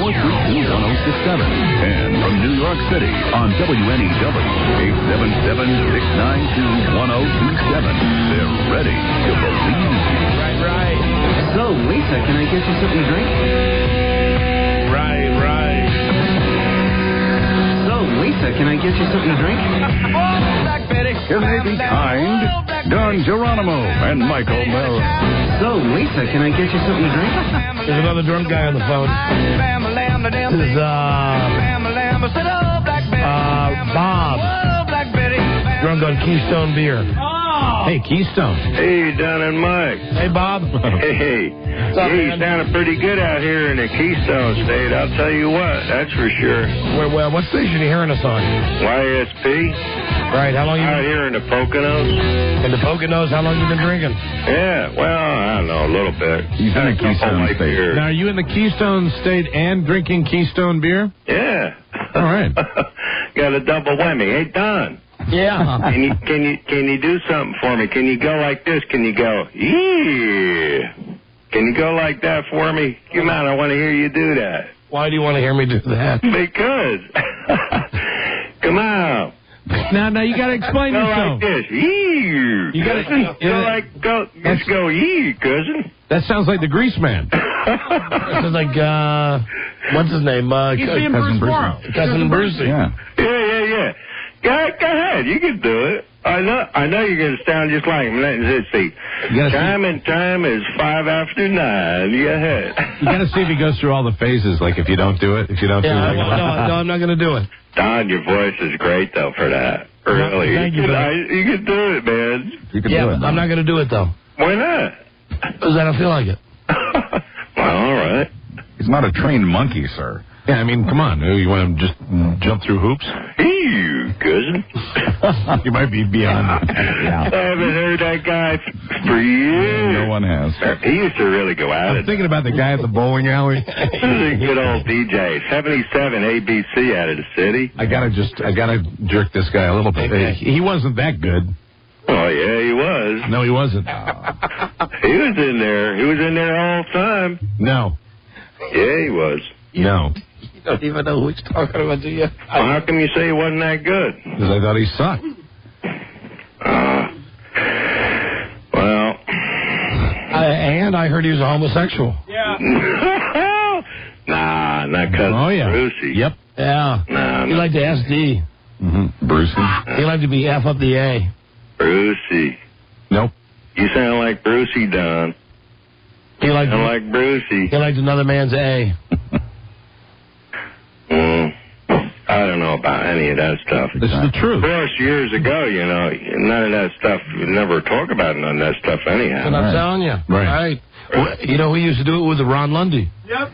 202-432-1067. And from New York City on WNEW 877-692-1027. They're ready to believe you. Right. So, Lisa, can I get you something to drink? Right. So, Lisa, can I get you something to drink? Can they be kind? Don Geronimo and Michael Miller. So, Lisa, can I get you something to drink? There's another drunk guy on the phone. This is, Bob. drunk on Keystone beer. Hey, Keystone. Hey, Don and Mike. Hey, Bob. Hey. You sounded pretty good out here in the Keystone State. I'll tell you what, that's for sure. Well, what station are you hearing us on? YSP. Right, how long you out here in the Poconos? In the Poconos, how long you been drinking? Yeah, well, I don't know, a little bit. He's in the Keystone State. Beer. Now, are you in the Keystone State and drinking Keystone beer? Yeah. All right. Got a double whammy. Hey, Don. Yeah. Can you do something for me? Can you go like this? Can you go, yeah? Can you go like that for me? Come on, I want to hear you do that. Why do you want to hear me do that? Because. Come on. Now you got to explain go yourself. Like this. Yee. You got to just go yee, cousin. That sounds like the Grease Man. This is like what's his name? He's being Bruce Morrow. Cousin Brucey. Yeah. Go ahead, you can do it. I know you're going to sound just like him. Let's see. Time and time is 5 after 9. Go ahead. You got to see if he goes through all the phases. Like if you don't do it, do it. No, I'm not going to do it. Don, your voice is great though for that. Really, thank you. You can do it, man. You can do it. I'm not going to do it though. Why not? Because I don't feel like it. Well, all right. He's not a trained monkey, sir. Yeah, I mean, come on. You want to just jump through hoops? You cousin. You might be beyond it. Yeah. I haven't heard that guy for years. No one has. He used to really go at it. I'm thinking about the guy at the bowling alley. This is a good old DJ. 77 ABC out of the city. I gotta jerk this guy a little bit. He wasn't that good. Oh, yeah, he was. No, he wasn't. He was in there. He was in there all the time. No. Yeah, he was. No. You don't even know who he's talking about, do you? Well, how come you say he wasn't that good? Because I thought he sucked. Well. And I heard he was a homosexual. Yeah. Nah, not cousin Brucey. Yep. Yeah. Nah, he liked to SD. Mm-hmm. Brucey. He liked to be F up the A. Brucey. Nope. You sound like Brucey, Don. He liked like Brucey. He liked another man's A. I don't know about any of that stuff. This is the truth. Of course, years ago, none of that stuff, you never talk about none of that stuff anyhow. And I'm telling you. Right. Well, you know who used to do it with Ron Lundy? Yep.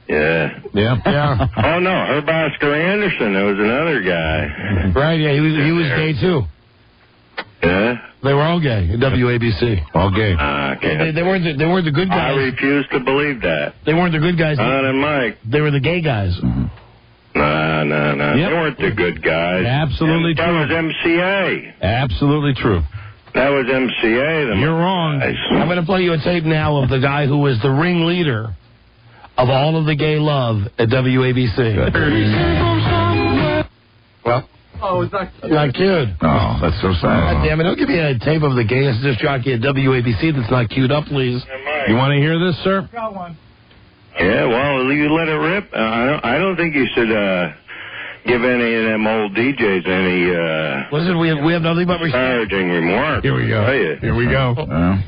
Yeah. Oh, no, Herb Oscar Anderson, there was another guy. Right, yeah, he was gay, too. Yeah? They were all gay at WABC. All gay. Okay. They weren't the good guys. I refuse to believe that. They weren't the good guys. Don and Mike. They were the gay guys. No. Yep. They weren't the good guys. Absolutely true. That was MCA. Absolutely true. That was MCA. You're wrong. I'm going to play you a tape now of the guy who was the ringleader of all of the gay love at WABC. Well, is that not cute? Oh, that's so sad. God damn it! Don't give me a tape of the gayest disc jockey at WABC that's not queued up, please. You want to hear this, sir? Got one. Yeah, well, you let it rip. I don't think you should give any of them old DJs any Listen, we have nothing but respect. disparaging remarks. Here we go. Here we go.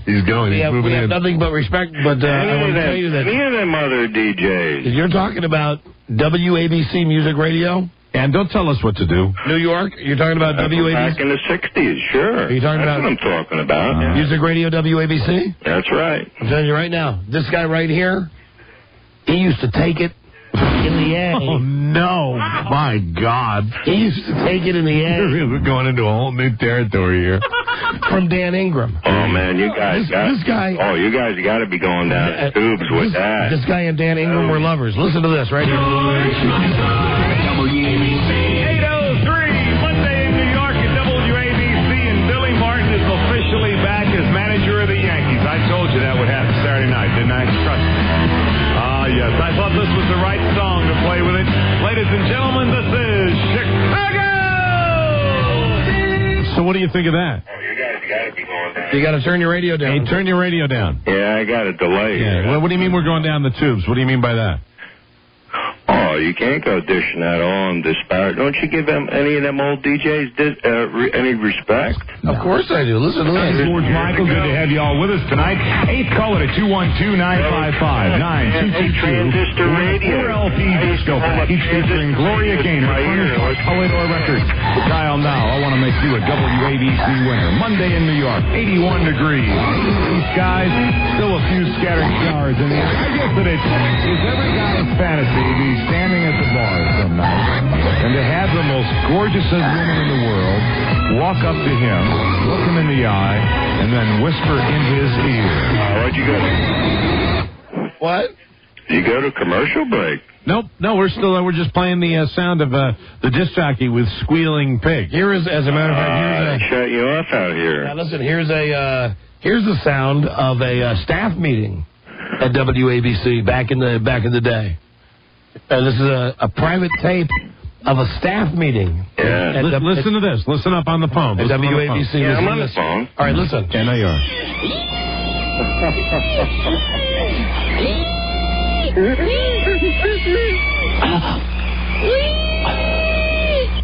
He's going. He's moving we have in. nothing but respect, but I want to tell you that any of them other DJs. you're talking about WABC Music Radio. And don't tell us what to do. New York? You're talking about WABC? Back in the 60s, sure. Are you talking That's about what I'm talking about. Music Radio WABC? That's right. I'm telling you right now, this guy right here, he used to take it in the A. Oh, no. My God. He used to take it in the A. We're going into a whole new territory here. From Dan Ingram. Oh, man, you guys this guy. Oh, you guys got to be going down the tubes with that. This guy and Dan Ingram were lovers. Listen to this right here. WABC 803, Monday in New York at WABC, and Billy Martin is officially back as manager of the Yankees. I told you that would happen Saturday night, didn't I? Trust me. Yes, I thought this was the right song to play with it. Ladies and gentlemen, this is Chicago! So what do you think of that? Oh, you guys got to be going down. You got to turn your radio down. Hey, turn your radio down. Yeah, I got a delay. Yeah. Well, what do you mean we're going down the tubes? What do you mean by that? Oh, all. You can't go dishing that all on disparate. Don't you give them any of them old DJs any respect? Of course I do. Listen to Hey, this. George Michael, good to have you all with us tonight. 8th call it at 212-955-9222. Transistor radio. 4LP Disco Package featuring Gloria Gaynor, furnished by Polydor Records. Dial now. I want to make you a WABC winner. Monday in New York, 81 degrees. These skies, still a few scattered showers in the air. I guess that it's every guy's fantasy to be standing at the bar some night and to have the most gorgeous woman in the world walk up to him, look him in the eye, and then whisper in his ear. Where'd you go? What? You go to commercial break. Nope, no, we're just playing the sound of the disc jockey with squealing pig. Here is, as a matter of fact, They shut you off out here. Now listen, here's the sound of a staff meeting at WABC back in the day. This is a private tape of a staff meeting. Yeah. Listen to this. Listen up on the phone. At Listen on the phone. WABC. Yeah, I'm Listen on to the this. phone. All right, listen. Yeah, no, you are.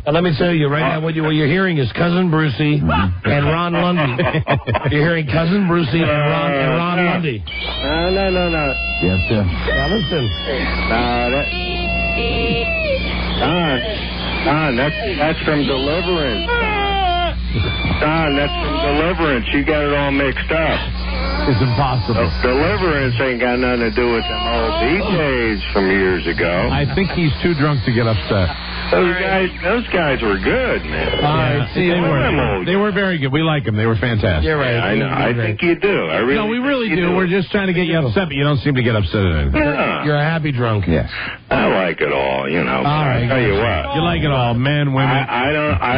And let me tell you right now, what you're hearing is Cousin Brucey and Ron Lundy. You're hearing Cousin Brucey and Ron Lundy. No. Yes, sir. Now listen. Don, that's from Deliverance. Don, that's from Deliverance. You got it all mixed up. It's impossible. Deliverance ain't got nothing to do with them old DJs from years ago. I think he's too drunk to get upset. Those guys were good, man. They were very good. We like them. They were fantastic. You're right. Yeah, I know. I think you do. No, we really do. We're just trying to get you upset, but you don't seem to get upset at anything. Yeah. You're a happy drunk. Yes. I like it all, you know. All right. I'll tell you what. You like it all, men, women. I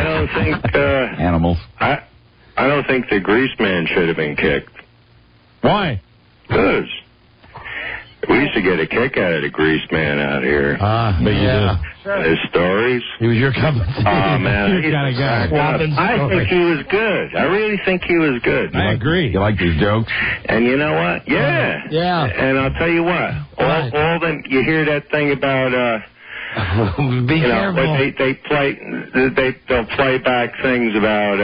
don't think Animals. I don't think the grease man should have been kicked. Why? Because we used to get a kick out of the grease man out here. But you did. His stories. He was your cup of tea. Oh, man. You kind of guy. I think he was good. I really think he was good. I agree. You like these jokes? And you know what? Yeah. Yeah. And I'll tell you what. All them, you hear that thing about, Be careful. They'll play back things about,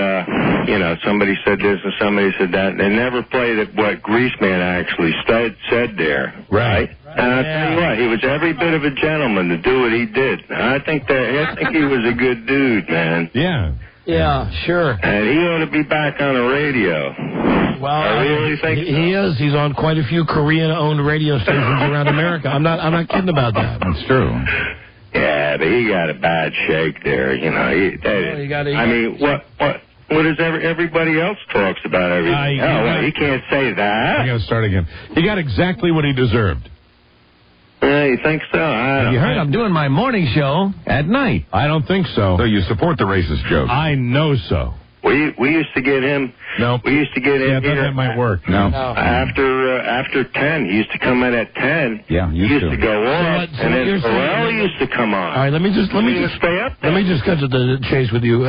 somebody said this and somebody said that. They never play what Greaseman actually said there. Right. And I'll tell you what, he was every bit of a gentleman to do what he did. And I think he was a good dude, man. Yeah. Yeah, sure. And he ought to be back on the radio. Well, I really think he is. He's on quite a few Korean-owned radio stations around America. I'm not kidding about that. That's true. Yeah, but he got a bad shake there. You know, what does everybody else talks about everything? You can't say that. I got to start again. He got exactly what he deserved. Yeah, you think so? You heard I'm doing my morning show at night. I don't think so. So you support the racist joke? I know so. We used to get him. No. We used to get him here. That might work. No. After 10, he used to come in at 10. Yeah, he used to go off, and then Pharrell used to come on. All right, let me just stay up. Let me just cut to the chase with you.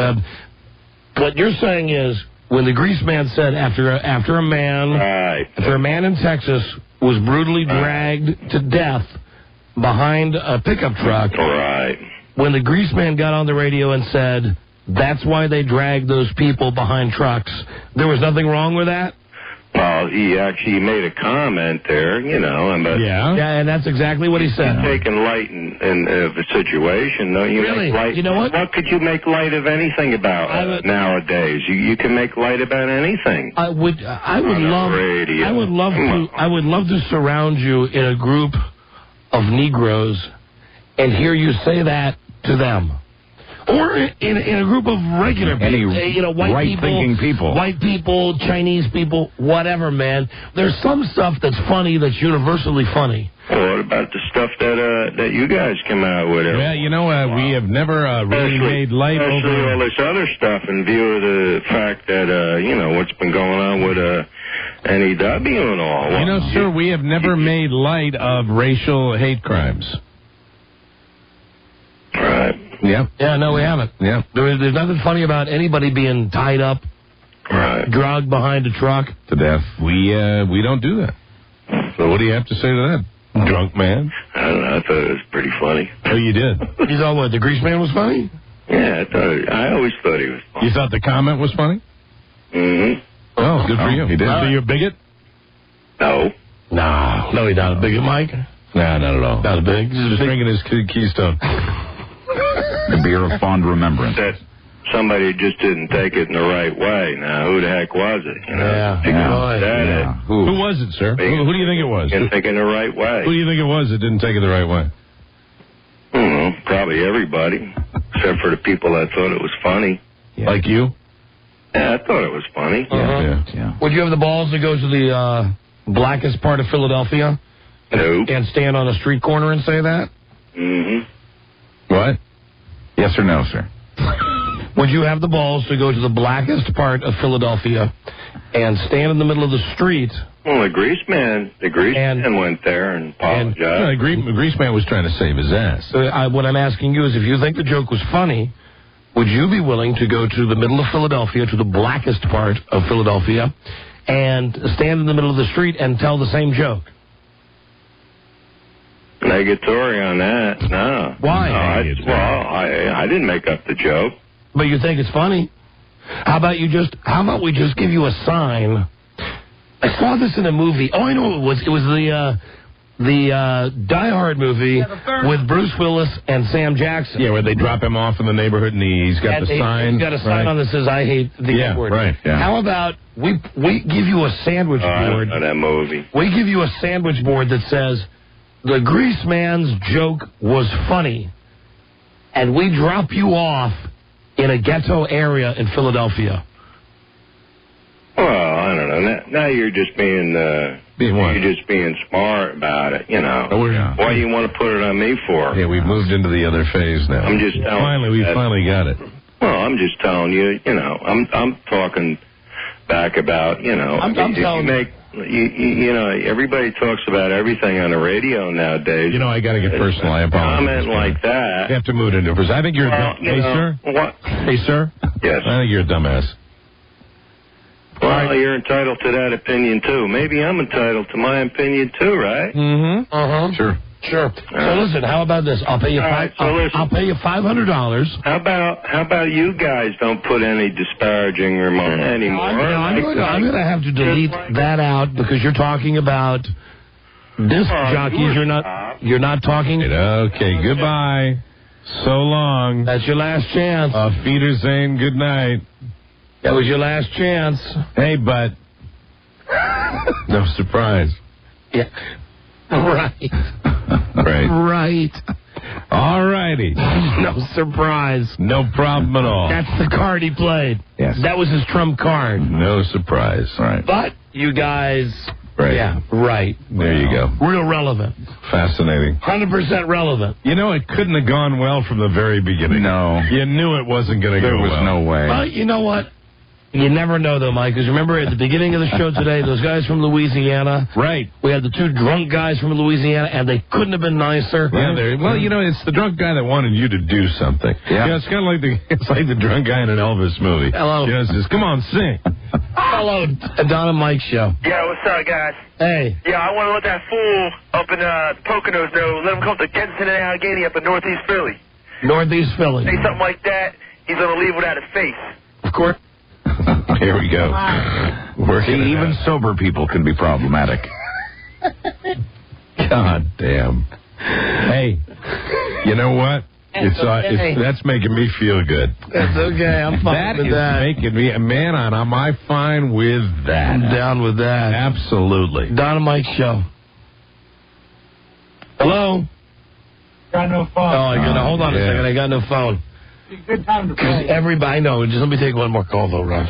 What you're saying is, when the grease man said after a man in Texas was brutally dragged to death behind a pickup truck, right? When the grease man got on the radio and said that's why they dragged those people behind trucks, there was nothing wrong with that? Well, he actually made a comment there, but yeah, and that's exactly what he said. Taking light in the situation, don't you? Really? Make light, you know what? What could you make light of anything about nowadays? You can make light about anything. I would love to surround you in a group of Negroes and hear you say that to them. Or in a group of regular people, right-thinking people. White people, Chinese people, whatever, man. There's some stuff that's funny that's universally funny. Well, what about the stuff that you guys come out with? Yeah, we have never really made light over all this other stuff in view of the fact that, what's been going on with NEW and all. Well, sir, we have never made light of racial hate crimes. Right. Yeah. Yeah, no, we haven't. Yeah. There's nothing funny about anybody being tied up, dragged behind a truck to death. We don't do that. So what do you have to say to that, drunk man? I don't know. I thought it was pretty funny. Oh, you did? You thought what? The Grease Man was funny? Yeah, I always thought he was funny. You thought the comment was funny? Mm-hmm. Oh, good for you. He did. So you're a bigot? No. No, he's not a bigot, Mike. Nah, not at all. Not a big. He's just drinking his Keystone. The beer of fond remembrance. That somebody just didn't take it in the right way. Now, who the heck was it? You know? Yeah. Who was it, sir? Who do you think it was? Didn't take it in the right way. Who do you think it was that didn't take it the right way? I don't know. Probably everybody, except for the people that thought it was funny. Yeah. Like you? Yeah, I thought it was funny. Yeah. Would you have the balls to go to the blackest part of Philadelphia? Nope. And stand on a street corner and say that? Mm-hmm. What? Yes or no, sir? Would you have the balls to go to the blackest part of Philadelphia and stand in the middle of the street? Well, the Grease Man went there and apologized. The Grease Man was trying to save his ass. What I'm asking you is, if you think the joke was funny, would you be willing to go to the middle of Philadelphia, to the blackest part of Philadelphia, and stand in the middle of the street and tell the same joke? Negatory on that. No. Why? No, I didn't make up the joke. But you think it's funny? How about we just give you a sign? I saw this in a movie. Oh, I know what it was. It was the Die Hard movie with Bruce Willis and Sam Jackson. Yeah, where they drop him off in the neighborhood and he's got the sign. He's got a sign on that says, "I hate the N-word." Right. Yeah. How about we give you a sandwich board? I don't know that movie. We give you a sandwich board that says, "The Grease Man's joke was funny," and we drop you off in a ghetto area in Philadelphia. Well, I don't know. Now you're just being you're just being smart about it, you know. Why do you want to put it on me for? Yeah, we've moved into the other phase now. I'm just telling we finally got it. Well, I'm just telling you, you know, I'm talking back about, you know, I'm telling you know, everybody talks about everything on the radio nowadays. You know, I got to get personal. I apologize. Comment like that. You have to move it into it. I think you're sir? What? Hey, sir? Yes. I think you're a dumbass. Well, you're entitled to that opinion, too. Maybe I'm entitled to my opinion, too, right? Mm-hmm. Uh-huh. Sure. So listen, how about this? I'll pay you I'll pay you $500. How about you guys don't put any disparaging remarks anymore? I'm going to have to delete that out because you're talking about disc jockeys. You're not talking. Okay, goodbye. So long. That's your last chance. Auf Wiedersehen, good night. That was your last chance. Hey, but no surprise. Yeah. Right. Right. All righty. No surprise. No problem at all. That's the card he played. Yes. That was his trump card. No surprise. Right. But you guys... Right. Yeah, right. There you go. Real relevant. Fascinating. 100% relevant. You know, it couldn't have gone well from the very beginning. No. You knew it wasn't going to go well. There was no way. Well, you know what? You never know, though, Mike, because remember at the beginning of the show today, those guys from Louisiana? Right. We had the two drunk guys from Louisiana, and they couldn't have been nicer. Yeah, well, you know, it's the drunk guy that wanted you to do something. Yeah. You know, it's kind of like the drunk guy in an Elvis movie. Hello. You know, it says, come on, sing. Hello, Don and Mike show. Yeah, what's up, guys? Hey. Yeah, I want to let that fool up in Poconos know. Let him come to Kensington and Allegheny up in Northeast Philly. Northeast Philly. Say something like that, he's going to leave without a face. Of course. Here we go. See, even sober people can be problematic. God damn. Hey, you know what? That's making me feel good. That's okay. I'm fine with that. That is making me, man, am I fine with that? I'm down with that. Absolutely. Don and Mike show. Hello? Got no phone. Oh, hold on a second. I got no phone. Good time to play. I know. Just let me take one more call, though, Ron.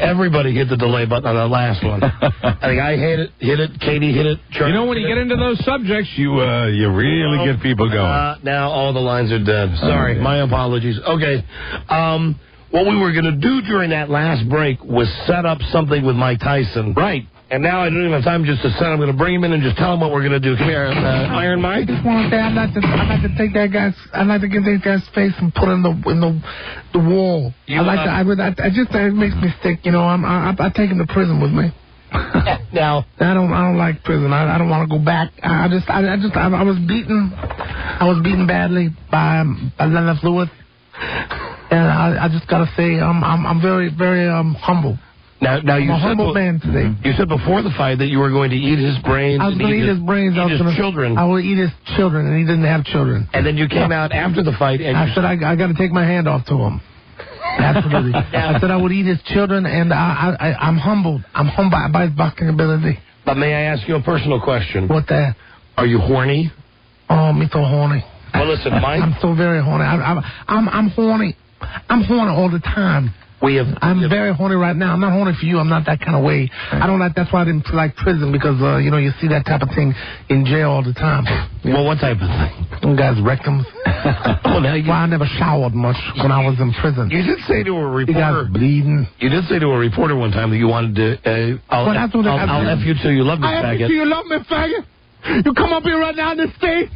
Everybody hit the delay button on the last one. I think I hit it. Katie hit it. Charlie, you know, when you get into those subjects, you really get people going. Now all the lines are dead. Sorry. My apologies. Okay. What we were going to do during that last break was set up something with Mike Tyson. Right. And now I don't even have time just to set. I'm going to bring him in and just tell him what we're going to do. Come here, Iron Mike. I just want to say I'd like to take that guy's. I'd like to get that guy's face and put it in the wall. It makes me sick. You know, I take him to prison with me. Now, I don't like prison. I don't want to go back. I was beaten. I was beaten badly by Leonard Lewis, and I just gotta say I'm very very humble. Now you I'm a said humble man today. You said before the fight that you were going to eat his brains. I was going to eat his brains. Eat his children. I will eat his children, and he didn't have children. And then you came out after the fight, and I said I got to take my hand off to him. Absolutely. I said I would eat his children, and I'm humbled. I'm humbled by his boxing ability. But may I ask you a personal question? What that? Are you horny? Oh, me so horny. Well, listen, Mike. I'm so very horny. I'm horny. I'm horny all the time. I'm very horny right now. I'm not horny for you. I'm not that kind of way. I don't like. That's why I didn't like prison because you see that type of thing in jail all the time. Well, what type of thing? Some guys rectums. I never showered much when I was in prison. You did say to a reporter. You guys bleeding. You did say to a reporter one time that you wanted to. I'll F you till you love me, faggot. I F you till you love me, faggot. You come up here right now in this state.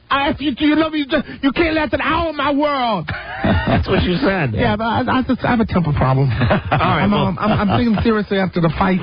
I ask you, do you love me? You can't last an hour in my world. That's what you said. Yeah, but I have a temper problem. All right, I'm thinking seriously after the fight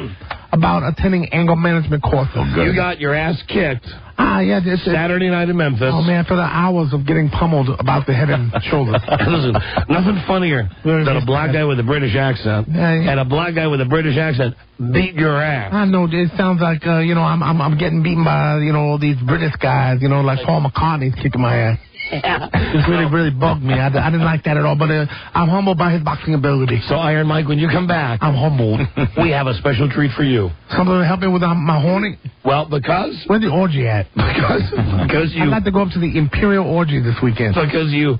about attending anger management course. You got your ass kicked. Yeah, Saturday night in Memphis. Oh, man, for the hours of getting pummeled about the head and shoulders. Listen, nothing funnier than a black guy with a British accent and a black guy with a British accent beat your ass. I know. It sounds like, I'm getting beaten by, all these British guys, like Paul McCartney's kicking my ass. Yeah. It really bugged me. I didn't like that at all, but I'm humbled by his boxing ability. So, Iron Mike, when you come back, I'm humbled. We have a special treat for you. Something to help me with my horny? Well, because... Where's the orgy at? Because you... I'd like to go up to the Imperial Orgy this weekend. Because you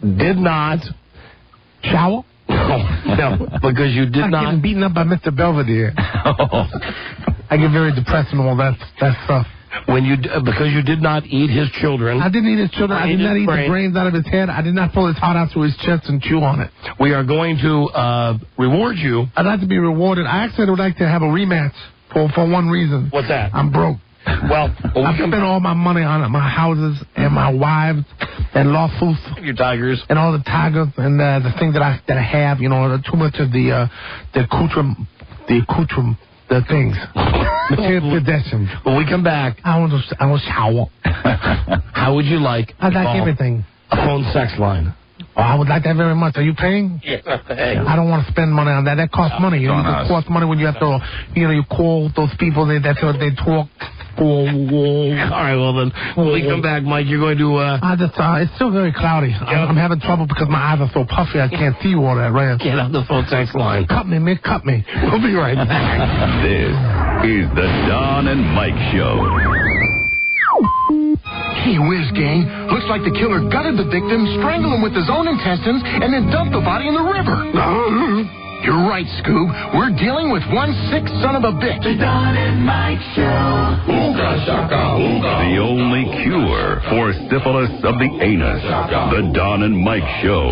did not... Shower? No, because you did not... getting beaten up by Mr. Belvedere. I get very depressed and all that stuff. Because you did not eat his children. I didn't eat his children. I did not eat the brains out of his head. I did not pull his heart out through his chest and chew on it. We are going to reward you. I'd like to be rewarded. I actually would like to have a rematch for one reason. What's that? I'm broke. Well, I've spent all my money on my houses and my wives and lawsuits. Your tigers. And all the tigers and the things that I have, too much of the things. Material possessions. When we come back, I want to shower. How would you like? I like everything. A phone sex line. Oh, I would like that very much. Are you paying? Yeah, thanks. I don't want to spend money on that. That costs money. It costs money when you have to, you call those people. They talk. All right, well then, when we come back, Mike, you're going to... it's still very cloudy. I'm having trouble because my eyes are so puffy I can't see you all that, right? Get on the phone sex line. Cut me, Mick, cut me. We'll be right back. This is the Don and Mike Show. Gee whiz, gang. Looks like the killer gutted the victim, strangled him with his own intestines, and then dumped the body in the river. You're right, Scoob. We're dealing with one sick son of a bitch. The Don and Mike Show. Ooga shaka, ooga. The only cure for syphilis of the anus. The Don and Mike Show.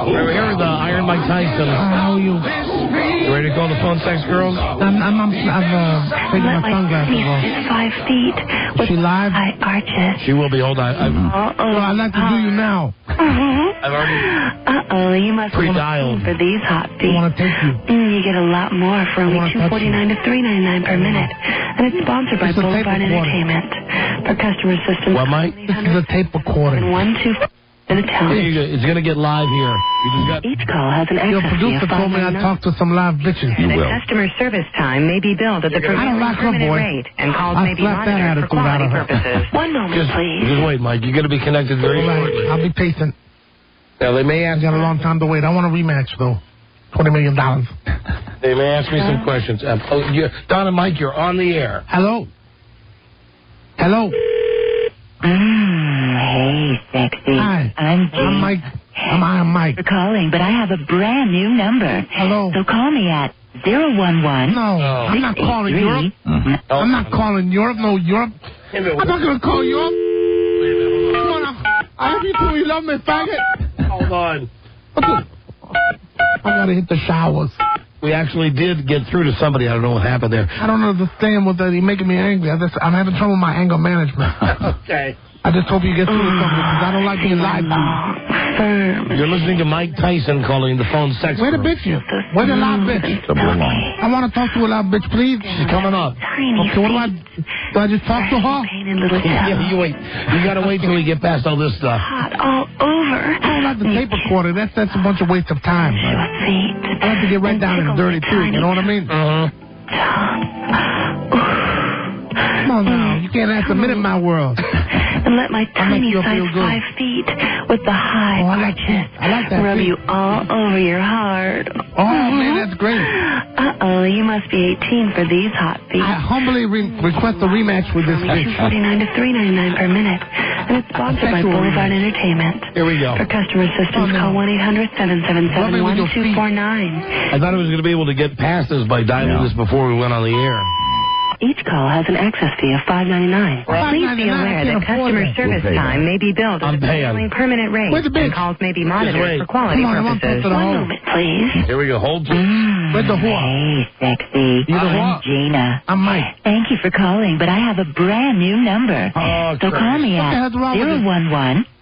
We're here with Iron Mike Tyson. How are you? You ready to call the phone sex girls? I've taken my sunglasses off. It's 5 feet. Is she live? High arches. She will be. Hold on. I'd like to do you now. I've already you must pre-dialed for these hot feet. I want to take you. You get a lot more for only $2.49 to $3.99 per minute. And it's sponsored by Boulevard Entertainment. For customer assistance. What, Mike? This is a tape recording. 124 in the town. It's going to get live here. Each call has an Your access producer told me I'd talk to some live bitches. You will. Customer service time may be billed at the permanent rate, and calls may be monitored for quality purposes. One moment, please. Just wait, Mike. You're going to be connected very shortly. I'll be patient. Now, they may ask... I got a long time to wait. I want a rematch, though. $20 million. They may ask me some questions. Don and Mike, you're on the air. Hello? Hey, sexy. Hi. I'm Mike. I'm Mike. You're calling, but I have a brand new number. Hello. So call me at 011. No, I'm not calling Europe. I'm not calling Europe. No, Europe. I'm not going to call Europe. Come on. I have you till you love me, faggot. Hold on. I got to hit the showers. We actually did get through to somebody. I don't know what happened there. I don't understand what that. He's making me angry. I'm having trouble with my anger management. Okay. I just hope you get through with something because I don't like being lied to. You're listening to Mike Tyson calling the phone sex. Where the bitch is? Where's the loud bitch? I want to talk to a loud bitch, please. She's coming up. Okay, what do I... Do I just talk to her? Yeah, you wait. You got to wait till we get past all this stuff. All over. I don't like the tape recorder. That's a bunch of waste of time. I like to get right down and dirty, too. You know what I mean? Come on now. You can't ask a minute in my world. And let my tiny size 5 feet with the high arches rub you all over your heart. Oh, man, that's great. Uh-oh, you must be 18 for these hot feet. I humbly request a rematch with this bitch. $2.49 to $3.99 per minute. And it's sponsored by Boulevard Entertainment. Here we go. For customer assistance, call 1-800-777-1249. I thought I was going to be able to get past this by dialing this before we went on the air. Each call has an access fee of $5.99. Please be aware that customer service time may be billed at a permanent rate, and calls may be monitored for quality purposes. One moment, please. Here we go. Hold. Where's the whore? Hey, sexy. I'm Gina. I'm Mike. Thank you for calling, but I have a brand new number. So call me at 011.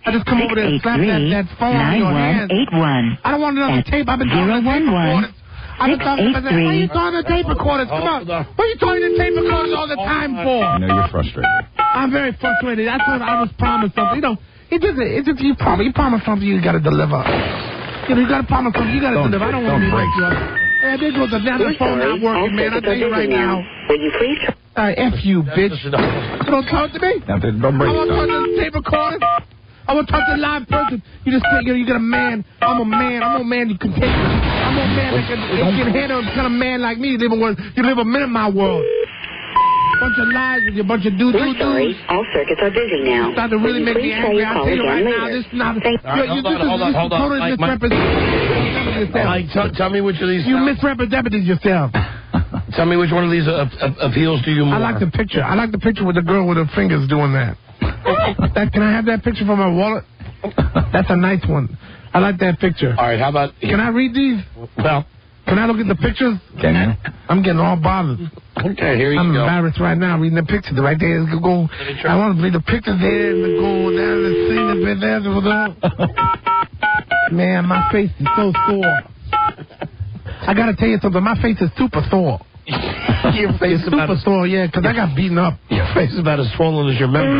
I just come over there and slap that phone in your hand. 9181. I don't want another tape. I've been talking to tape recorders. I've been talking about that. Why are you talking to tape recorders? Come on. What are you talking to tape recorders all the time for? I know you're frustrated. I'm very frustrated. That's what I was promised something. You know, it's just you promise something you got to deliver. You know, you got to promise something you got to deliver. I don't want to break you up. Yeah, there goes the phone not working, man. I tell you right now. Will you please? F you, bitch. You don't talk to me? Don't break I want to talk to the tape recorders. I want to talk to a live person. You just think you got a man. I'm a man you can take. I'm a man that can handle a kind of man like me. You live a minute in my world. Bunch of lies with your bunch of dudes. All circuits are busy now. It's starting to really make me angry. I'll tell you right now, this is not... Hold on. Mike, tell me which of these... You misrepresented yourself. Tell me which one of these appeals to you more. I like the picture. I like the picture with the girl with her fingers doing that. Can I have that picture from my wallet? That's a nice one. I like that picture. All right, how about... Can I read these? Well... Can I look at the pictures? Can you? I'm getting all bothered. Okay, here you go. I'm embarrassed right now reading the pictures. Right there. Go. I want to read the pictures there and go down and see the bit there. Man, my face is so sore. I got to tell you something. My face is super sore. Your face is super sore, yeah, because I got beaten up. Your face is about as swollen as your member.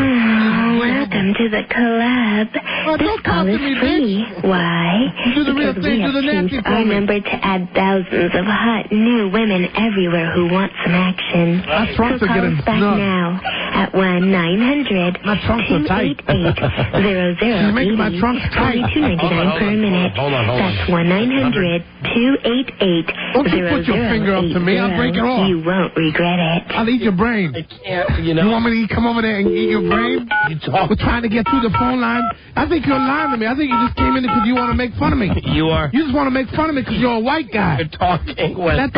Welcome to the club. This call is free. Why? Because we have changed our number to add thousands of hot new women everywhere who want some action. My trunks are getting back now at 1-900-288-0080. She's making my trunks tight. $22.99 per minute. That's 1-900-288-0080. Don't you put your finger up to me. I'll break it off. You won't regret it. I'll eat your brain. I can't, you know. You want me to come over there and eat your brain? We're trying to get through the phone line. I think you're lying to me. I think you just came in because you want to make fun of me. You are. You just want to make fun of me because you're a white guy. You're talking with...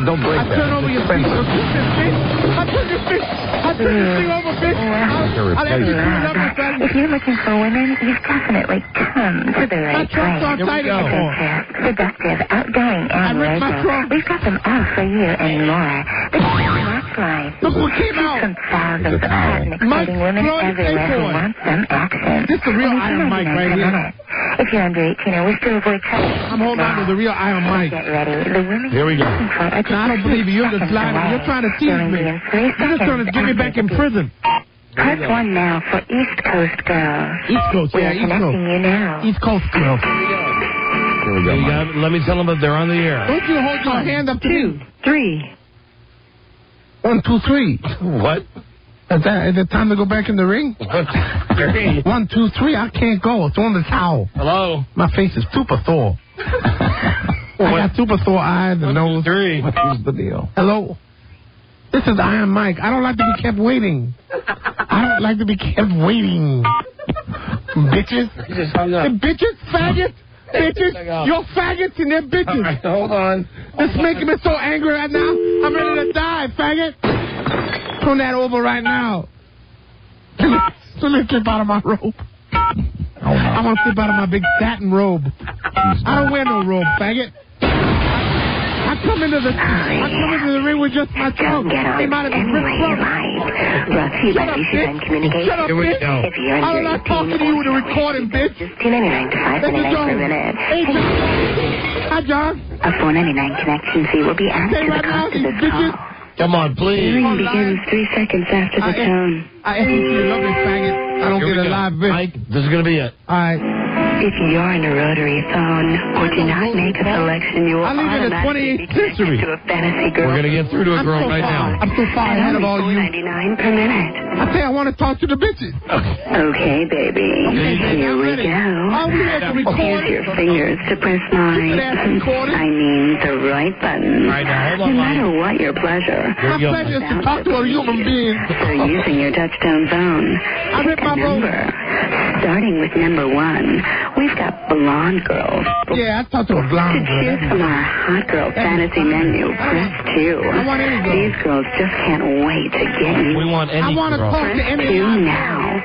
Don't break that. I turn over your feet. I turn your feet. I turn your thing over, bitch. I'll let you turn it up and say... If you're looking for women, you've definitely come to the right place. Seductive, outgoing, and local. We've got them all for you and more. This is Match Life. Look what came out. Some thousands of hot and exciting women everywhere who want some action. This is the real Iron Mike right here. If you're under 18 and wish to avoid trouble, I'm holding on to the real Iron Mike. Get ready. The women here we go. I don't believe you. You're just lying. You're trying to tease me. You're just trying to get me back in prison. Press 1 now for East Coast girls. East Coast, yeah, East Coast. We're connecting you now. East Coast girls. Here we go. Let me tell them that they're on the air. Don't you hold your hand up to 2, 3. 1, 2, 3. What? Is it time to go back in the ring? 1, 2, 3. I can't go. It's on the towel. Hello? My face is super sore. I got super sore eyes and nose. 3. What's the deal? Hello? This is Iron Mike. I don't like to be kept waiting. I don't like to be kept waiting. Bitches. You just hung up. Bitches, faggots. Bitches, you're faggots and they're bitches. All right, hold on. This is making me so angry right now. I'm ready to die, faggot. Turn that over right now. Let me slip out of my robe. I want to slip out of my big satin robe. I don't wear no robe, faggot. I come into the ring with just my trunk. They might have been ripped from. Russ, you'd like me to then communicate? Shut up, bitch. If you're under I'm not talking to you with a recording, bitch. Just $2.99 to $5.99 per minute. Hey, John. Hi, John. A $4.99 connection fee will be added to the cost of this call. Come on, please. Hearing begins 3 seconds after the tone. I asked you to love me, faggot. I don't get a live bitch. Mike, this is going to be it. All right. If you're in a rotary phone or do not make a selection, you will automatically be connected to a fantasy girl. We're going to get through to a girl right now. I'm so far ahead of all you. $4.99 per minute. I say I want to talk to the bitches. Okay, baby. Here we go. Oh, we have to record. Use your fingers to press my, I mean, the right button. All right, now, hold on, no matter what your pleasure. My pleasure is to talk to a human being. So using your touchtone phone, pick a number. Starting with number 1, we've got blonde girls. Yeah, I talked to a blonde girl. To choose from our hot girl fantasy menu, press 2. I want any girl. These girls just can't wait to get you. We want any I want to girl. talk to Press any 2 now.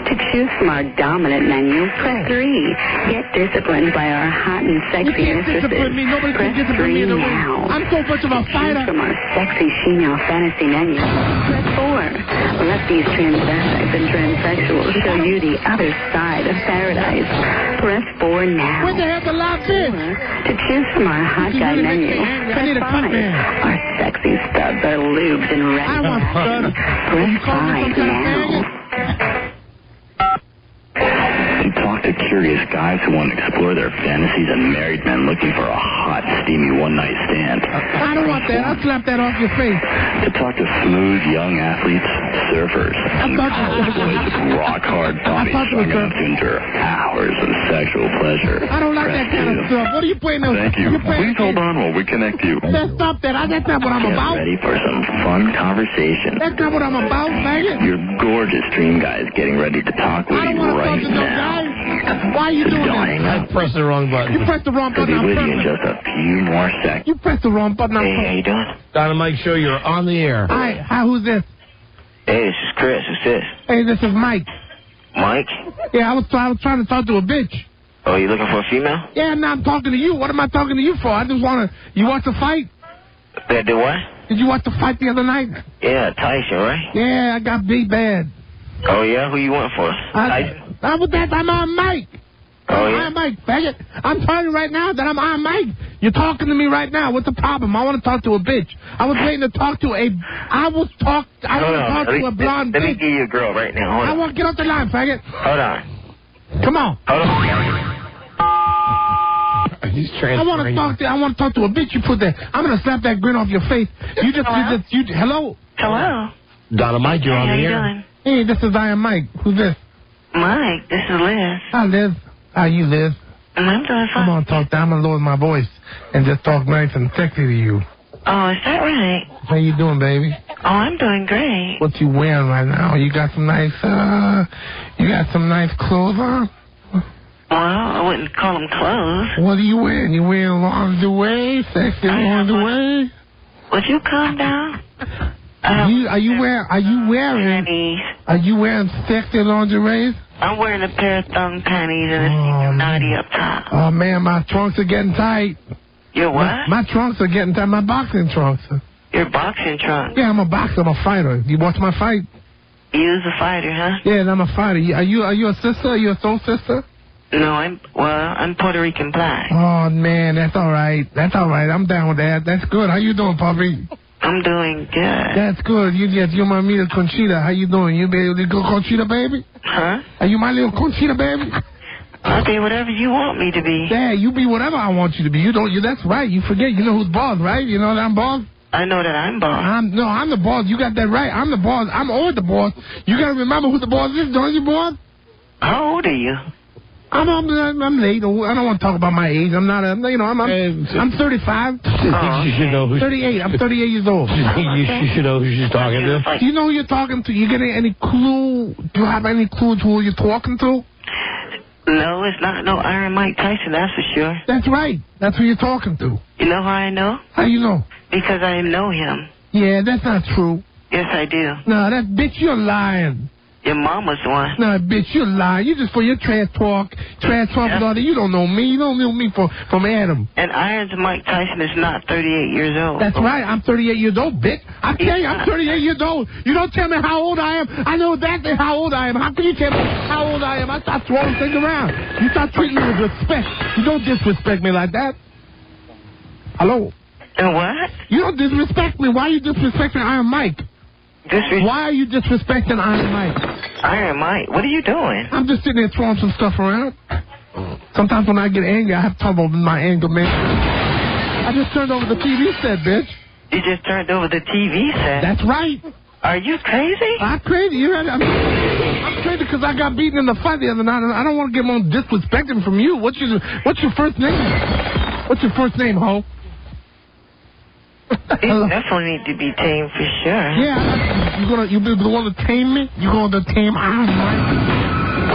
To choose from our dominant menu, press 3. Get disciplined by our hot and sexy You can't discipline me. Nobody can discipline me in the ring. I'm so much of a fighter. Choose from our sexy female fantasy menu, press 4. Let these transvestites and transsexuals show you the other side of paradise. Press 4 now. Where the hell's the live bitch? To choose from our hot guy menu, press 5. Our sexy studs are lubed and ready. I want studs. Press 5 now. You talk to curious guys who want to explore their fantasies and married men looking for a hot, steamy one-night stand. I don't want that. I'll slap that off your face. To talk to smooth young athletes, surfers, and college boys with rock-hard bodies strong enough to endure hours of sexual pleasure. I don't like that kind of stuff. What are you playing those? Thank you. Please hold on while we connect you. Stop that. That's not what I'm about. Get ready for some fun conversation. That's not what I'm about, faggot. Your gorgeous dream guy is getting ready to talk with you right now. Why are you doing that? I pressed the wrong button. You pressed the wrong button. I'll be with you in just a few more seconds. You pressed the wrong button. Hey, how you doing? Don and Mike Show, you're on the air. Hi, who's this? Hey, this is Chris. Who's this? Hey, this is Mike. Mike? Yeah, I was trying to talk to a bitch. Oh, you looking for a female? Yeah, now I'm talking to you. What am I talking to you for? I just want to... You watch the fight? Did what? Did you watch the fight the other night? Yeah, Tyson, right? Yeah, I got beat bad. Oh, yeah? Who you want for? Tyson? I'm on Mike. Oh, yeah? I'm Mike, faggot. I'm telling you right now that I'm on Mike. You're talking to me right now. What's the problem? I want to talk to a bitch. I was waiting to talk to a... I want to talk to a blonde bitch. Let me give you a girl right now. Hold on. I want to get off the line, faggot. Hold on. Come on. Hold on. He's transferring. I want to talk to a bitch. You put that. I'm gonna slap that grin off your face. Hello. Hello. Donna Mike, you're on the air. How you doing? Hey, this is I Am Mike. Who's this? Mike, this is Liz. Hi, Liz. How you, Liz? I'm doing fine. I'm gonna talk. I'm gonna lower my voice and just talk nice and sexy to you. Oh, is that right? How you doing, baby? Oh, I'm doing great. What you wearing right now? You got some nice. You got some nice clothes on. Well, I wouldn't call them clothes. What are you wearing? You wearing lingerie? Sexy lingerie? Would you calm down? Are you wearing sexy lingerie? I'm wearing a pair of thong panties and a senior naughty up top. Oh man, my trunks are getting tight. Your what? My trunks are getting tight. My boxing trunks. Your boxing trunks? Yeah, I'm a boxer. I'm a fighter. You watch my fight? You's a fighter, huh? Yeah, I'm a fighter. Are you a sister? Are you a soul sister? No, I'm Puerto Rican black. Oh man, that's all right. I'm down with that. That's good. How you doing, Puppy? I'm doing good. That's good. You're my little Conchita. How you doing? You be little Conchita, baby? Huh? Are you my little Conchita, baby? I'll be whatever you want me to be. Yeah, you be whatever I want you to be. That's right. You forget. You know who's boss, right? You know that I'm boss? I know that I'm boss. I'm the boss. You got that right. I'm the boss. I'm always the boss. You got to remember who the boss is, don't you, boss? How old are you? I'm late. I don't want to talk about my age. I'm not I'm 35. You should know who. 38. I'm 38 years old. You should know who she's talking to. Do you know who you're talking to? You getting any clue? Do you have any clue to who you're talking to? No, it's not no Iron Mike Tyson, that's for sure. That's right. That's who you're talking to. You know how I know? How you know? Because I know him. Yeah, that's not true. Yes, I do. No, bitch, you're lying. Your mama's one. No, bitch, you lie. You just for your trash talk and all that. You don't know me. You don't know me from Adam. And Iron's Mike Tyson is not 38 years old. That's right. I'm 38 years old, bitch. I'm telling you, I'm 38 years old. You don't tell me how old I am. I know exactly how old I am. How can you tell me how old I am? I start throwing things around. You start treating me with respect. You don't disrespect me like that. Hello? And what? You don't disrespect me. Why are you disrespecting Iron Mike? Why are you disrespecting Iron Mike? Iron Mike? What are you doing? I'm just sitting there throwing some stuff around. Sometimes when I get angry, I have trouble with my anger, man. I just turned over the TV set, bitch. You just turned over the TV set? That's right. Are you crazy? I'm crazy. You ready? I'm crazy because I got beaten in the fight the other night. I don't want to get more disrespecting from you. What's your first name? What's your first name, ho? You definitely need to be tamed for sure. Yeah, you be the one to tame me? You going to tame Iron Mike?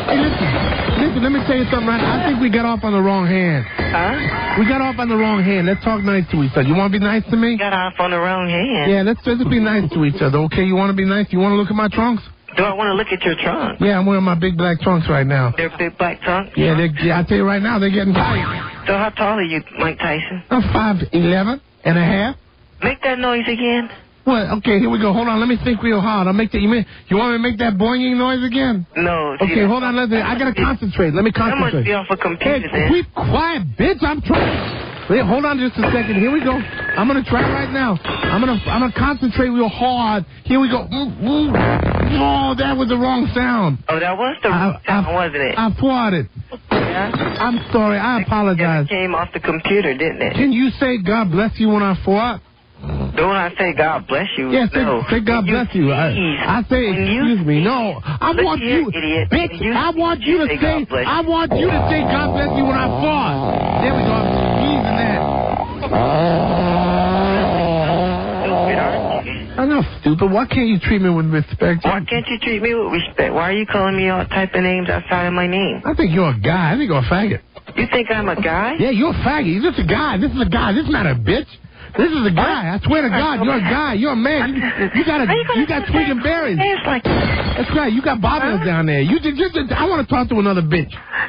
Hey, listen, let me tell you something right now. I think we got off on the wrong hand. Huh? We got off on the wrong hand. Let's talk nice to each other. You want to be nice to me? Got off on the wrong hand. Yeah, let's be nice to each other, okay? You want to be nice? You want to look at my trunks? Do I want to look at your trunk? Yeah, I'm wearing my big black trunks right now. They're big black trunks? Yeah, I tell you right now, they're getting tight. So how tall are you, Mike Tyson? I'm 5'11" and a half. Make that noise again. What? Okay, here we go. Hold on, let me think real hard. I'll make that. You want me to make that boinging noise again? No. Okay, hold on. I gotta concentrate. Let me concentrate. I must be off a computer then. Keep quiet, bitch. I'm trying. Wait, hold on just a second. Here we go. I'm gonna try right now. I'm gonna concentrate real hard. Here we go. Oh, that was the wrong sound. Oh, that was the wrong sound, wasn't it? I farted. Yeah? I'm sorry. I apologize. It came off the computer, didn't it? Can you say God bless you when I fart? Don't I say God bless you? Yeah, no. say God bless you. I say excuse me. No, I want you, idiot. Bitch. I want you to say God bless you when I fart. There we go. I'm squeezing that. I'm not stupid. Why can't you treat me with respect? Why can't you treat me with respect? Why are you calling me all type of names outside of my name? I think you're a guy. I think you're a faggot. You think I'm a guy? Yeah, you're a faggot. You're just a guy. This is a guy. This is not a bitch. This is a guy. I swear to God, you're a guy. You're a man. You got tweaking berries. That's right. You got bobbins down there. I want to talk to another bitch.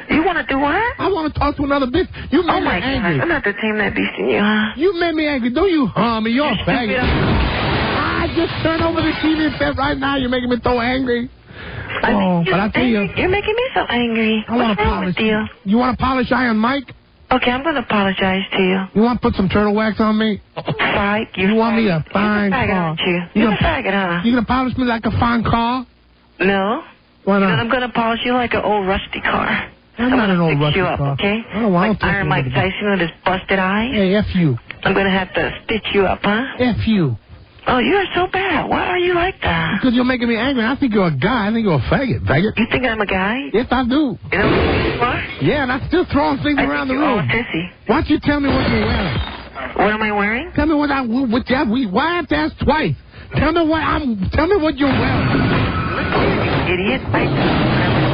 You want to do what? I want to talk to another bitch. You made me angry. I'm not the team that beats in you, huh? You made me angry. Don't you harm me. You're a faggot. I just turned over the TV set right now. You're making me so angry. But I tell you, you're making me so angry. I want to polish you. You want to polish Iron Mike? Okay, I'm going to apologize to you. You want to put some turtle wax on me? Right. You want me a fine car? You're a faggot, huh? You going to polish me like a fine car? No. Why not? I'm going to polish you like an old rusty car. I'm not an old rusty car. Okay? I don't want like Iron Mike Tyson with his busted eyes? Hey, F you. I'm going to have to stitch you up, huh? F you. Oh, you're so bad. Why are you like that? Because you're making me angry. I think you're a guy. I think you're a faggot. You think I'm a guy? Yes, I do. You know what you are? Yeah, and I'm still throwing things around the room. Sissy. Why don't you tell me what you're wearing? What am I wearing? Tell me why I have to ask twice? Tell me what you're wearing. Idiot.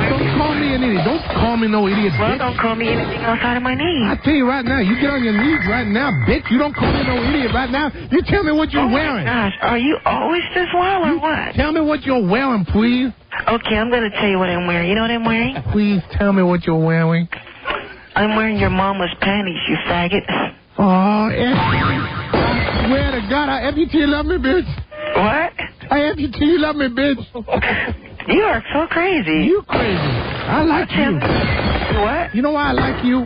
Don't call me an idiot. Don't call me no idiot, Well, bitch. don't call me anything outside of my name. I tell you right now, you get on your knees right now, bitch. You don't call me no idiot right now. You tell me what you're wearing. Gosh, are you always this wild or what? Tell me what you're wearing, please. Okay, I'm going to tell you what I'm wearing. You know what I'm wearing? Please tell me what you're wearing. I'm wearing your mama's panties, you faggot. Oh, I swear to God, I FUT you love me, bitch. What? I FUT you love me, bitch. You are so crazy. You crazy. I like you. What? You know why I like you?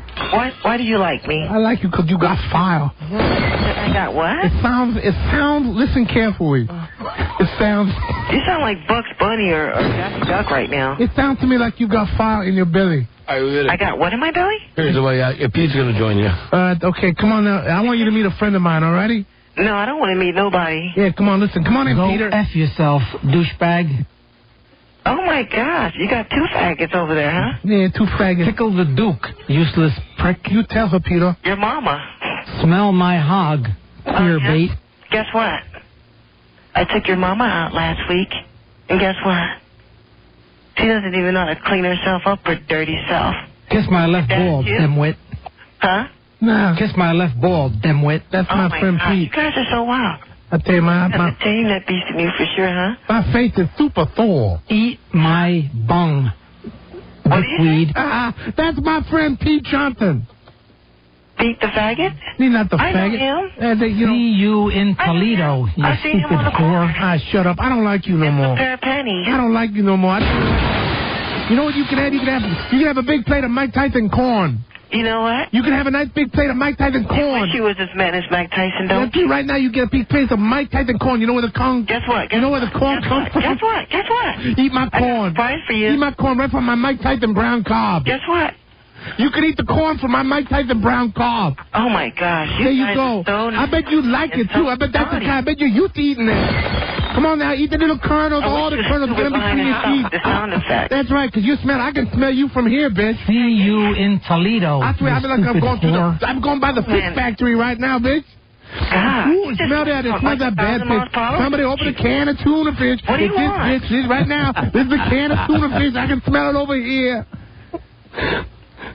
Why do you like me? I like you because you got fire. I got what? It sounds, listen carefully. It sounds... You sound like Bugs Bunny or Daffy Duck right now. It sounds to me like you got fire in your belly. I got what in my belly? Here's the way, Pete's going to join you. Okay, come on now. I want you to meet a friend of mine, alrighty? No, I don't want to meet nobody. Yeah, come on, listen. Come on in, Peter. Go F yourself, douchebag. Oh, my gosh. You got two faggots over there, huh? Yeah, two faggots. Tickle the Duke, useless prick. You tell her, Peter. Your mama. Smell my hog, queer bait. Guess what? I took your mama out last week, and guess what? She doesn't even know how to clean herself up, her dirty self. Kiss my left ball, dimwit. Huh? Nah. Kiss my left ball, dimwit. That's my friend gosh, Pete. You guys are so wild. I tell you, That's a shame that beats me for sure, huh? my face is super sore. Eat my bung. What do you Weed. That's my friend Pete Johnson. Pete the faggot? He's not the I know faggot. him. See you in Toledo, you I seen him stupid on the whore. Shut up. I don't like you no more. A pair of panties. I don't like you no more. You know what you can have? You can have a big plate of Mike Tyson corn. You know what? You can have a nice big plate of Mike Tyson corn. I wish you was as mad as Mike Tyson, don't you? Right now, you get a big plate of Mike Tyson corn. You know where the corn... Guess what? You know where the corn comes from? Guess what? Guess what? Eat my corn. I got a surprise for you. Eat my corn right from my Mike Tyson brown cob. Guess what? You can eat the corn from my Mike Tyson brown cob. Oh, my gosh. There you go. I bet you like it, too. I bet that's the kind. I bet you're used to eating it. Come on now, eat the little kernels, all the kernels going to be between your teeth. The sound effect. That's right, because I can smell you from here, bitch. See you in Toledo. I swear, I'm going by the fish factory right now, bitch. God. Ooh, smell that. It smells that bad fish. Somebody open a can of tuna fish. What do you want? This right now, this is a can of tuna fish. I can smell it over here.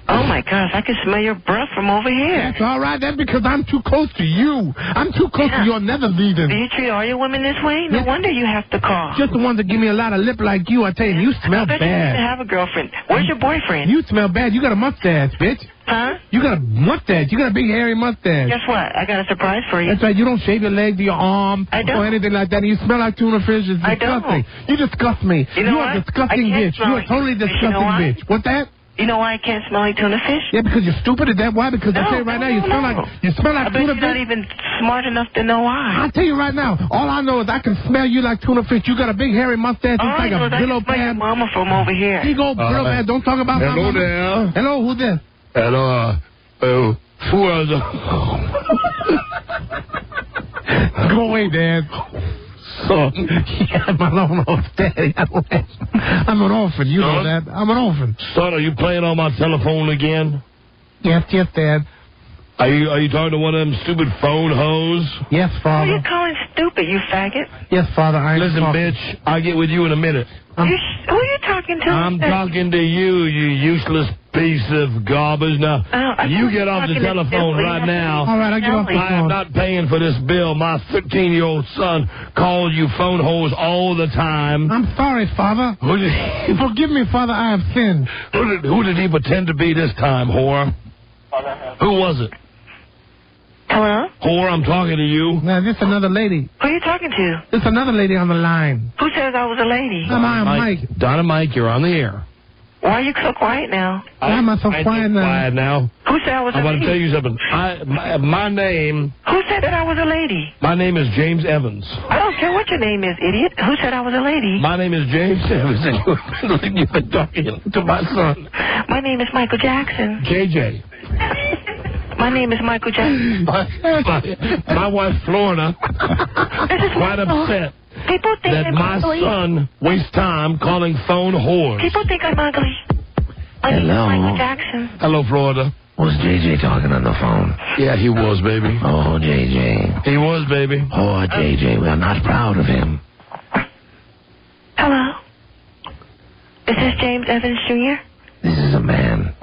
Oh, my gosh, I can smell your breath from over here. That's all right. That's because I'm too close to you. I'm too close to your nether leading. Do you treat all your women this way? No wonder you have to call. Just the ones that give me a lot of lip like you. I tell you, you smell bad. You used to have a girlfriend. Where's your boyfriend? You smell bad. You got a mustache, bitch. Huh? You got a mustache. You got a big hairy mustache. Guess what? I got a surprise for you. That's right. You don't shave your legs or your arm or anything like that. And you smell like tuna fish. It's disgusting. You disgust me. You are a disgusting bitch. You're a totally disgusting bitch. What's that? You know why I can't smell like tuna fish? Yeah, because you're stupid. Is that why? Because I tell you right now, you smell like I bet tuna you're fish. not even smart enough to know why. I'll tell you right now. All I know is I can smell you like tuna fish. You got a big hairy mustache. It's like a Brillo pad. Mama from over here. He go Brillo pad. Don't talk about my mama. Hello there. Hello, who's this? Hello. Who are the... Go away, Dad. Yeah, my long lost daddy. I'm an orphan. You know that. I'm an orphan. Son, are you playing on my telephone again? Yes, Dad. Are you talking to one of them stupid phone hoes? Yes, Father. Who are you calling stupid, you faggot? Yes, Father. Listen, bitch, I'll get with you in a minute. Who are you talking to? I'm talking to you, you useless piece of garbage. Now, you get off the telephone right now. All right, I get off the phone. I am not paying for this bill. My 13-year-old son calls you phone hoes all the time. I'm sorry, Father. Forgive me, Father, I have sinned. Who did he pretend to be this time, whore? Who was it? Hello? Whore, I'm talking to you. Now, this is another lady. Who are you talking to? There's another lady on the line. Who says I was a lady? I'm Mike. Donna Mike, you're on the air. Why are you so quiet now? Why am I so quiet now? Who said I was a lady? I want to tell you something. My name... Who said that I was a lady? My name is James Evans. I don't care what your name is, idiot. Who said I was a lady? My name is James Evans, and you've been talking to my son. My name is Michael Jackson. JJ. My name is Michael Jackson. My wife, Florida, is quite upset People think that I'm my ugly. son wastes time calling phone whores. People think I'm ugly. My name is Michael Jackson. Hello, Florida. Was JJ talking on the phone? Yeah, he was, baby. Oh, JJ. He was, baby. Oh, JJ, we are not proud of him. Hello? Is this James Evans Jr.? This is a man.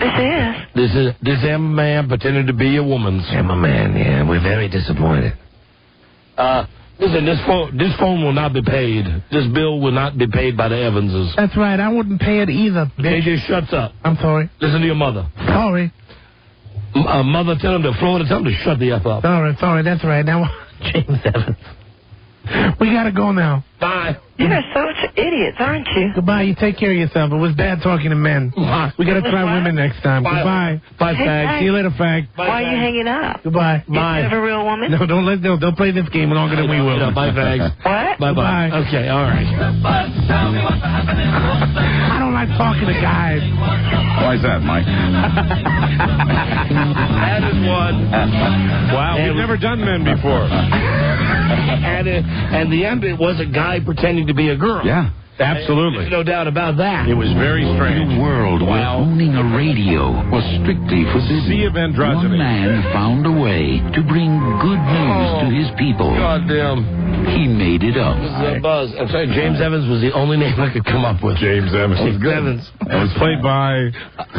This is? This is a man pretending to be a woman. I'm a man, yeah. We're very disappointed. Listen, this phone will not be paid. This bill will not be paid by the Evanses. That's right. I wouldn't pay it either. JJ, shuts up. I'm sorry. Listen to your mother. Sorry. Mother, tell him to Florida, tell him to shut the F up. Sorry. That's right. Now, James Evans. We gotta go now. Bye. You are such idiots, aren't you? Goodbye. You take care of yourself. It was bad talking to men. We gotta try women next time. Bye. Goodbye. Bye, Hey, fag. fag. See you later, fag. Why are you hanging up? Goodbye. You have a real woman? No, don't play this game longer than we will. Bye, fags. What? Bye-bye. Okay, all right. I don't like talking to guys. Why is that, Mike? That is one. Wow, we've never done men before. And the end, it was a guy pretending to be a girl. Yeah. Absolutely. There's no doubt about that. It was very strange. In a world where owning a radio was strictly forbidden, Sea of androgyny. one man found a way to bring good news to his people. Goddamn. He made it up. This is a buzz. I'm sorry, James Evans was the only name I could come up with. James Evans. James Evans. It was played by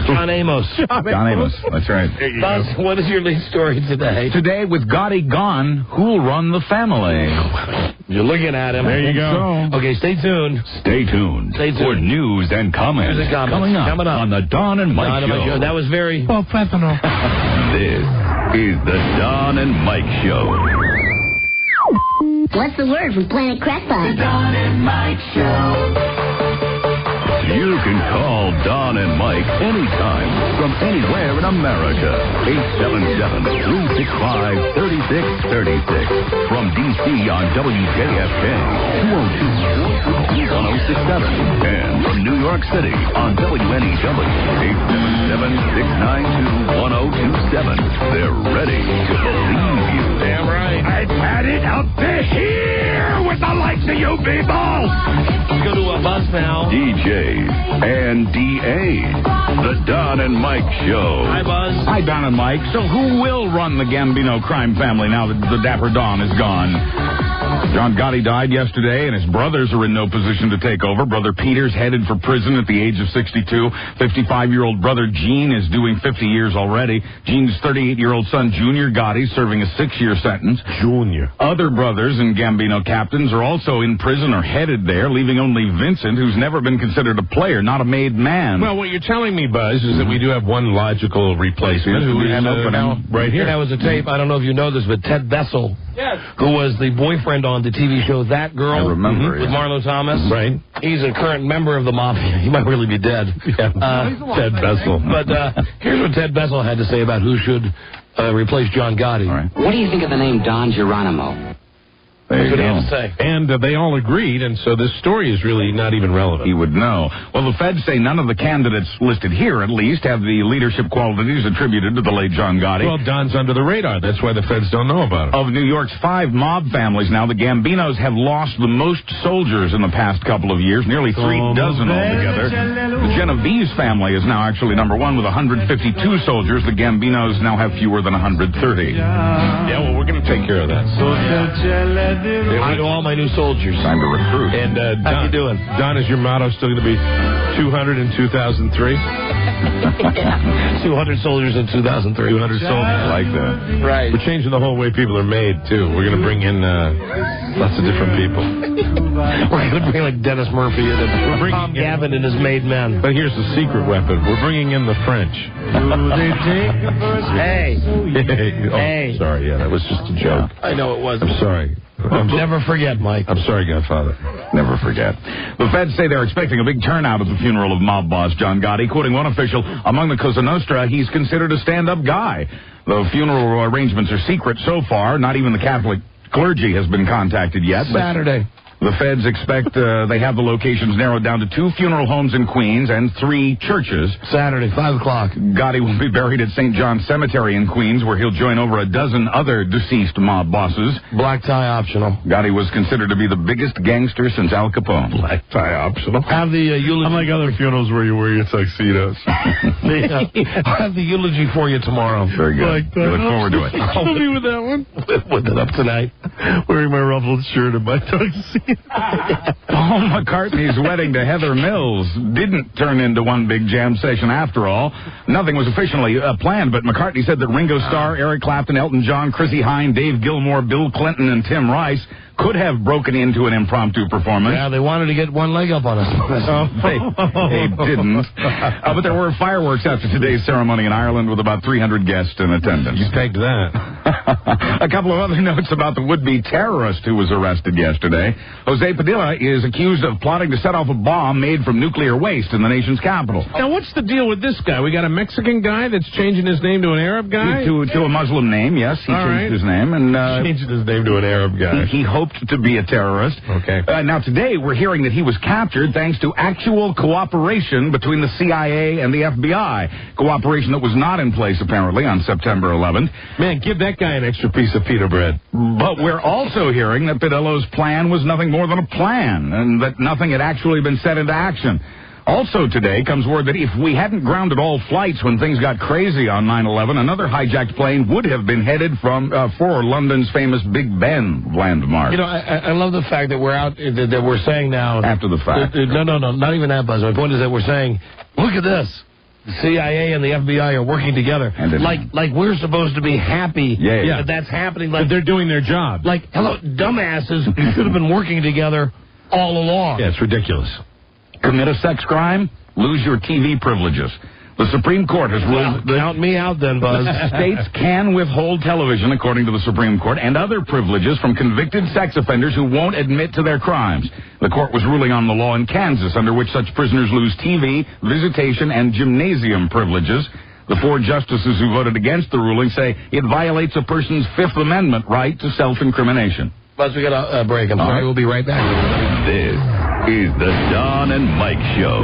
John Amos. John Amos. That's right. Buzz, what is your lead story today? Today, with Gotti gone, who'll run the family? You're looking at him. There you go. So. Okay, stay tuned. Stay tuned for news and comments. News and comments. Coming up on the Don and Mike Show. That was very... professional. This is the Don and Mike Show. What's the word from Planet Crackpot? The Don and Mike Show. You can call Don and Mike anytime from anywhere in America. 877-365-3636. From D.C. on WJFK, 202-106.7. And from New York City on WNEW, 877-692-1027. They're ready to believe you. Damn right. I've had it up to here with the likes of you people. Let's go to a buzz now. DJs and DAs. The Don and Mike Show. Hi, Buzz. Hi, Don and Mike. So who will run the Gambino crime family now that the Dapper Don is gone? John Gotti died yesterday, and his brothers are in no position to take over. Brother Peter's headed for prison at the age of 62. 55-year-old brother Gene is doing 50 years already. Gene's 38-year-old son, Junior Gotti, serving a 6-year sentence. Junior. Other brothers and Gambino captains are also in prison or headed there, leaving only Vincent, who's never been considered a player, not a made man. Well, what you're telling me, Buzz, is that we do have one logical replacement who is now right here. That was a tape. I don't know if you know this, but Ted Bessel, who was the boyfriend on the TV show That Girl. I remember, with Marlo Thomas. Right. He's a current member of the mafia. He might really be dead. Ted Bessel. But here's what Ted Bessel had to say about who should replace John Gotti. All right. What do you think of the name Don Geronimo? There you That's what he go. had to say. And they all agreed, and so this story is really not even relevant. He would know. Well, the feds say none of the candidates listed here, at least, have the leadership qualities attributed to the late John Gotti. Well, Don's under the radar. That's why the feds don't know about it. Of New York's 5 mob families now, the Gambinos have lost the most soldiers in the past couple of years, nearly 3 dozen altogether. The Genovese family is now actually number 1 with 152 soldiers. The Gambinos now have fewer than 130. Yeah, well, we're going to take care of that. Hi to all my new soldiers. Time to recruit. And How you doing? Don, is your motto still going to be 200 in 2003? 200 soldiers in 2003. 200 soldiers. I like that. Right. We're changing the whole way people are made, too. We're going to bring in lots of different people. We're going to bring like Dennis Murphy and We're bringing Tom Gavin and his made men. But here's the secret weapon. We're bringing in the French. Hey. Hey. Sorry, that was just a joke. I know it was. I'm sorry. Never forget, Mike. I'm sorry, Godfather. Never forget. The feds say they're expecting a big turnout at the funeral of mob boss John Gotti. Quoting one official, among the Cosa Nostra, he's considered a stand-up guy. The funeral arrangements are secret so far. Not even the Catholic clergy has been contacted yet. Saturday. The feds expect they have the locations narrowed down to 2 funeral homes in Queens and 3 churches. Saturday, 5 o'clock. Gotti will be buried at St. John's Cemetery in Queens, where he'll join over a dozen other deceased mob bosses. Black tie optional. Gotti was considered to be the biggest gangster since Al Capone. Black tie optional. Have the eulogy. Unlike other funerals where you wear your tuxedos. I'll have the eulogy for you tomorrow. Very good. We look forward to it. I'll be with that one. With it up tonight. Wearing my ruffled shirt and my tuxedo. Paul McCartney's wedding to Heather Mills didn't turn into one big jam session after all. Nothing was officially planned, but McCartney said that Ringo Starr, Eric Clapton, Elton John, Chrissy Hine, Dave Gilmour, Bill Clinton, and Tim Rice could have broken into an impromptu performance. Yeah, they wanted to get one leg up on us. They didn't. But there were fireworks after today's ceremony in Ireland with about 300 guests in attendance. You pegged that. A couple of other notes about the would-be terrorist who was arrested yesterday. Jose Padilla is accused of plotting to set off a bomb made from nuclear waste in the nation's capital. Now, what's the deal with this guy? We got a Mexican guy that's changing his name to an Arab guy? To a Muslim name, yes. He changed his name. And changed his name to an Arab guy. He hoped to be a terrorist. Okay. Now, today, we're hearing that he was captured thanks to actual cooperation between the CIA and the FBI. Cooperation that was not in place, apparently, on September 11th. Man, give that that guy an extra piece of pita bread. But we're also hearing that Pidello's plan was nothing more than a plan, and that nothing had actually been set into action. Also today comes word that if we hadn't grounded all flights when things got crazy on 9/11, another hijacked plane would have been headed for London's famous Big Ben landmark. You know, I love the fact that we're out, that we're saying now... After the fact. No, not even that, Buzz. My point is that we're saying, look at this. The CIA and the FBI are working together. Like we're supposed to be happy that that's happening. Like but they're doing their job. Like, hello, dumbasses, you should have been working together all along. Yeah, it's ridiculous. Commit a sex crime, lose your TV privileges. The Supreme Court has ruled... Count me out then, Buzz. States can withhold television, according to the Supreme Court, and other privileges from convicted sex offenders who won't admit to their crimes. The court was ruling on the law in Kansas, under which such prisoners lose TV, visitation, and gymnasium privileges. The 4 justices who voted against the ruling say it violates a person's Fifth Amendment right to self-incrimination. Buzz, we got a break. I'm sorry. We'll be right back. This is the Don and Mike Show.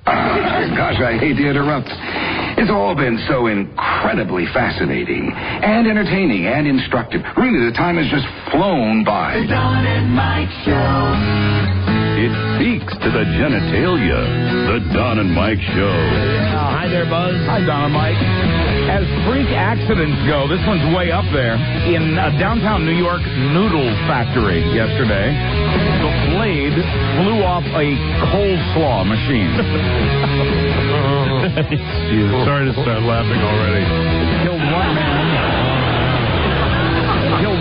Gosh, I hate to interrupt. It's all been so incredibly fascinating and entertaining and instructive. Really, the time has just flown by. The Don and Mike Show. It speaks to the genitalia. The Don and Mike Show. Hi there, Buzz. Hi, Don and Mike. As freak accidents go, this one's way up there. In a downtown New York noodle factory yesterday, the blade flew off a coleslaw machine. Sorry to start laughing already. Killed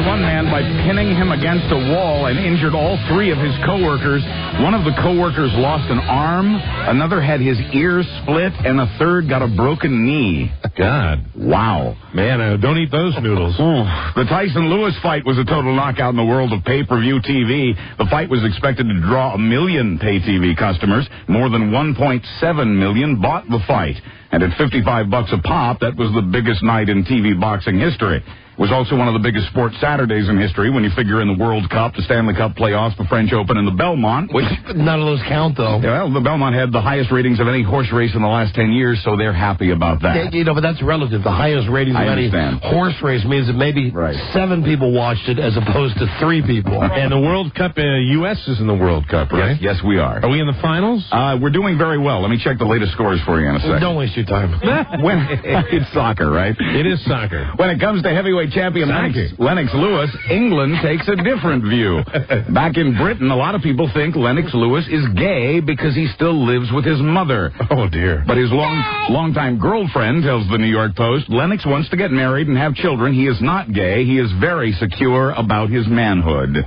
one man by pinning him against a wall and injured all 3 of his coworkers. One of the coworkers lost an arm, another had his ear split, and a third got a broken knee. God. Wow. Man, don't eat those noodles. The Tyson-Lewis fight was a total knockout in the world of pay-per-view TV. The fight was expected to draw 1 million pay-TV customers. More than 1.7 million bought the fight. And at $55 a pop, that was the biggest night in TV boxing history. It was also one of the biggest sports Saturdays in history when you figure in the World Cup, the Stanley Cup playoffs, the French Open, and the Belmont. Which none of those count, though. Yeah, well, the Belmont had the highest ratings of any horse race in the last 10 years, so they're happy about that. Yeah, but that's relative. The highest ratings of any horse race means that maybe 7 people watched it as opposed to 3 people. And the World Cup, U.S. is in the World Cup, right? Yes, we are. Are we in the finals? We're doing very well. Let me check the latest scores for you in a second. Don't waste your time. It's soccer, right? It is soccer. When it comes to heavyweight champion Lennox Lewis, England takes a different view. Back in Britain, a lot of people think Lennox Lewis is gay because he still lives with his mother. Oh, dear. But his longtime girlfriend tells the New York Post, Lennox wants to get married and have children. He is not gay. He is very secure about his manhood.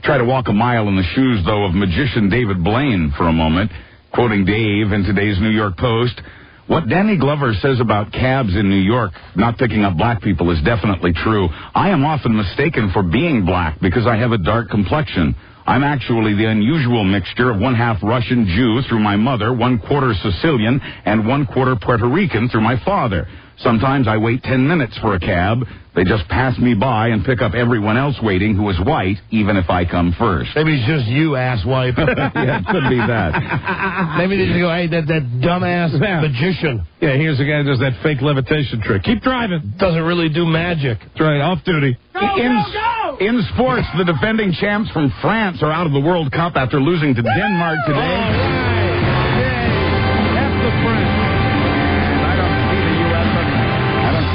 Try to walk a mile in the shoes, though, of magician David Blaine for a moment. Quoting Dave in today's New York Post, what Danny Glover says about cabs in New York not picking up black people is definitely true. I am often mistaken for being black because I have a dark complexion. I'm actually the unusual mixture of 1/2 Russian Jew through my mother, 1/4 Sicilian, and 1/4 Puerto Rican through my father. Sometimes I wait 10 minutes for a cab. They just pass me by and pick up everyone else waiting who is white, even if I come first. Maybe it's just you, asswipe. Yeah, it could be that. Maybe they just go, hey, that dumbass magician. Yeah, here's the guy who does that fake levitation trick. Keep driving. Doesn't really do magic. That's right, off duty. In sports, the defending champs from France are out of the World Cup after losing to Denmark today. All right. That's the French.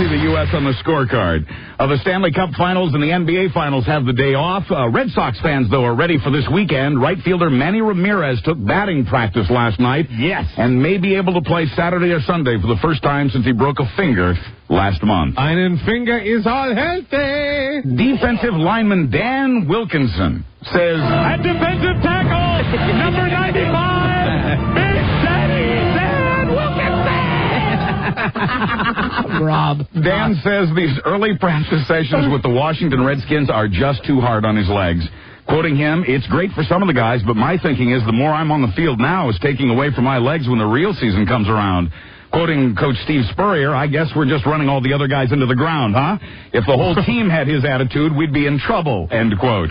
See the U.S. on the scorecard. The Stanley Cup Finals and the NBA Finals have the day off. Red Sox fans, though, are ready for this weekend. Right fielder Manny Ramirez took batting practice last night. Yes. And may be able to play Saturday or Sunday for the first time since he broke a finger last month. Einen Finger is all healthy. Defensive lineman Dan Wilkinson says... At defensive tackle, number 95, Big Daddy Dan Wilkinson! Rob. Dan says these early practice sessions with the Washington Redskins are just too hard on his legs. Quoting him, it's great for some of the guys, but my thinking is the more I'm on the field now is taking away from my legs when the real season comes around. Quoting Coach Steve Spurrier, I guess we're just running all the other guys into the ground, huh? If the whole team had his attitude, we'd be in trouble, end quote.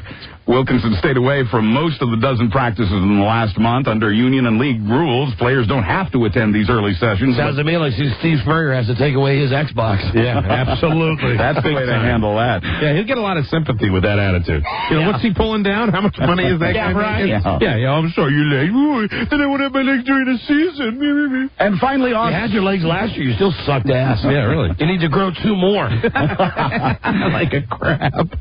Wilkinson stayed away from most of the dozen practices in the last month. Under union and league rules, players don't have to attend these early sessions. Sounds to me like Steve Spurrier has to take away his Xbox. Yeah, absolutely. That's the way to handle that. Yeah, he'll get a lot of sympathy with that attitude. You know, what's he pulling down? How much money is that guy making? Yeah, I'm sorry you're late. Then I won't have my legs during the season. And finally, you had your legs last year. You still sucked ass. Yeah, really. You need to grow 2 more. Like a crab.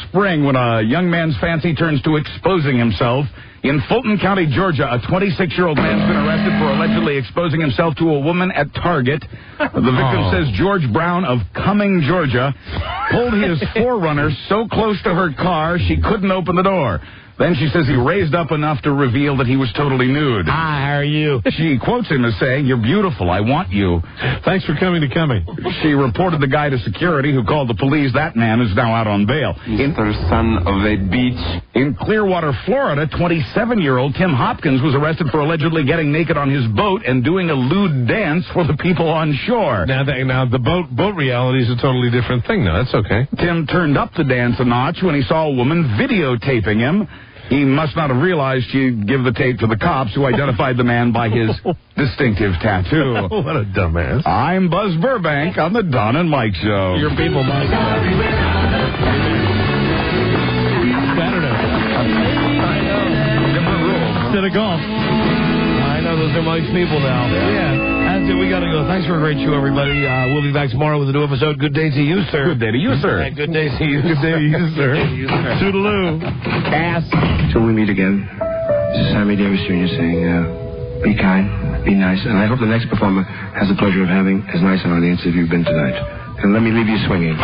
Spring, when a young man's fancy turns to exposing himself. In Fulton County, Georgia, a 26-year-old man's been arrested for allegedly exposing himself to a woman at Target. The victim says George Brown of Cumming, Georgia, pulled his 4Runner so close to her car she couldn't open the door. Then she says he raised up enough to reveal that he was totally nude. Hi, how are you? She quotes him as saying, "You're beautiful. I want you." Thanks for coming to Cumming. She reported the guy to security, who called the police. That man is now out on bail. Mr. Son of a beach. In Clearwater, Florida, 27-year-old Tim Hopkins was arrested for allegedly getting naked on his boat and doing a lewd dance for the people on shore. Now the boat reality is a totally different thing now. That's okay. Tim turned up the dance a notch when he saw a woman videotaping him. He must not have realized she'd give the tape to the cops, who identified the man by his distinctive tattoo. What a dumbass. I'm Buzz Burbank on the Don and Mike Show. Your people, Mike. Saturday. I know. Different rules. Instead of golf. I know, those are Mike's people now. Yeah. That's it. We got to go. Thanks for a great show, everybody. We'll be back tomorrow with a new episode. Good day to you, sir. Good day to you, sir. And good day to you. Good day to you, sir. Toodaloo. Pass. Till we meet again, this is Sammy Davis Jr. saying, be kind, be nice, and I hope the next performer has the pleasure of having as nice an audience as you've been tonight. And let me leave you swinging.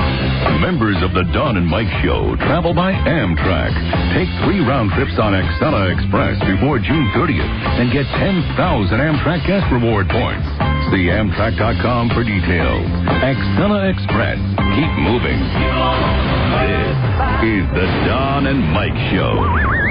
Members of the Don and Mike Show travel by Amtrak. Take 3 round trips on Excella Express before June 30th and get 10,000 Amtrak guest reward points. See Amtrak.com for details. Excella Express. Keep moving. This is the Don and Mike Show.